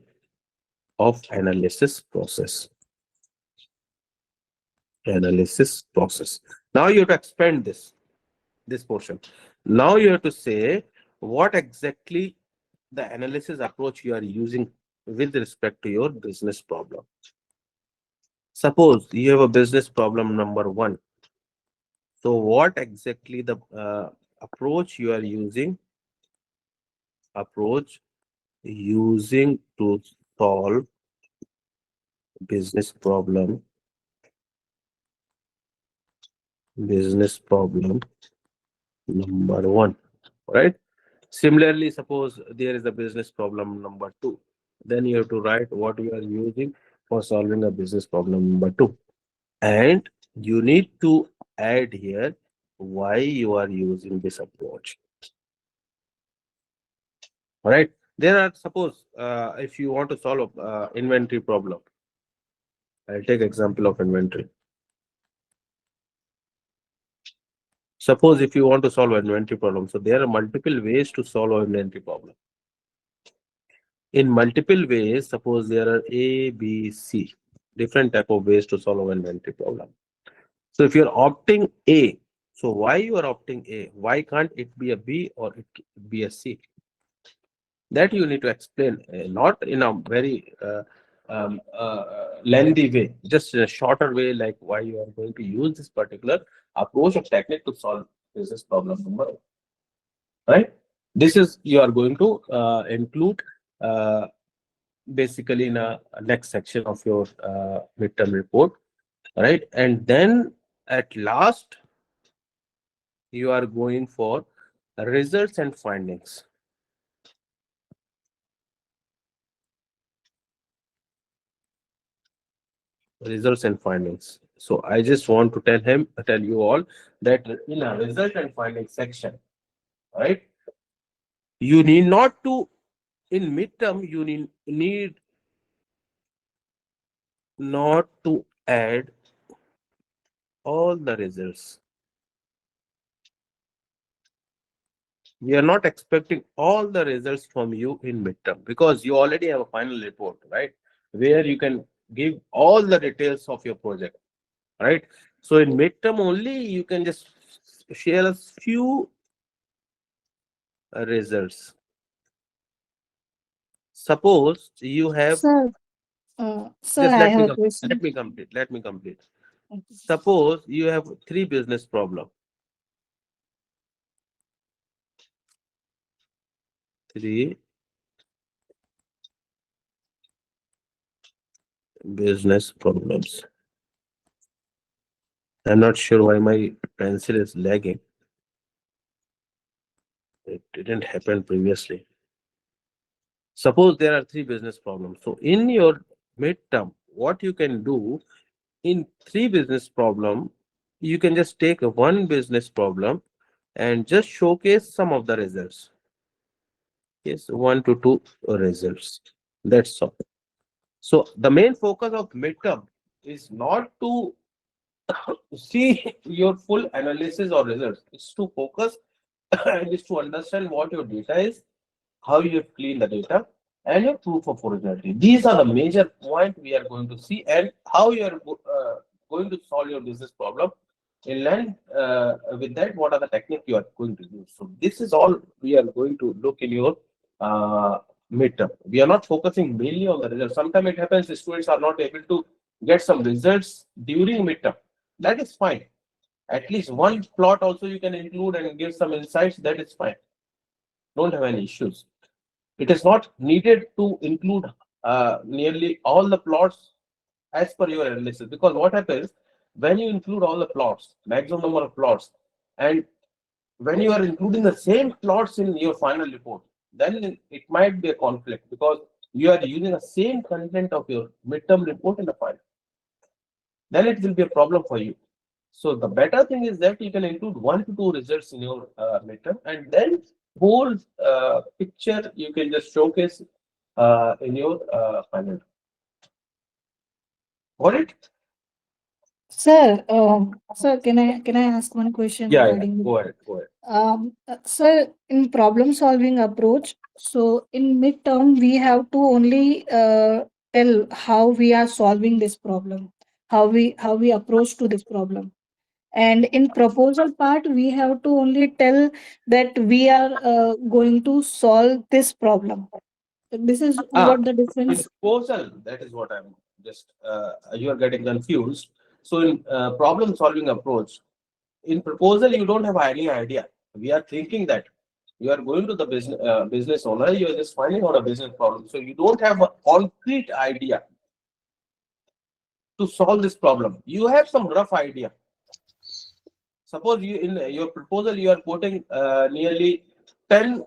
Speaker 1: of analysis process. Analysis process. Now you have to expand this portion. Now you have to say what exactly the analysis approach you are using with respect to your business problem. Suppose you have a business problem number 1. So what exactly the approach you are using? Approach using to solve business problem. Business problem number 1, right? Similarly, suppose there is a business problem number 2. Then you have to write what you are using for solving a business problem number 2. And you need to add here why you are using this approach. All right. There are, suppose if you want to solve inventory problem, I'll take example of inventory. Suppose if you want to solve inventory problem, so there are multiple ways to solve an inventory problem. In multiple ways, suppose there are A, B, C, different type of ways to solve an inventory problem. So if you're opting A, so why you are opting A? Why can't it be a B or it be a C? That you need to explain, not in a very lengthy way, just in a shorter way, like why you are going to use this particular approach or technique to solve business problem number one, right? This is you are going to include uh, basically in a next section of your midterm report, right? And then at last you are going for results and findings. Results and findings. So I just want to tell you all that in a result and findings section, right? You need not to in midterm. You need not to add all the results. We are not expecting all the results from you in midterm because you already have a final report, right? Where you can give all the details of your project, right? So in midterm only you can just share a few results. Suppose you have
Speaker 4: Sir, sir,
Speaker 1: just
Speaker 4: I
Speaker 1: let
Speaker 4: have
Speaker 1: me
Speaker 4: a
Speaker 1: complete.
Speaker 4: question.
Speaker 1: Let me complete.
Speaker 4: Okay.
Speaker 1: Suppose you have three business problem. Three business problems. I'm not sure why my pencil is lagging. It didn't happen previously. Suppose there are three business problems. So in your midterm, what you can do in three business problem, you can just take one business problem and just showcase some of the results. Yes, 1 to 2 results. That's all. So the main focus of midterm is not to see your full analysis or results. It's to focus and is to understand what your data is, how you have cleaned the data, and your proof of originality. These are the major point we are going to see, and how you are going to solve your business problem. In line with that, what are the techniques you are going to use? So this is all we are going to look in your midterm. We are not focusing mainly on the results. Sometimes it happens the students are not able to get some results during midterm. That is fine. At least one plot also you can include and give some insights. That is fine. Don't have any issues. It is not needed to include nearly all the plots as per your analysis, because what happens when you include all the plots, maximum number of plots, and when you are including the same plots in your final report, then it might be a conflict because you are using the same content of your midterm report in the final. Then it will be a problem for you. So the better thing is that you can include 1 to 2 results in your midterm, and then whole picture you can just showcase in your final. Got it?
Speaker 4: Sir, can I ask one question
Speaker 1: Yeah, yeah.
Speaker 4: regarding
Speaker 1: Go ahead. Go ahead.
Speaker 4: sir, in problem solving approach, so in midterm we have to only tell how we are solving this problem, how we approach to this problem. And in proposal part, we have to only tell that we are going to solve this problem. This is
Speaker 1: Ah,
Speaker 4: what the
Speaker 1: in
Speaker 4: difference.
Speaker 1: proposal, that is what I'm just, you are getting confused. So in problem solving approach, in proposal, you don't have any idea. We are thinking that you are going to the business owner, you are just finding out a business problem. So you don't have a concrete idea to solve this problem. You have some rough idea. Suppose you in your proposal, you are quoting nearly 10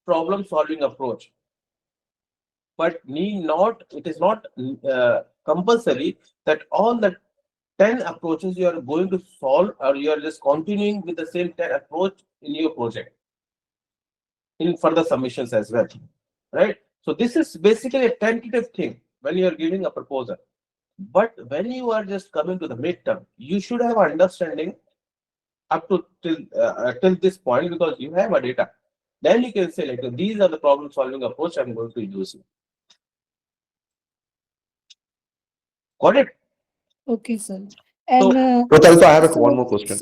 Speaker 1: problem solving approach, but need not, it is not compulsory that all the 10 approaches you are going to solve, or you are just continuing with the same 10 approach in your project in further submissions as well, right? So this is basically a tentative thing when you are giving a proposal. But when you are just coming to the midterm, you should have understanding up to till this point, because you have a data. Then you can say like these are the problem solving approach I'm going to use. Got it?
Speaker 4: Okay, sir.
Speaker 1: So
Speaker 4: And
Speaker 2: But also, I have one
Speaker 4: so,
Speaker 2: more question.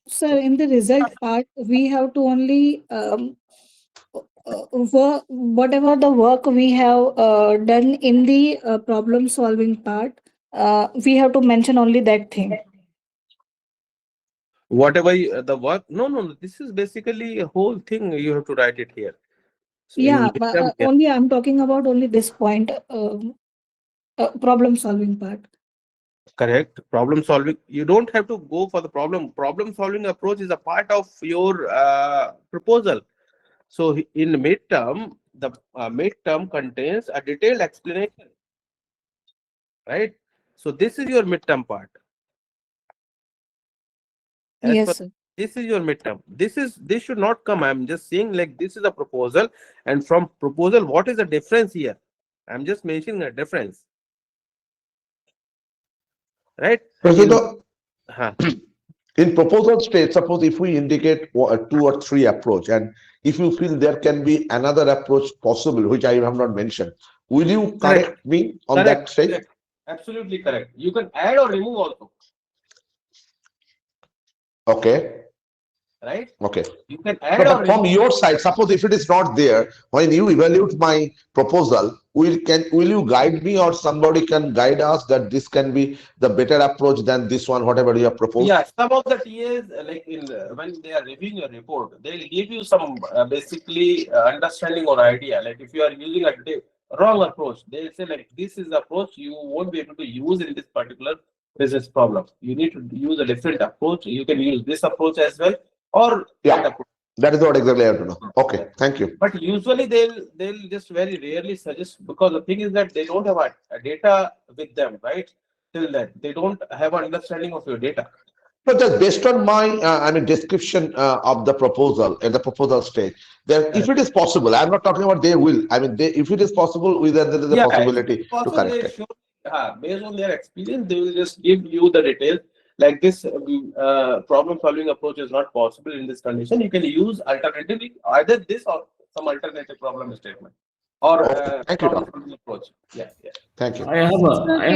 Speaker 4: sir, in the result part, we have to only whatever the work we have done in the problem solving part, we have to mention only that thing.
Speaker 1: Whatever the work, no, this is basically a whole thing you have to write it here. So in
Speaker 4: Yeah, but
Speaker 1: midterm, yeah,
Speaker 4: only I'm talking about only this point, problem solving part.
Speaker 1: correct. Problem solving, you don't have to go for the problem solving approach is a part of your proposal. So in midterm, the midterm contains a detailed explanation, right? So this is your midterm part. As per
Speaker 4: Yes, sir.
Speaker 1: this is your midterm. This should not come. I'm just saying like this is a proposal, and from proposal, what is the difference here? I'm just mentioning a difference, right? In
Speaker 2: Prasida,
Speaker 1: huh,
Speaker 2: in proposal stage, suppose if we indicate a 2 or 3 approach, and if you feel there can be another approach possible, which I have not mentioned, will you
Speaker 1: correct,
Speaker 2: correct me on
Speaker 1: correct,
Speaker 2: that stage?
Speaker 1: correct, absolutely correct. You can add or remove also,
Speaker 2: Okay.
Speaker 1: right?
Speaker 2: Okay.
Speaker 1: You can
Speaker 2: No,
Speaker 1: add or
Speaker 2: but from
Speaker 1: remove.
Speaker 2: your side, suppose if it is not there, when you evaluate my proposal, will you guide me or somebody can guide us that this can be the better approach than this one, whatever you have proposed?
Speaker 1: Yeah, some of the TAs, like in when they are reviewing your report, they'll give you some basically understanding or idea. Like if you are using a wrong approach, they'll say like this is the approach you won't be able to use in this particular business problem. You need to use a different approach. You can use this approach as well, or that
Speaker 2: Yeah,
Speaker 1: approach.
Speaker 2: that is what exactly I have to know.
Speaker 1: Yeah.
Speaker 2: Okay, thank you.
Speaker 1: But usually they'll just very rarely suggest, because the thing is that they don't have a data with them, right? Till then, they don't have an understanding of your data.
Speaker 2: But just based on my, description of the proposal at the proposal stage, then if it is possible, I'm not talking about they will. I mean, if it is possible, then there is a
Speaker 1: Yeah, if
Speaker 2: possibility
Speaker 1: it's
Speaker 2: to
Speaker 1: possible,
Speaker 2: correct
Speaker 1: they
Speaker 2: it.
Speaker 1: show based on their experience, they will just give you the details. Like this problem solving approach is not possible in this condition. You can use alternatively either this or some alternative problem statement or
Speaker 2: Okay, thank you,
Speaker 1: problem
Speaker 2: Tom.
Speaker 1: solving approach. Yeah, yeah.
Speaker 2: Thank you.
Speaker 4: Sir,
Speaker 14: I have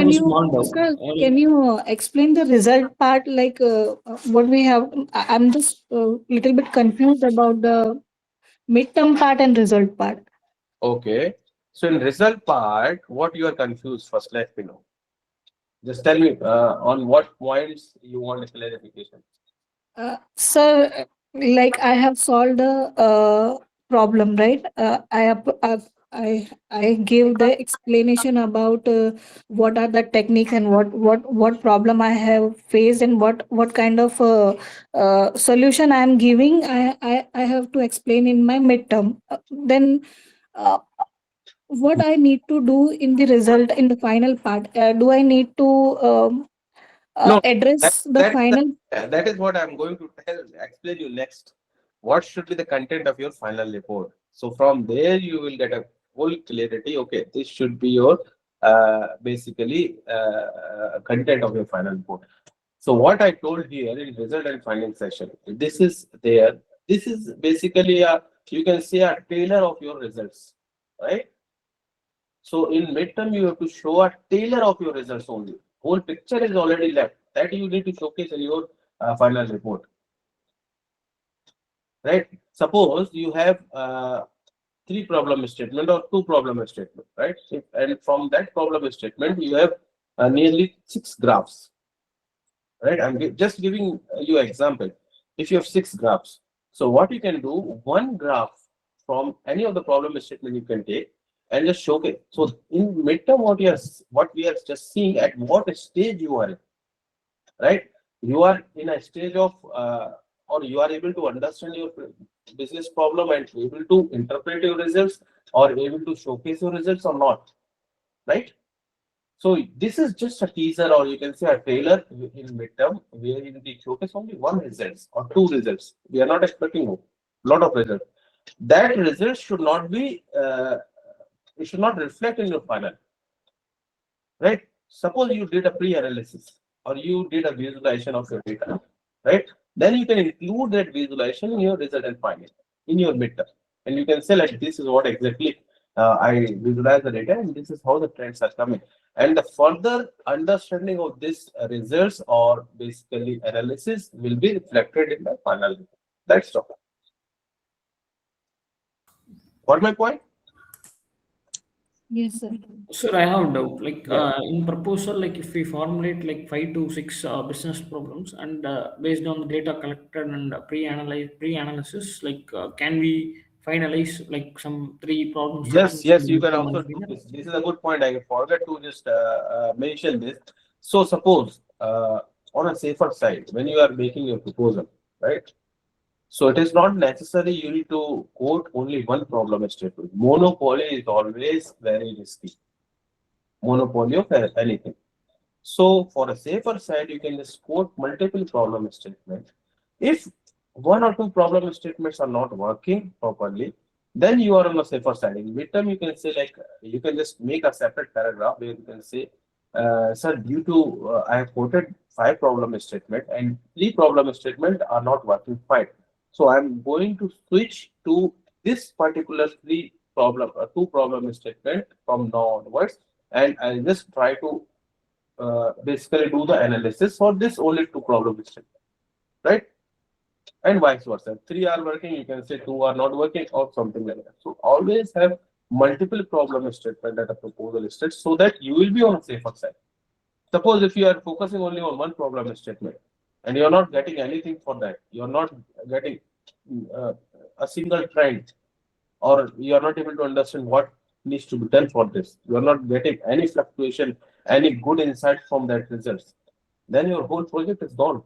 Speaker 14: a small
Speaker 4: sir,
Speaker 14: doubt.
Speaker 4: can you explain the result part, like what we have? I'm just little bit confused about the midterm part and result part.
Speaker 1: Okay. So in result part, what you are confused first? Let me know. Just tell me on what points you want a clarification.
Speaker 4: Sir, like I have solved a problem, right? I give the explanation about what are the techniques and what problem I have faced and what kind of solution I am giving. I have to explain in my midterm. Then uh, what I need to do in the result in the final part? Do I need to
Speaker 1: No,
Speaker 4: address the
Speaker 1: that's
Speaker 4: final?
Speaker 1: that is what I'm going to explain you next. What should be the content of your final report? So from there you will get a full clarity. Okay, this should be your basically content of your final report. So what I told here in result and finding section, this is there. This is basically a, you can say, a tailor of your results, right? So in midterm, you have to show a tailor of your results only. Whole picture is already left. That you need to showcase in your final report, right? Suppose you have 3 problem statement or 2 problem statement, right? And from that problem statement, you have nearly 6 graphs, right? I'm just giving you an example. If you have 6 graphs, so what you can do, one graph from any of the problem statement you can take and just showcase. So in midterm, what we are just seeing at what stage you are in, right? You are in a stage of or you are able to understand your business problem and able to interpret your results or able to showcase your results or not, right? So this is just a teaser, or you can say a trailer in midterm, where you will showcase only one results or 2 results. We are not expecting a lot of results. That result should not be, it should not reflect in your final, right? Suppose you did a pre-analysis or you did a visualization of your data, right? Then you can include that visualization in your result and final in your midterm, and you can say like this is what exactly I visualize the data, and this is how the trends are coming. And the further understanding of this results or basically analysis will be reflected in the final report. That's all. Got my point?
Speaker 4: Yes, sir.
Speaker 14: Sir, I have a doubt. Like
Speaker 1: Yeah.
Speaker 14: in proposal, like if we formulate like 5 to 6 business problems and based on the data collected and pre-analysis, like can we finalize like some 3 problem
Speaker 1: Yes,
Speaker 14: statements in
Speaker 1: yes,
Speaker 14: the
Speaker 1: you can
Speaker 14: midterm
Speaker 1: also
Speaker 14: and
Speaker 1: do
Speaker 14: final?
Speaker 1: this. This is a good point. I forgot to just mention this. So suppose on a safer side, when you are making your proposal, right? So it is not necessary you need to quote only one problem statement. Monopoly is always very risky. Monopoly of anything. So for a safer side, you can just quote multiple problem statements. If one or two problem statements are not working properly, then you are on the safer side. In midterm, you can say like you can just make a separate paragraph where you can say, "Sir, due to I have quoted 5 problem statement and 3 problem statement are not working fine. So I'm going to switch to this particular 2 problem statement from now onwards, and I'll just try to basically do the analysis for this only 2 problem statement, right? And vice versa. 3 are working, you can say 2 are not working or something like that. So always have multiple problem statement at a proposal stage so that you will be on a safer side. Suppose if you are focusing only on one problem statement and you're not getting anything for that, you're not getting uh, a single trend, or you are not able to understand what needs to be done for this, you are not getting any fluctuation, any good insight from that results, then your whole project is gone.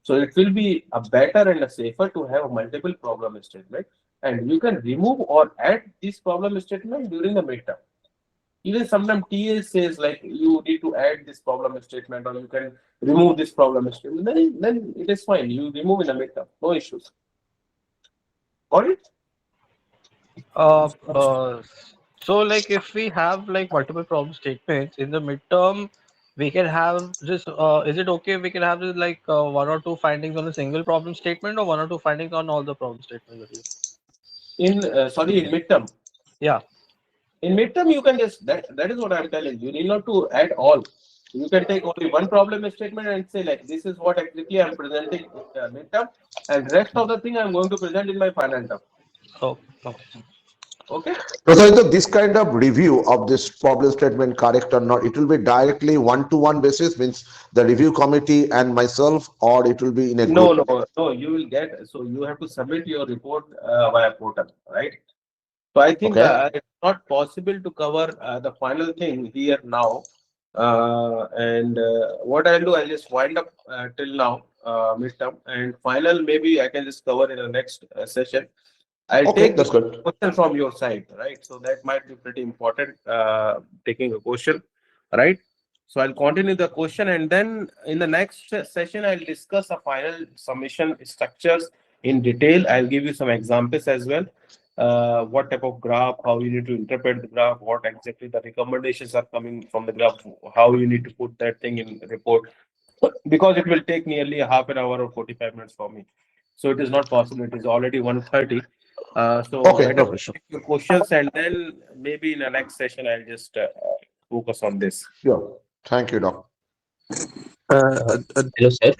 Speaker 1: So it will be a better and a safer to have a multiple problem statement, and you can remove or add this problem statement during the midterm. Even sometimes TA says like you need to add this problem statement or you can remove this problem statement, then it is fine. You remove in the midterm, no issues. Got it?
Speaker 13: Uh, uh, so like if we have like multiple problem statements in the midterm, we can have just is it okay if we can have just like 1 or 2 findings on a single problem statement or 1 or 2 findings on all the problem statements that
Speaker 1: In sorry, in midterm.
Speaker 13: yeah.
Speaker 1: In midterm, you can just that is what I'm telling you. You need not to add all. You can take only one problem statement and say like this is what exactly I'm presenting in the midterm, and rest of the thing I'm going to present in my final term.
Speaker 13: Oh, okay.
Speaker 1: Okay.
Speaker 2: So this kind of review of this problem statement correct or not, it will be directly one-to-one basis, means the review committee and myself, or it will be in a
Speaker 1: No,
Speaker 2: group.
Speaker 1: no, no. You will get, so you have to submit your report via portal, right? So I think
Speaker 2: Okay.
Speaker 1: it's not possible to cover the final thing here now. And what I'll do, I'll just wind up till now midterm, and final maybe I can just cover in the next session. I'll
Speaker 2: Okay,
Speaker 1: take
Speaker 2: that's good.
Speaker 1: question from your side, right? So that might be pretty important, taking a question, right? So I'll continue the question, and then in the next session, I'll discuss a final submission structures in detail. I'll give you some examples as well. What type of graph, how you need to interpret the graph, what exactly the recommendations are coming from the graph, how you need to put that thing in the report, because it will take nearly a half an hour or 45 minutes for me. So it is not possible. It is already 1:30. So
Speaker 2: Okay,
Speaker 1: let
Speaker 2: no
Speaker 1: us
Speaker 2: issue.
Speaker 1: take your questions, and then maybe in the next session, I'll just focus on this.
Speaker 2: Sure. Thank you, Doc.
Speaker 8: Hello, sir.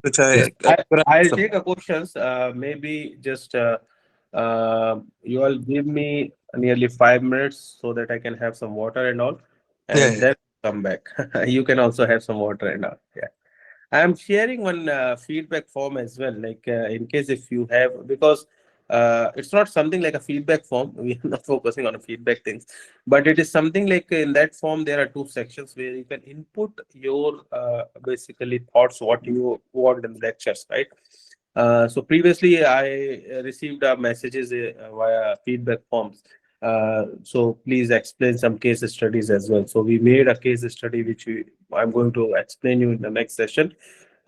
Speaker 9: Which
Speaker 1: Yes,
Speaker 9: I
Speaker 1: I'll take a questions. Maybe just you all give me nearly 5 minutes so that I can have some water and all,
Speaker 9: yeah,
Speaker 1: and
Speaker 9: yeah.
Speaker 1: then come back. You can also have some water and all. Yeah. I'm sharing one feedback form as well, like in case if you have, because it's not something like a feedback form. We are not focusing on a feedback things, but it is something like in that form there are 2 sections where you can input your basically thoughts, what you want in the lectures, right? So previously I received messages via feedback forms. So please explain some case studies as well. So we made a case study which I'm going to explain you in the next session.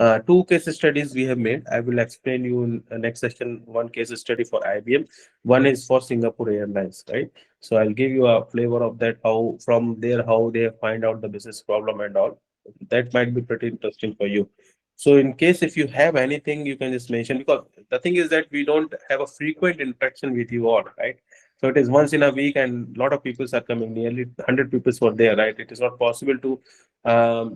Speaker 1: 2 case studies we have made. I will explain you in the next session. One case study for IBM, one is for Singapore Airlines, right? So I'll give you a flavor of that, how from there how they find out the business problem and all. That might be pretty interesting for you. So in case if you have anything, you can just mention, because the thing is that we don't have a frequent interaction with you all, right? So it is once in a week, and a lot of people are coming. Nearly 100 people were there, right? It is not possible to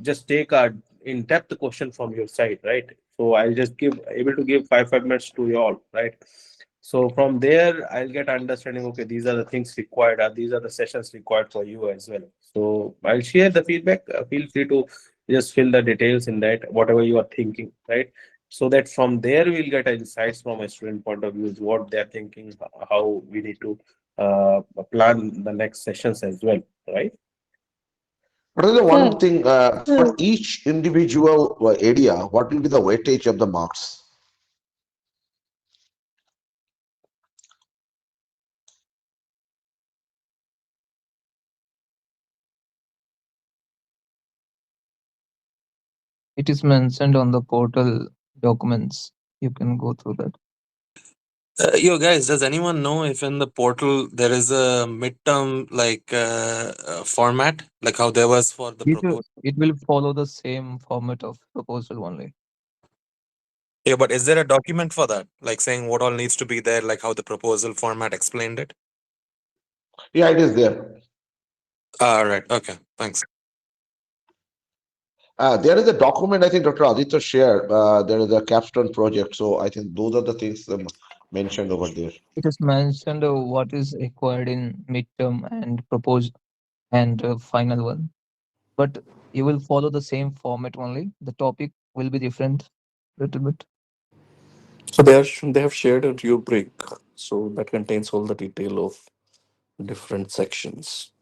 Speaker 1: just take a in-depth question from your side, right? So I'll just give able to give 5 minutes to you all, right? So from there, I'll get understanding, okay, these are the things required, these are the sessions required for you as well. So I'll share the feedback. Feel free to just fill the details in that, whatever you are thinking, right? So that from there, we'll get insights from a student point of view, what they're thinking, how we need to plan the next sessions as well, right?
Speaker 2: What is the
Speaker 4: Sir,
Speaker 2: one thing for each individual area? What will be the weightage of the marks?
Speaker 8: It is mentioned on the portal documents. You can go through that.
Speaker 9: Yo, guys, does anyone know if in the portal there is a midterm format, like how there was for the proposal?
Speaker 8: It will follow the same format of proposal only.
Speaker 9: Yeah, but is there a document for that, like saying what all needs to be there, like how the proposal format explained it?
Speaker 2: Yeah, it is there.
Speaker 9: All right. Okay. Thanks.
Speaker 2: There is a document I think Dr. Aditya shared. There is a capstone project. So I think those are the things mentioned over there.
Speaker 8: It is mentioned what is required in midterm and proposed and final one. But you will follow the same format only. The topic will be different little bit.
Speaker 15: So they have shared a rubric, so that contains all the detail of different sections.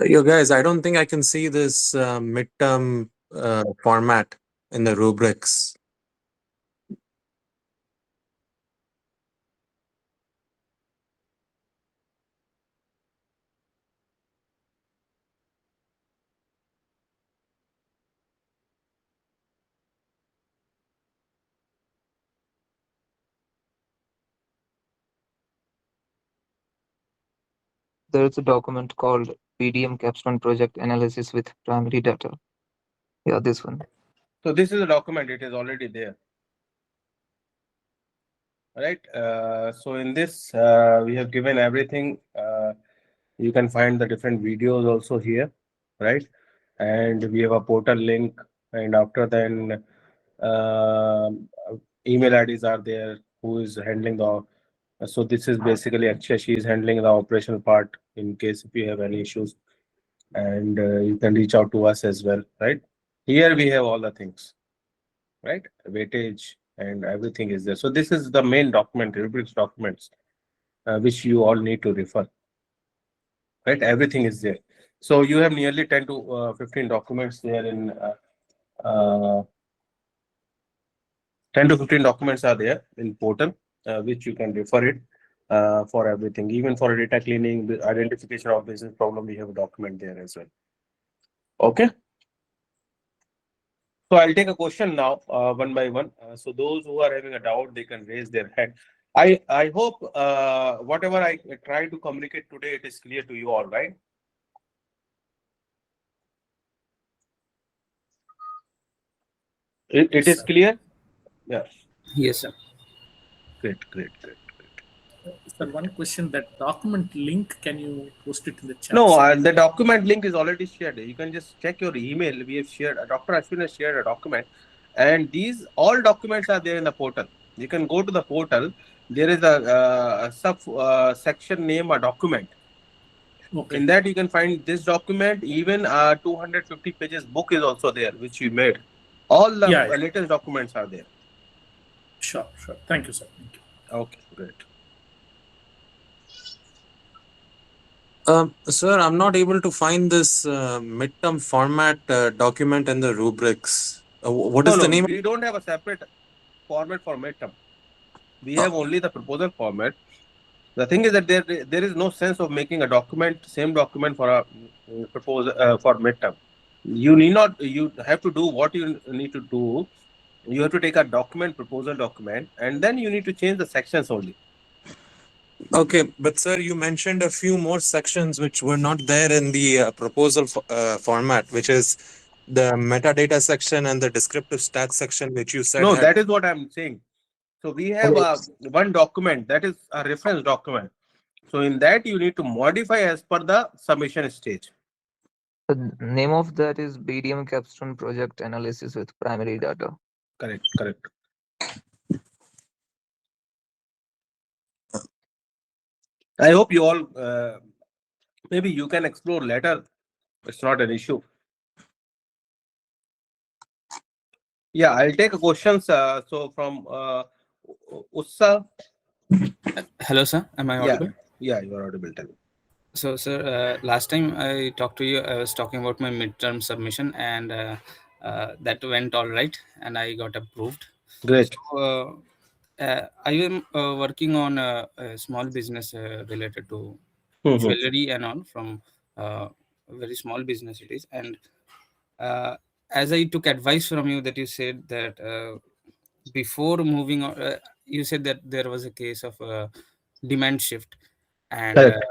Speaker 9: Yo, guys, I don't think I can see this midterm format in the rubrics.
Speaker 8: There is a document called BDM capstone project analysis with primary data. Yeah, this one.
Speaker 1: So this is a document, it is already there. Right. So in this, we have given everything. You can find the different videos also here, right? And we have a portal link, and after then, email IDs are there. Who is handling the? So this is basically Akshay. She is handling the operational part in case if you have any issues, and you can reach out to us as well, right? Here we have all the things, right? Weightage and everything is there. So this is the main document, rubrics documents, which you all need to refer, right? Everything is there. So you have nearly 10 to 15 documents there in uh, 10 to 15 documents are there in portal, which you can refer it. for everything. Even for data cleaning, the identification of business problem, we have a document there as well. Okay. So I'll take a question now, one by one. So those who are having a doubt, they can raise their hand. I hope whatever I try to communicate today, it is clear to you all, right? It
Speaker 11: Yes,
Speaker 1: is
Speaker 11: sir.
Speaker 1: clear? Yeah.
Speaker 14: Yes, sir.
Speaker 1: Great, great, great.
Speaker 11: Sir, one question, that document link, can you post it in the chat,
Speaker 1: No,
Speaker 11: sir?
Speaker 1: the document link is already shared. You can just check your email. We have shared. Dr. Ashwin has shared a document, and these all documents are there in the portal. You can go to the portal. There is a sub section name a document.
Speaker 11: Okay.
Speaker 1: In that you can find this document. Even 250 pages book is also there, which we made. All the
Speaker 11: Yeah, yeah.
Speaker 1: latest documents are there.
Speaker 11: Sure, sure. Thank you, sir. Thank you.
Speaker 1: Okay, great.
Speaker 9: Sir, I'm not able to find this midterm format document in the rubrics. What
Speaker 1: No,
Speaker 9: is the
Speaker 1: no,
Speaker 9: name?
Speaker 1: we don't have a separate format for midterm. We
Speaker 9: Uh,
Speaker 1: have only the proposal format. The thing is that there is no sense of making a document, same document for a proposal for midterm. You need not. You have to do what you need to do. You have to take a document, proposal document, and then you need to change the sections only.
Speaker 9: okay, but sir, you mentioned a few more sections which were not there in the proposal format, which is the metadata section and the descriptive stats section, which you said
Speaker 1: No,
Speaker 9: had.
Speaker 1: that is what I'm saying. So we have
Speaker 8: Okay.
Speaker 1: one document that is a reference document. So in that you need to modify as per the submission stage.
Speaker 8: The name of that is BDM capstone project analysis with primary data.
Speaker 1: Correct, correct. I hope you all maybe you can explore later. It's not an issue. Yeah, I'll take questions. So from Ussa.
Speaker 16: Hello, sir. Am I
Speaker 1: Yeah,
Speaker 16: audible?
Speaker 1: yeah, you are audible. Tell me.
Speaker 16: So, sir, last time I talked to you, I was talking about my midterm submission, and that went all right, and I got approved.
Speaker 1: Great.
Speaker 16: So, I am working on a small business related to
Speaker 1: Mm-hmm.
Speaker 16: jewelry and all, from a very small business it is. And as I took advice from you, that you said that before moving on, you said that there was a case of demand shift, and
Speaker 1: Correct.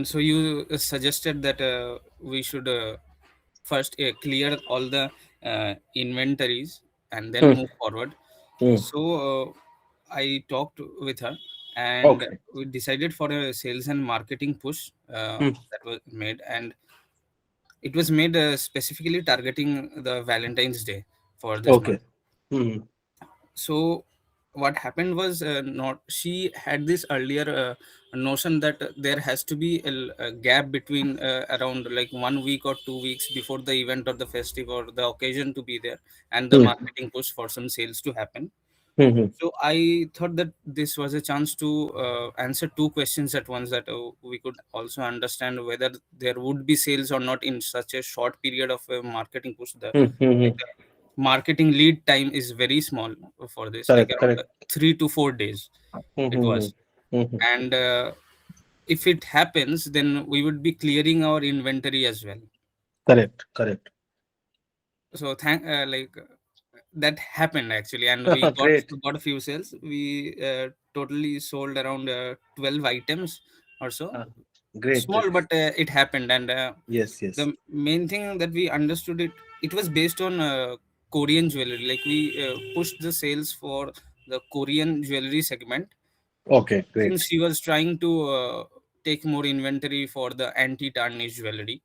Speaker 16: so you suggested that we should first clear all the inventories and then
Speaker 1: Mm.
Speaker 16: move forward.
Speaker 1: Mm.
Speaker 16: So I talked with her, and
Speaker 1: Okay.
Speaker 16: we decided for a sales and marketing push
Speaker 1: Mm.
Speaker 16: that was made, and it was made specifically targeting the Valentine's Day for this month.
Speaker 1: Okay. Mm.
Speaker 16: So what happened was, not she had this earlier notion that there has to be a gap between around like 1 week or 2 weeks before the event or the festive or the occasion to be there, and the
Speaker 1: Mm.
Speaker 16: marketing push for some sales to happen.
Speaker 1: Mm-hmm.
Speaker 16: So I thought that this was a chance to answer two questions at once, that we could also understand whether there would be sales or not in such a short period of marketing push. The
Speaker 1: Mm-hmm.
Speaker 16: like the marketing lead time is very small for this, like
Speaker 1: Correct.
Speaker 16: around
Speaker 1: Correct.
Speaker 16: 3 to 4 days it
Speaker 1: Mm-hmm.
Speaker 16: was.
Speaker 1: Mm-hmm.
Speaker 16: And if it happens, then we would be clearing our inventory as well.
Speaker 1: Correct. Correct.
Speaker 16: So that happened actually, and we
Speaker 1: Great.
Speaker 16: got a few sales. We totally sold around 12 items or so.
Speaker 1: Uh, Great.
Speaker 16: Small,
Speaker 1: Great.
Speaker 16: but it happened. And
Speaker 1: Yes. Yes.
Speaker 16: the main thing that we understood, it was based on Korean jewelry. Like we pushed the sales for the Korean jewelry segment,
Speaker 1: Okay. Great.
Speaker 16: since she was trying to take more inventory for the anti-tarnish jewelry.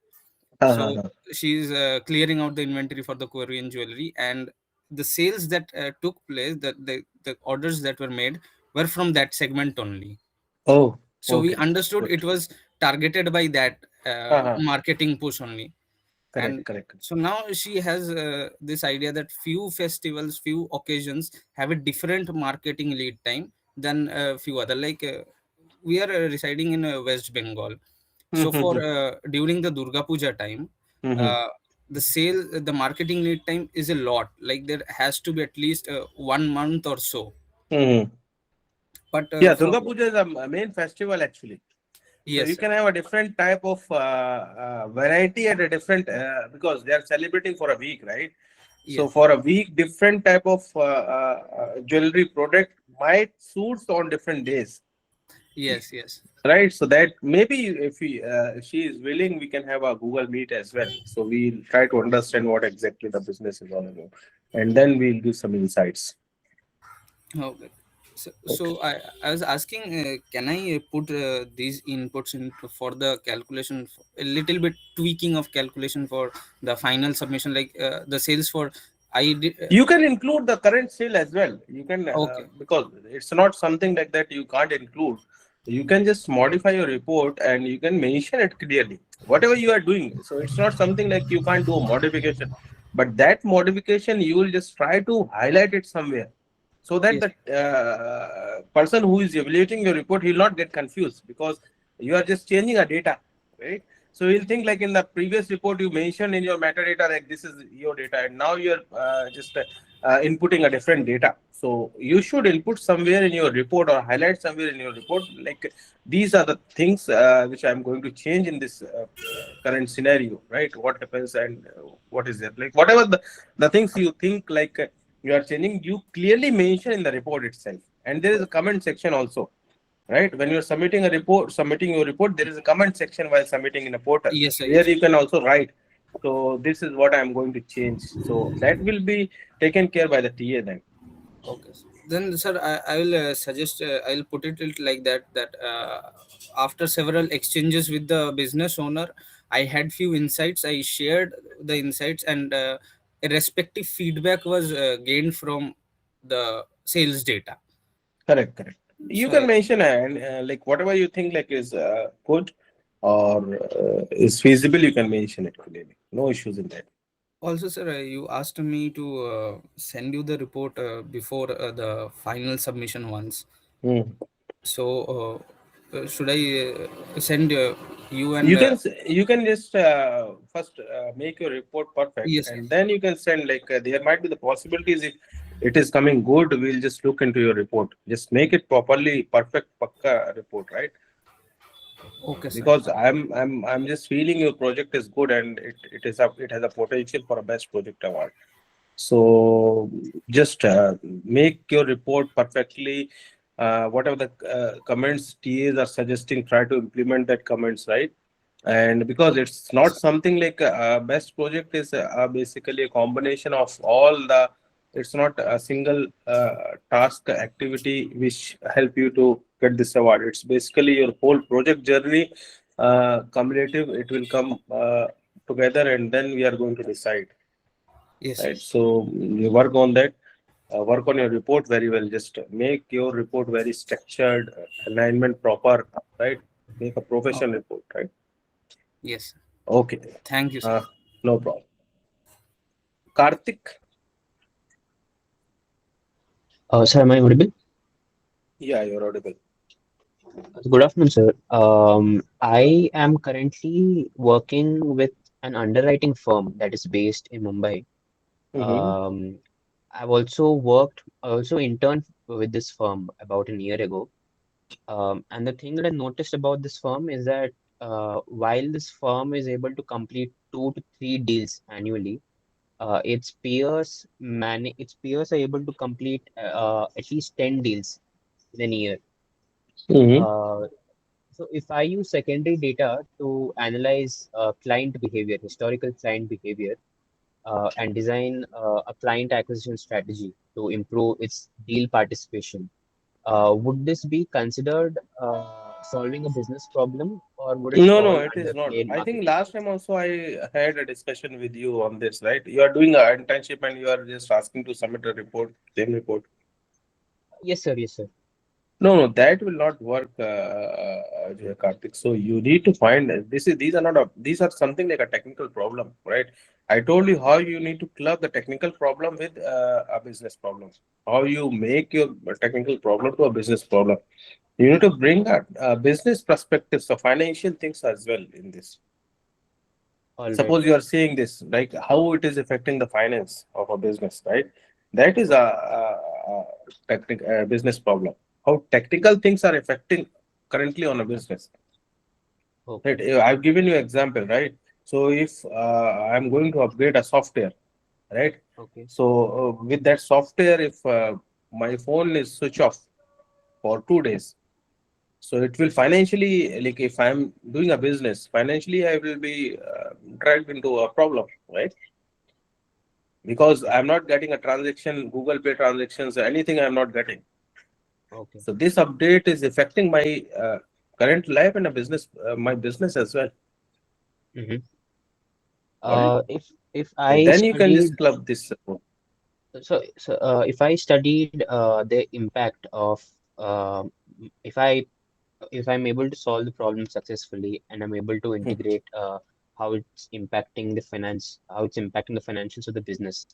Speaker 16: So
Speaker 1: Uh-huh.
Speaker 16: she's clearing out the inventory for the Korean jewelry, and the sales that took place, the orders that were made were from that segment only.
Speaker 1: Oh.
Speaker 16: So we
Speaker 1: Okay.
Speaker 16: understood
Speaker 1: Good.
Speaker 16: it was targeted by that
Speaker 1: Uh-huh.
Speaker 16: marketing push only.
Speaker 1: Correct.
Speaker 16: And
Speaker 1: Correct.
Speaker 16: so now she has this idea that few festivals, few occasions have a different marketing lead time than a few other. Like we are residing in West Bengal. So for
Speaker 1: Mm-hmm.
Speaker 16: during the Durga Puja time,
Speaker 1: Mm-hmm.
Speaker 16: uh, the marketing lead time is a lot. Like there has to be at least 1 month or so.
Speaker 1: Mm-hmm.
Speaker 16: But
Speaker 1: Yeah,
Speaker 16: for
Speaker 1: Durga Puja is a main festival actually. So
Speaker 16: yes,
Speaker 1: you
Speaker 16: sir.
Speaker 1: can have a different type of variety at a different because they are celebrating for a week, right? So
Speaker 16: Yes,
Speaker 1: for a week, different type of jewelry product might suits on different days,
Speaker 16: yes, yes.
Speaker 1: right? So that maybe if she is willing, we can have a Google Meet as well. So we'll try to understand what exactly the business is all about, and then we'll give some insights.
Speaker 16: Okay. So,
Speaker 1: Okay.
Speaker 16: I was asking, can I put these inputs into for the calculation, a little bit tweaking of calculation for the final submission, like the sales for I did.
Speaker 1: You can include the current sale as well. You can
Speaker 16: Okay.
Speaker 1: because it's not something like that you can't include. You can just modify your report and you can mention it clearly. Whatever you are doing. So it's not something like you can't do a modification, but that modification you will just try to highlight it somewhere so that
Speaker 16: Yes.
Speaker 1: the person who is evaluating your report he will not get confused because you are just changing a data, right? So you'll think like in the previous report you mentioned in your metadata like this is your data, and now you're just inputting a different data. So you should input somewhere in your report or highlight somewhere in your report like these are the things which I'm going to change in this current scenario, right? What happens and what is it like? Whatever the things you think like you are changing, you clearly mention in the report itself, and there is a comment section also, right? When you're submitting your report, there is a comment section while submitting in a portal
Speaker 16: Yes, sir.
Speaker 1: where
Speaker 16: Yes.
Speaker 1: you can also write. So this is what I'm going to change. So that will be taken care by the TA then.
Speaker 16: Okay. Then, sir, I will suggest, I will put it like that, that after several exchanges with the business owner, I had few insights. I shared the insights, and a respective feedback was gained from the sales data.
Speaker 1: Correct, correct. You
Speaker 16: So
Speaker 1: can mention and like whatever you think like is good or is feasible, you can mention it clearly. No issues in that.
Speaker 16: also, sir, you asked me to send you the report before the final submission once.
Speaker 1: Hmm.
Speaker 16: So, should I send you and
Speaker 1: You can just first make your report perfect,
Speaker 16: yes, sir.
Speaker 1: and then you can send like there might be the possibilities if it is coming good, we'll just look into your report. Just make it properly perfect, pakka report, right?
Speaker 16: Okay, sir.
Speaker 1: Because I'm just feeling your project is good and it has a potential for a best project award. So just make your report perfectly. Whatever the comments TAs are suggesting, try to implement that comments, right? And because it's not something like a best project is basically a combination of all the. It's not a single task activity which help you to get this award. It's basically your whole project journey, cumulative. It will come together, and then we are going to decide,
Speaker 16: Yes, sir.
Speaker 1: right? So you work on that, work on your report very well. Just make your report very structured, alignment proper, right? Make a
Speaker 16: Oh,
Speaker 1: professional report, right?
Speaker 16: yes.
Speaker 1: Okay.
Speaker 16: Thank you, sir.
Speaker 1: No problem. Karthik?
Speaker 17: Sir, am I audible?
Speaker 1: Yeah, you're audible.
Speaker 17: Good afternoon, sir. I am currently working with an underwriting firm that is based in Mumbai.
Speaker 1: Mm-hmm.
Speaker 17: I also interned with this firm about a year ago. And the thing that I noticed about this firm is that while this firm is able to complete 2 to 3 deals annually, its peers are able to complete at least 10 deals in a year.
Speaker 1: Mm-hmm.
Speaker 17: Uh, So if I use secondary data to analyze client behavior, historical client behavior, and design a client acquisition strategy to improve its deal participation, would this be considered solving a business problem, or would it
Speaker 1: No,
Speaker 17: fall
Speaker 1: it
Speaker 17: under
Speaker 1: is not.
Speaker 17: plain
Speaker 1: I think
Speaker 17: marketing?
Speaker 1: last time also I had a discussion with you on this, right? You are doing an internship and you are just asking to submit a report, same report.
Speaker 17: Yes, sir. Yes, sir.
Speaker 1: No, that will not work, Karthik. So you need to find these are not these are something like a technical problem, right? I told you how you need to club the technical problem with a business problem. How you make your technical problem to a business problem. You need to bring a business perspective, so financial things as well in this.
Speaker 17: All right.
Speaker 1: Suppose you are seeing this, like how it is affecting the finance of a business, right? That is a technical business problem. how technical things are affecting currently on a business.
Speaker 17: Okay.
Speaker 1: Right? I've given you example, right? So if I'm going to upgrade a software, right?
Speaker 17: Okay.
Speaker 1: So with that software, if my phone is switch off for 2 days, so it will financially, like if I'm doing a business, financially I will be dragged into a problem, right? Because I'm not getting a transaction, Google Pay transactions, anything I'm not getting.
Speaker 17: Okay.
Speaker 1: So this update is affecting my current life and a business, my business as well.
Speaker 17: Mm-hmm.
Speaker 1: Got it?
Speaker 17: If
Speaker 1: And
Speaker 17: I
Speaker 1: then you can
Speaker 17: studied
Speaker 1: just club this.
Speaker 17: if I studied the impact of uh, if I if I'm able to solve the problem successfully and I'm able to integrate how it's impacting the financials of the business,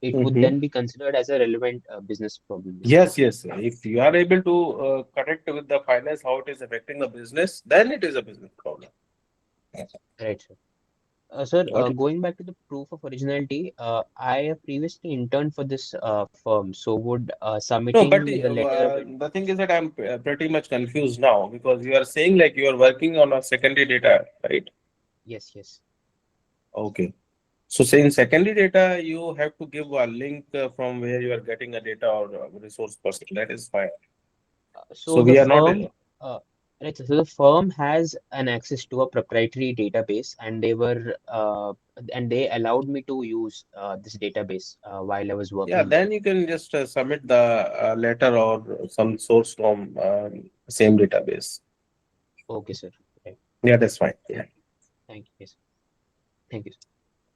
Speaker 17: it would
Speaker 1: Mhm.
Speaker 17: then be considered as a relevant business problem, is it?
Speaker 1: Yes, yes. If you are able to connect with the finance, how it is affecting the business, then it is a business problem.
Speaker 17: Right, sir. Sir,
Speaker 1: Got it?
Speaker 17: going back to the proof of originality, I have previously interned for this firm. So would
Speaker 1: No, but
Speaker 17: submitting the letter with
Speaker 1: the thing is that I'm pretty much confused now because you are saying like you are working on a secondary data, right?
Speaker 17: yes, yes.
Speaker 1: Okay. So saying secondary data, you have to give a link from where you are getting a data or a resource person. That is fine.
Speaker 17: So
Speaker 1: So
Speaker 17: the
Speaker 1: we are not.
Speaker 17: firm, uh, right, so the firm has an access to a proprietary database, and they allowed me to use this database while I was
Speaker 1: Yeah,
Speaker 17: working there.
Speaker 1: then you can just submit the letter or some source from same database.
Speaker 17: Okay, sir. Right.
Speaker 1: Yeah, that's fine. Yeah.
Speaker 17: Thank you. Yes. Thank you, sir.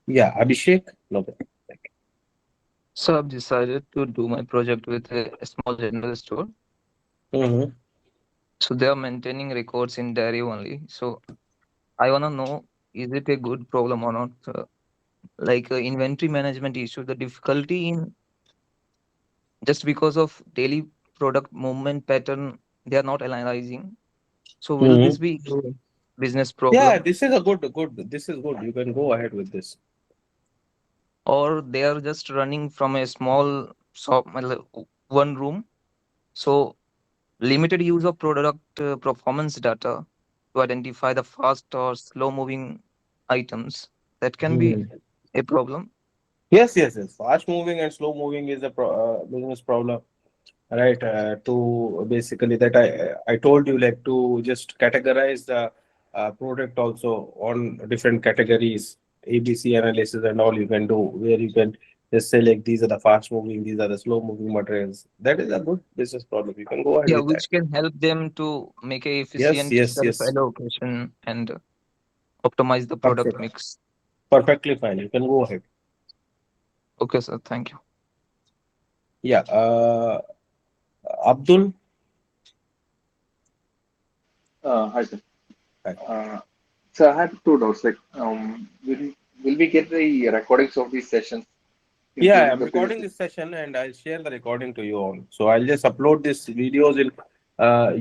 Speaker 1: Yeah, Abhishek. No.
Speaker 8: So I've decided to do my project with a small general store.
Speaker 1: Mm-hmm.
Speaker 8: So they are maintaining records in diary only. So I wanna know, is it a good problem or not? Like inventory management issue, the difficulty in just because of daily product movement pattern, they are not analyzing. So will this
Speaker 1: Mm-hmm.
Speaker 8: be a business
Speaker 1: Yeah,
Speaker 8: problem,
Speaker 1: this is a good. This is good. You can go ahead with this.
Speaker 8: or they are just running from a small shop, one room? So limited use of product performance data to identify the fast or slow moving items, that can be
Speaker 1: Mhm.
Speaker 8: a problem.
Speaker 1: Yes, yes, yes. Fast moving and slow moving is a business problem, right? To basically that I told you like to just categorize the product also on different categories, ABC analysis and all you can do where you can just say like these are the fast moving, these are the slow moving materials. That is a good business problem. You can go ahead
Speaker 8: Yeah,
Speaker 1: with that.
Speaker 8: which can help them to make a
Speaker 1: Yes,
Speaker 8: efficient
Speaker 1: yes,
Speaker 8: self
Speaker 1: yes.
Speaker 8: allocation and optimize the product
Speaker 1: Perfect.
Speaker 8: mix.
Speaker 1: Perfectly fine. You can go ahead.
Speaker 8: Okay, sir. Thank you.
Speaker 1: Yeah. Abdul.
Speaker 18: Hi, sir.
Speaker 1: Hi.
Speaker 18: So I had two doubts. Like, will we get the recordings of these sessions,
Speaker 1: Yeah,
Speaker 18: including
Speaker 1: I'm
Speaker 18: the previous?
Speaker 1: recording this session and I'll share the recording to you all. So I'll just upload these videos in.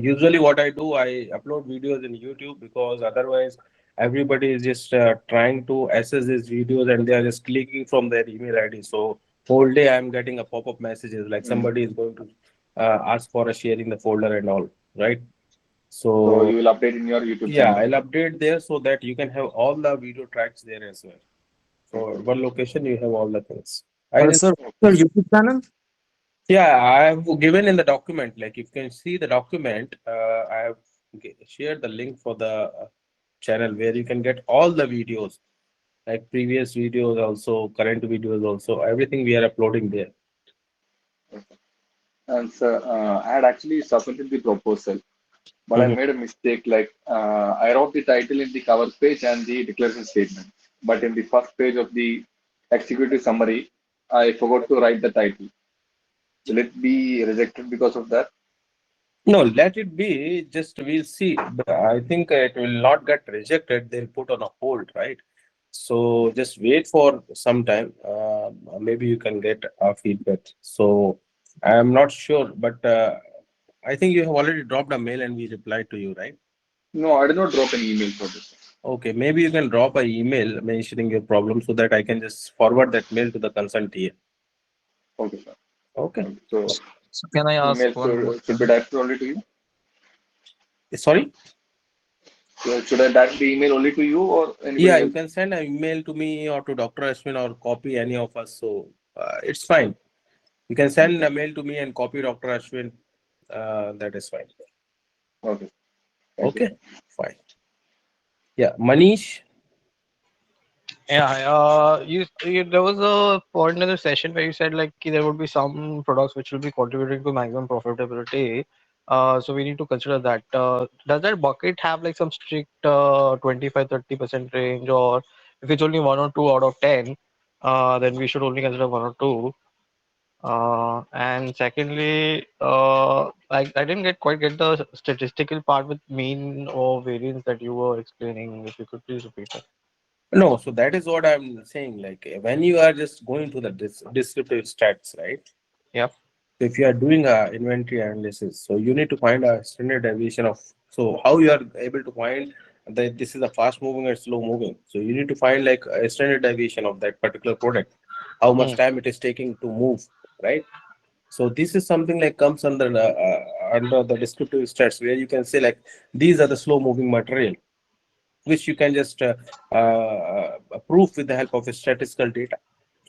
Speaker 1: Usually, what I do, I upload videos in YouTube because otherwise, everybody is just trying to access these videos and they are just clicking from their email ID. So whole day I'm getting a pop-up messages like
Speaker 18: Mm.
Speaker 1: somebody is going to ask for a sharing the folder and all, right?
Speaker 18: So
Speaker 1: So
Speaker 18: you will update in your YouTube
Speaker 1: yeah,
Speaker 18: channel.
Speaker 1: I'll update there so that you can have all the video tracks there as well. So one location you have all the things. I
Speaker 13: Sir,
Speaker 1: just
Speaker 13: your YouTube channel?
Speaker 1: yeah, I have given in the document. Like you can see the document. I have shared the link for the channel where you can get all the videos, like previous videos, also current videos, also everything we are uploading there.
Speaker 18: And so I had actually submitted the proposal, but I
Speaker 1: Mhm.
Speaker 18: made a mistake. Like I wrote the title in the cover page and the declaration statement, but in the first page of the executive summary, I forgot to write the title. Will it be rejected because of that?
Speaker 1: No, let it be. Just we'll see. But I think it will not get rejected. They'll put on a hold, right? So just wait for some time. Maybe you can get a feedback. So I'm not sure, but I think you have already dropped a mail and we replied to you, right?
Speaker 18: No, I did not drop an email for this.
Speaker 1: Okay, maybe you can drop an email mentioning your problem so that I can just forward that mail to the concerned TA.
Speaker 18: Okay, sir.
Speaker 1: Okay.
Speaker 18: Okay. So
Speaker 8: So can I ask
Speaker 18: email
Speaker 8: one more?
Speaker 18: should be directed only to you?
Speaker 1: Sorry?
Speaker 18: So should I direct the email only to you or
Speaker 1: Yeah,
Speaker 18: anybody
Speaker 1: you
Speaker 18: else?
Speaker 1: can send an email to me or to Dr. Ashwin or copy any of us. So it's fine. You can send a mail to me and copy Dr. Ashwin. That is fine.
Speaker 18: Okay. Thank you.
Speaker 1: Okay, fine. Yeah, Manish.
Speaker 13: Yeah, there was a point in the session where you said like there would be some products which will be contributing to maximum profitability. So we need to consider that. Does that bucket have like some strict 25-30% range, or if it's only one or two out of 10, then we should only consider one or two. And secondly, I didn't quite get the statistical part with mean or variance that you were explaining. If you could please repeat that.
Speaker 1: No, so that is what I'm saying. Like when you are just going to the descriptive stats, right?
Speaker 13: Yep.
Speaker 1: So if you are doing a inventory analysis, so you need to find a standard deviation of. So how you are able to find that this is a fast moving or slow moving? So you need to find like a standard deviation of that particular product, how much time it is taking to move, right? So this is something like comes under the descriptive stats where you can say like these are the slow moving material, which you can just prove with the help of a statistical data,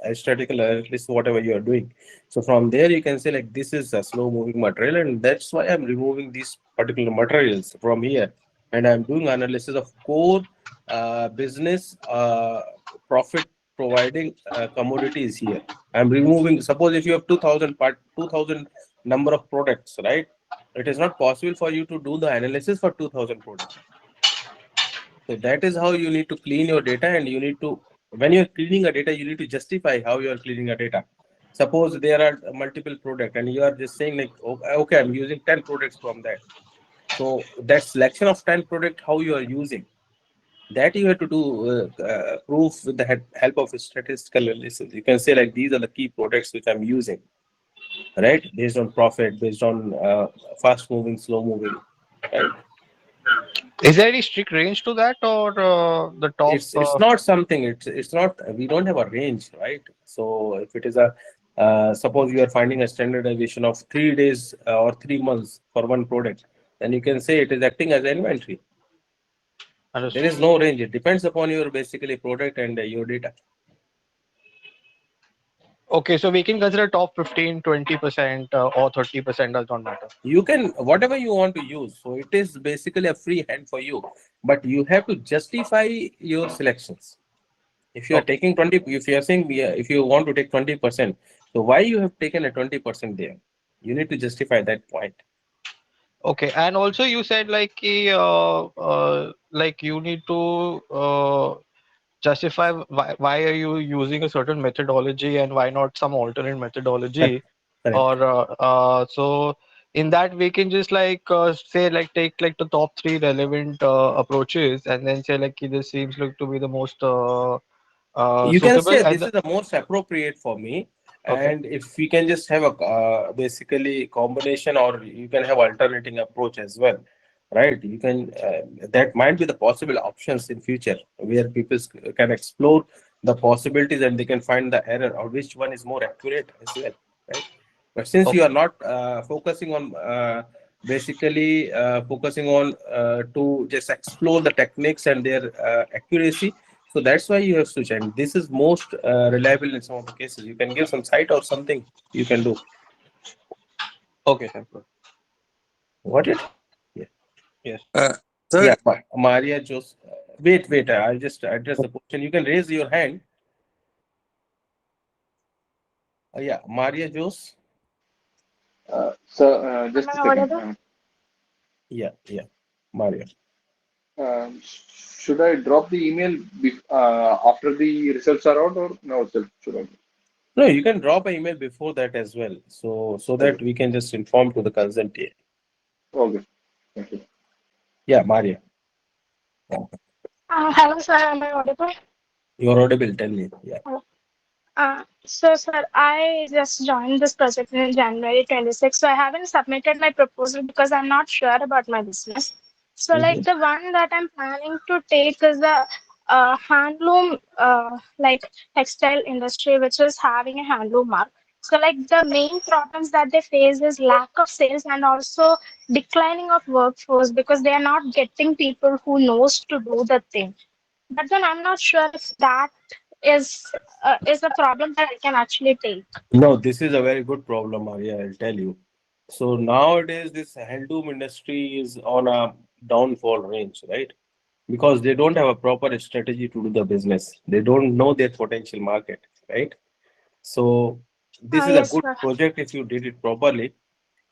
Speaker 1: a statistical analysis, whatever you are doing. So from there, you can say like this is a slow moving material, and that's why I'm removing these particular materials from here, and I'm doing analysis of core business profit providing commodities here. I'm removing. Suppose if you have 2,000 number of products, right? It is not possible for you to do the analysis for 2,000 products. So that is how you need to clean your data, and you need to, when you're cleaning a data, you need to justify how you are cleaning a data. Suppose there are multiple products and you are just saying like, okay, I'm using 10 products from that. So that selection of 10 product, how you are using, that you have to do proof with the help of a statistical analysis. You can say like, these are the key products which I'm using, right? Based on profit, based on fast moving, slow moving, right?
Speaker 13: Is there any strict range to that, or the top?
Speaker 1: It's not something, it's not, we don't have a range, right? So if it is a suppose you are finding a standard deviation of 3 days or 3 months for one product, then you can say it is acting as an inventory. There is no range. It depends upon your basically product and your data.
Speaker 13: Okay, so we can consider top 15, 20%, or 30% does not matter.
Speaker 1: You can whatever you want to use. So it is basically a free hand for you, but you have to justify your selections. If you are taking 20, if you are saying if you want to take 20%, so why you have taken a 20% there? You need to justify that point.
Speaker 13: Okay, and also you said like you need to justify why are you using a certain methodology and why not some alternate methodology,
Speaker 1: Correct.
Speaker 13: or so in that we can just like say like take like the top three relevant approaches and then say like this seems like to be the most
Speaker 1: You can
Speaker 13: suitable
Speaker 1: say
Speaker 13: and
Speaker 1: this is the most appropriate for me,
Speaker 13: okay.
Speaker 1: and if we can just have a basically combination, or you can have alternating approach as well, right? You can that might be the possible options in future where people can explore the possibilities and they can find the error or which one is more accurate as well, right? But since you are not focusing on basically focusing on to just explore the techniques and their accuracy, so that's why you have switched, and this is most reliable in some of the cases. You can give some site or something you can do.
Speaker 13: Okay, thank you.
Speaker 1: Got it? Yeah.
Speaker 13: Yes.
Speaker 9: Sir,
Speaker 1: Yeah, Maria Jos. Wait. I'll just address the question. You can raise your hand. Yeah, Maria Jos.
Speaker 18: Sir, just a
Speaker 19: Am I
Speaker 18: second.
Speaker 19: audible?
Speaker 1: Yeah, Maria.
Speaker 18: Should I drop the email after the results are out, or no, sir? Should I?
Speaker 1: No, you can drop an email before that as well, so that we can just inform to the consultant.
Speaker 18: Okay. Thank you.
Speaker 1: Yeah, Maria.
Speaker 19: Hello, sir. Am I audible?
Speaker 1: You're audible. Tell me. Yeah.
Speaker 19: So, sir, I just joined this project in January 26. So, I haven't submitted my proposal because I'm not sure about my business. So, like the one that I'm planning to take is the handloom, like textile industry, which is having a handloom mark. So like the main problems that they face is lack of sales and also declining of workforce because they are not getting people who knows to do the thing. But then I'm not sure if that is a problem that I can actually take.
Speaker 1: No, this is a very good problem, Arya, I'll tell you. So nowadays, this handloom industry is on a downfall range, right? Because they don't have a proper strategy to do the business. They don't know their potential market, right? So this is a
Speaker 19: Yes,
Speaker 1: good
Speaker 19: sir.
Speaker 1: project if you did it properly.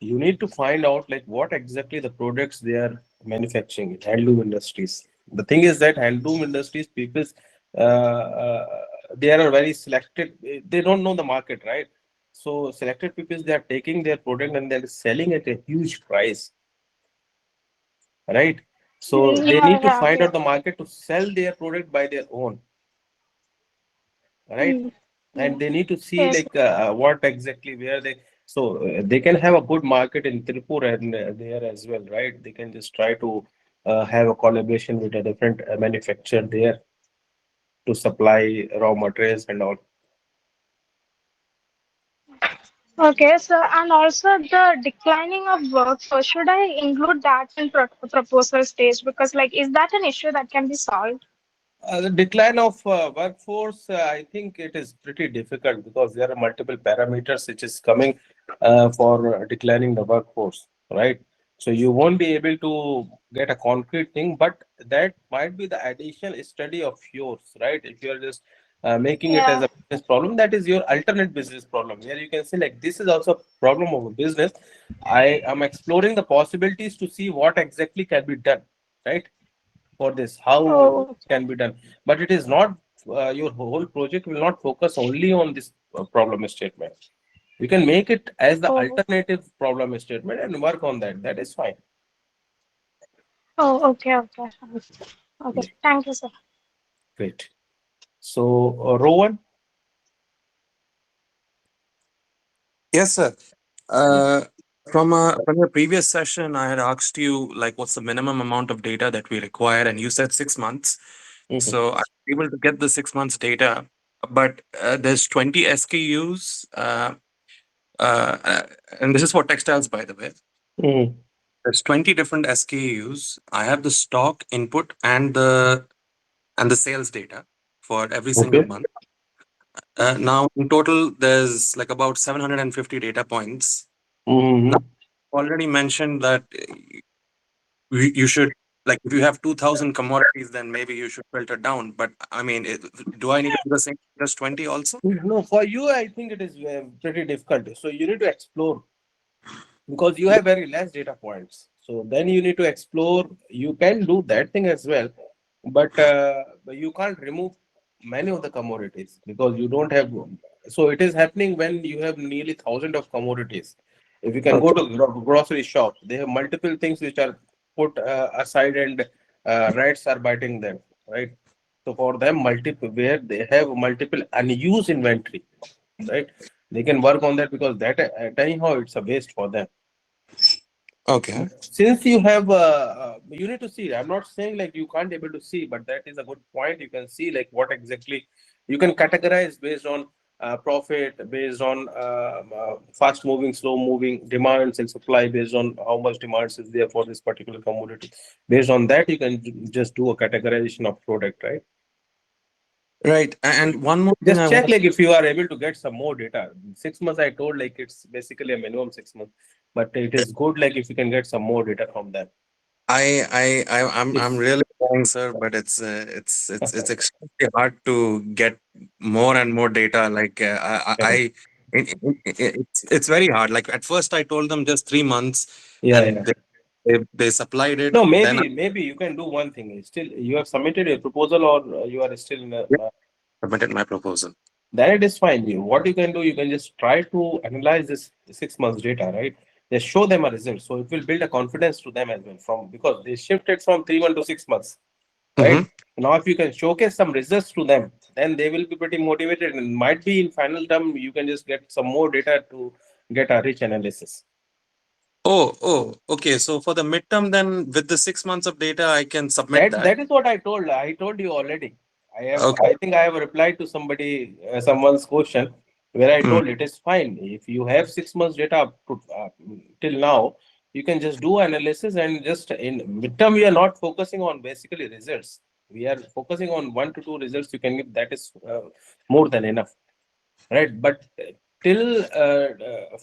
Speaker 1: You need to find out like what exactly the products they are manufacturing in handloom industries. The thing is that handloom industries, people, they are very selected. They don't know the market, right? So selected people, they are taking their product and they're selling at a huge price, right? So they
Speaker 19: Yeah,
Speaker 1: need to
Speaker 19: yeah,
Speaker 1: find
Speaker 19: yeah.
Speaker 1: out the market to sell their product by their own, right?
Speaker 19: Mm,
Speaker 1: And
Speaker 19: mm.
Speaker 1: they need to see
Speaker 19: Yes.
Speaker 1: like what exactly where they, so they can have a good market in Tripur and there as well, right? They can just try to have a collaboration with a different manufacturer there to supply raw materials and all.
Speaker 19: Okay, so and also the declining of workforce, should I include that in proposal stage? Because like, is that an issue that can be solved?
Speaker 1: The decline of workforce, I think it is pretty difficult because there are multiple parameters which is coming for declining the workforce, right? So you won't be able to get a concrete thing, but that might be the additional study of yours, right? If you're just making it as
Speaker 19: Yeah.
Speaker 1: a business problem, that is your alternate business problem. Here you can say like this is also a problem of a business. I am exploring the possibilities to see what exactly can be done, right? For this, how
Speaker 19: Oh,
Speaker 1: it can be done, but it is not your whole project will not focus only on this problem statement. You can make it as the
Speaker 19: oh,
Speaker 1: alternative problem statement and work on that. That is fine.
Speaker 19: oh, okay, okay. Okay,
Speaker 1: Yeah,
Speaker 19: thank you, sir.
Speaker 1: great. So Rowan.
Speaker 9: Yes, sir. Uh, from your previous session, I had asked you like what's the minimum amount of data that we require, and you said 6 months.
Speaker 1: Mhm.
Speaker 9: So I'm able to get the 6 months data, but there's 20 SKUs, and this is for textiles, by the way.
Speaker 1: Mhm.
Speaker 9: There's 20 different SKUs. I have the stock input and the sales data for every single
Speaker 1: Okay.
Speaker 9: month. Now, in total, there's like about 750 data points. Now,
Speaker 1: Mhm.
Speaker 9: already mentioned that you should, like, if you have 2,000 commodities, then maybe you should filter down. But I mean, do I need to do the same as 20 also?
Speaker 1: No, for you, I think it is pretty difficult. So you need to explore because you have very less data points. So then you need to explore. You can do that thing as well, but you can't remove many of the commodities because you don't have. So it is happening when you have nearly thousand of commodities. If you can go
Speaker 9: Okay.
Speaker 1: to grocery shop, they have multiple things which are put aside and rats are biting them, right? So for them, multiple where they have multiple unused inventory, right? They can work on that because that anyhow it's a waste for them.
Speaker 9: Okay.
Speaker 1: Since you have you need to see, I'm not saying like you can't able to see, but that is a good point. You can see like what exactly you can categorize based on profit, based on fast moving, slow moving demands and supply, based on how much demands is there for this particular commodity. Based on that you can just do a categorization of product, right?
Speaker 9: Right. And one more thing
Speaker 1: Just
Speaker 9: I
Speaker 1: check
Speaker 9: want.
Speaker 1: like if you are able to get some more data. 6 months I told like it's basically a minimum 6 months, but it is good like if you can get some more data from them.
Speaker 9: I'm
Speaker 1: If
Speaker 9: really trying, sir, but it's extremely hard to get more and more data. Like it's very hard. Like at first, I told them just 3 months,
Speaker 1: yeah,
Speaker 9: and
Speaker 1: yeah.
Speaker 9: they supplied it.
Speaker 1: No,
Speaker 9: Then
Speaker 1: maybe you can do one thing. Still, you have submitted a proposal or you are still in a,
Speaker 9: I submitted my proposal.
Speaker 1: then it is fine. What you can do, you can just try to analyze this 6 months data, right? Just show them a result. So it will build a confidence to them as well from because they shifted from 3 months to 6 months, right?
Speaker 9: Mm-hmm.
Speaker 1: Now, if you can showcase some results to them, then they will be pretty motivated and might be in final term, you can just get some more data to get a rich analysis.
Speaker 9: Okay. So for the midterm, then with the 6 months of data, I can submit that.
Speaker 1: That is what I told. I told you already.
Speaker 9: Okay.
Speaker 1: I think I have replied to somebody, someone's question. where I told it is fine. If you have 6 months data till now, you can just do analysis, and just in midterm, we are not focusing on basically results. We are focusing on 1 to 2 results you can get. That is more than enough, right? But till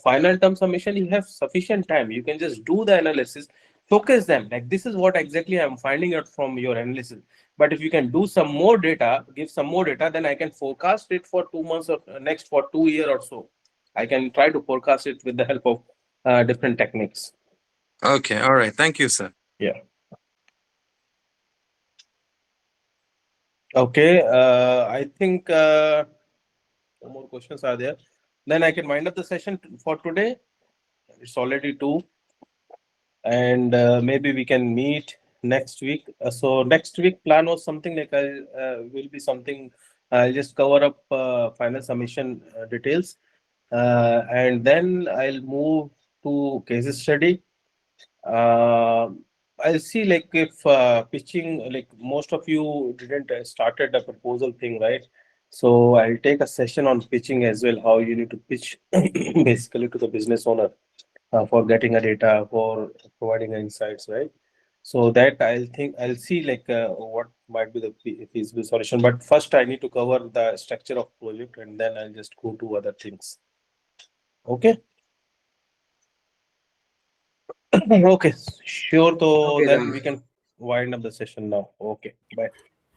Speaker 1: final term submission, you have sufficient time. You can just do the analysis, focus them. Like, this is what exactly I'm finding out from your analysis. But if you can do some more data, give some more data, then I can forecast it for 2 months or next for 2 years or so. I can try to forecast it with the help of different techniques.
Speaker 9: Okay, all right. Thank you, sir.
Speaker 1: Yeah. Okay. I think no more questions are there. Then I can wind up the session for today. It's already 2, and maybe we can meet next week. So next week plan was something like I will be something. I'll just cover up final submission details, and then I'll move to case study. I'll see, like, if pitching, like most of you didn't started a proposal thing, right? So I'll take a session on pitching as well, how you need to pitch basically to the business owner for getting a data, for providing insights, right? So that I'll see, like, what might be the feasible solution. But first I need to cover the structure of project, and then I'll just go to other things. Okay. Okay, sure. So
Speaker 16: Okay,
Speaker 1: then
Speaker 16: then.
Speaker 1: we can wind up the session now. Okay, bye.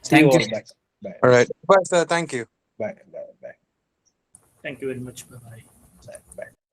Speaker 1: See you
Speaker 16: Thank you.
Speaker 1: all. Bye. Bye.
Speaker 9: All right. Bye, sir. Thank you.
Speaker 1: Bye. Bye. Bye.
Speaker 11: Thank you very much. Bye bye.
Speaker 1: Bye. Bye.